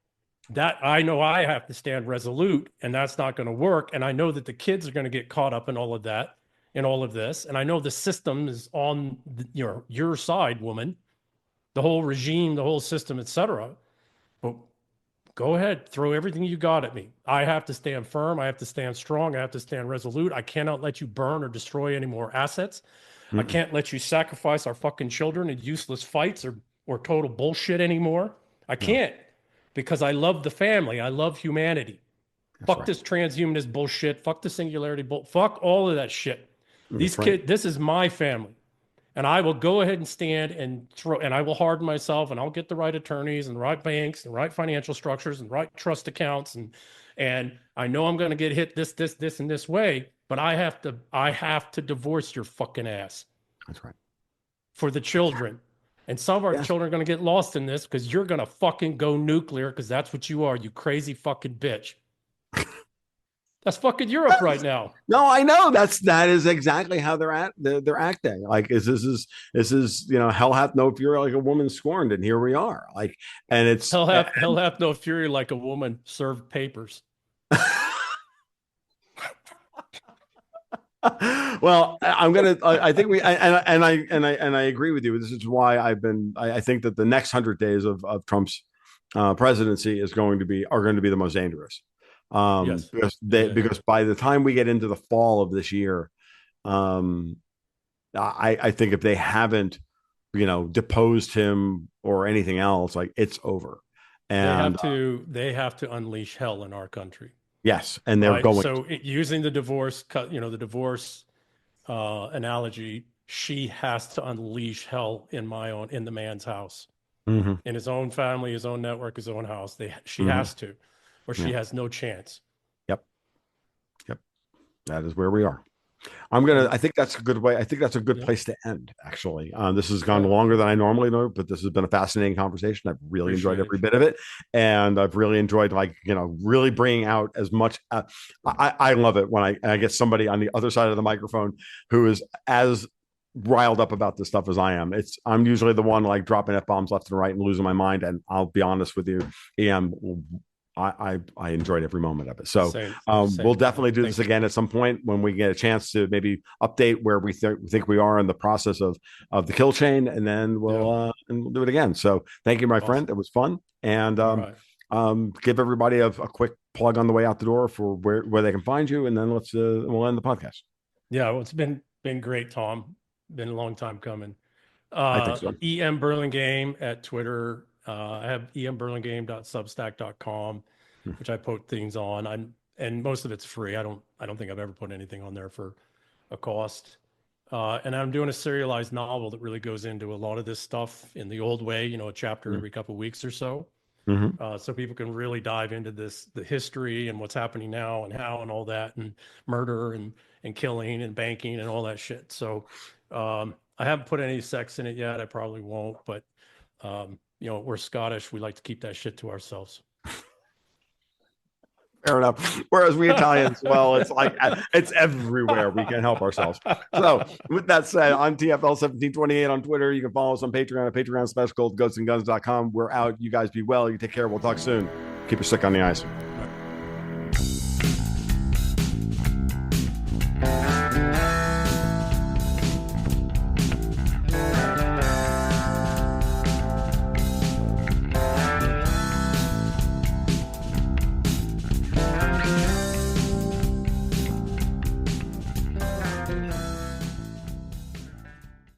I have to stand resolute, and that's not going to work. And I know that the kids are going to get caught up in all of that, in all of this. And I know the system is on your side, woman, the whole regime, the whole system, etc. But go ahead, throw everything you got at me. I have to stand firm. I have to stand strong. I have to stand resolute. I cannot let you burn or destroy any more assets. Mm-hmm. I can't let you sacrifice our fucking children in useless fights or total bullshit anymore. I can't, because I love the family. I love humanity. Fuck this transhumanist bullshit. Fuck the singularity fuck all of that shit. These kids, this is my family. And I will go ahead and stand and I will harden myself, and I'll get the right attorneys and the right banks and the right financial structures and right trust accounts. And I know I'm going to get hit this, and this way, but I have to divorce your fucking ass. That's right. For the children. And some of our children are going to get lost in this because you're going to fucking go nuclear, because that's what you are, you crazy fucking bitch. That's fucking Europe right now. No, I know that is exactly how they're acting. Like, this is hell hath no fury like a woman scorned, and here we are. Like, and it's hell hath no fury like a woman served papers. Well, I think I agree with you. This is why I think that the next 100 days of Trump's presidency are going to be the most dangerous. Yes. Because by the time we get into the fall of this year, I think if they haven't, deposed him or anything else, like, it's over. And they have to unleash hell in our country. Yes, and they're going. So using the divorce, analogy, she has to unleash hell in the man's house, mm-hmm. in his own family, his own network, his own house. She has to, or she has no chance. Yep. That is where we are. I think that's a good way. I think that's a good place to end, actually. This has gone longer than I normally do, but this has been a fascinating conversation. I've really enjoyed every bit of it. And I've really enjoyed, really bringing out as much. I love it when I get somebody on the other side of the microphone who is as riled up about this stuff as I am. I'm usually the one dropping F-bombs left and right and losing my mind. And I'll be honest with you, EM, I enjoyed every moment of it. So we'll definitely do this again at some point when we get a chance to maybe update where we think we are in the process of the kill chain, and then we'll do it again. So thank you, my friend. It was fun. And give everybody a quick plug on the way out the door for where they can find you, and then we'll end the podcast. Yeah, well, it's been great, Tom. Been a long time coming. I think so. EM Burlingame at Twitter. I have emburlingame.substack.com, which I put things on. And most of it's free. I don't think I've ever put anything on there for a cost. And I'm doing a serialized novel that really goes into a lot of this stuff in the old way, a chapter every couple of weeks or so. Mm-hmm. So people can really dive into the history and what's happening now and how and all that, and murder and killing and banking and all that shit. So I haven't put any sex in it yet. I probably won't, but we're Scottish. We like to keep that shit to ourselves. Fair enough. Whereas we Italians, well, it's everywhere. We can't help ourselves. So with that said, I'm TFL1728 on Twitter. You can follow us on Patreon at Patreon/ghostsandguns.com. We're out. You guys be well. You take care. We'll talk soon. Keep your stick on the ice.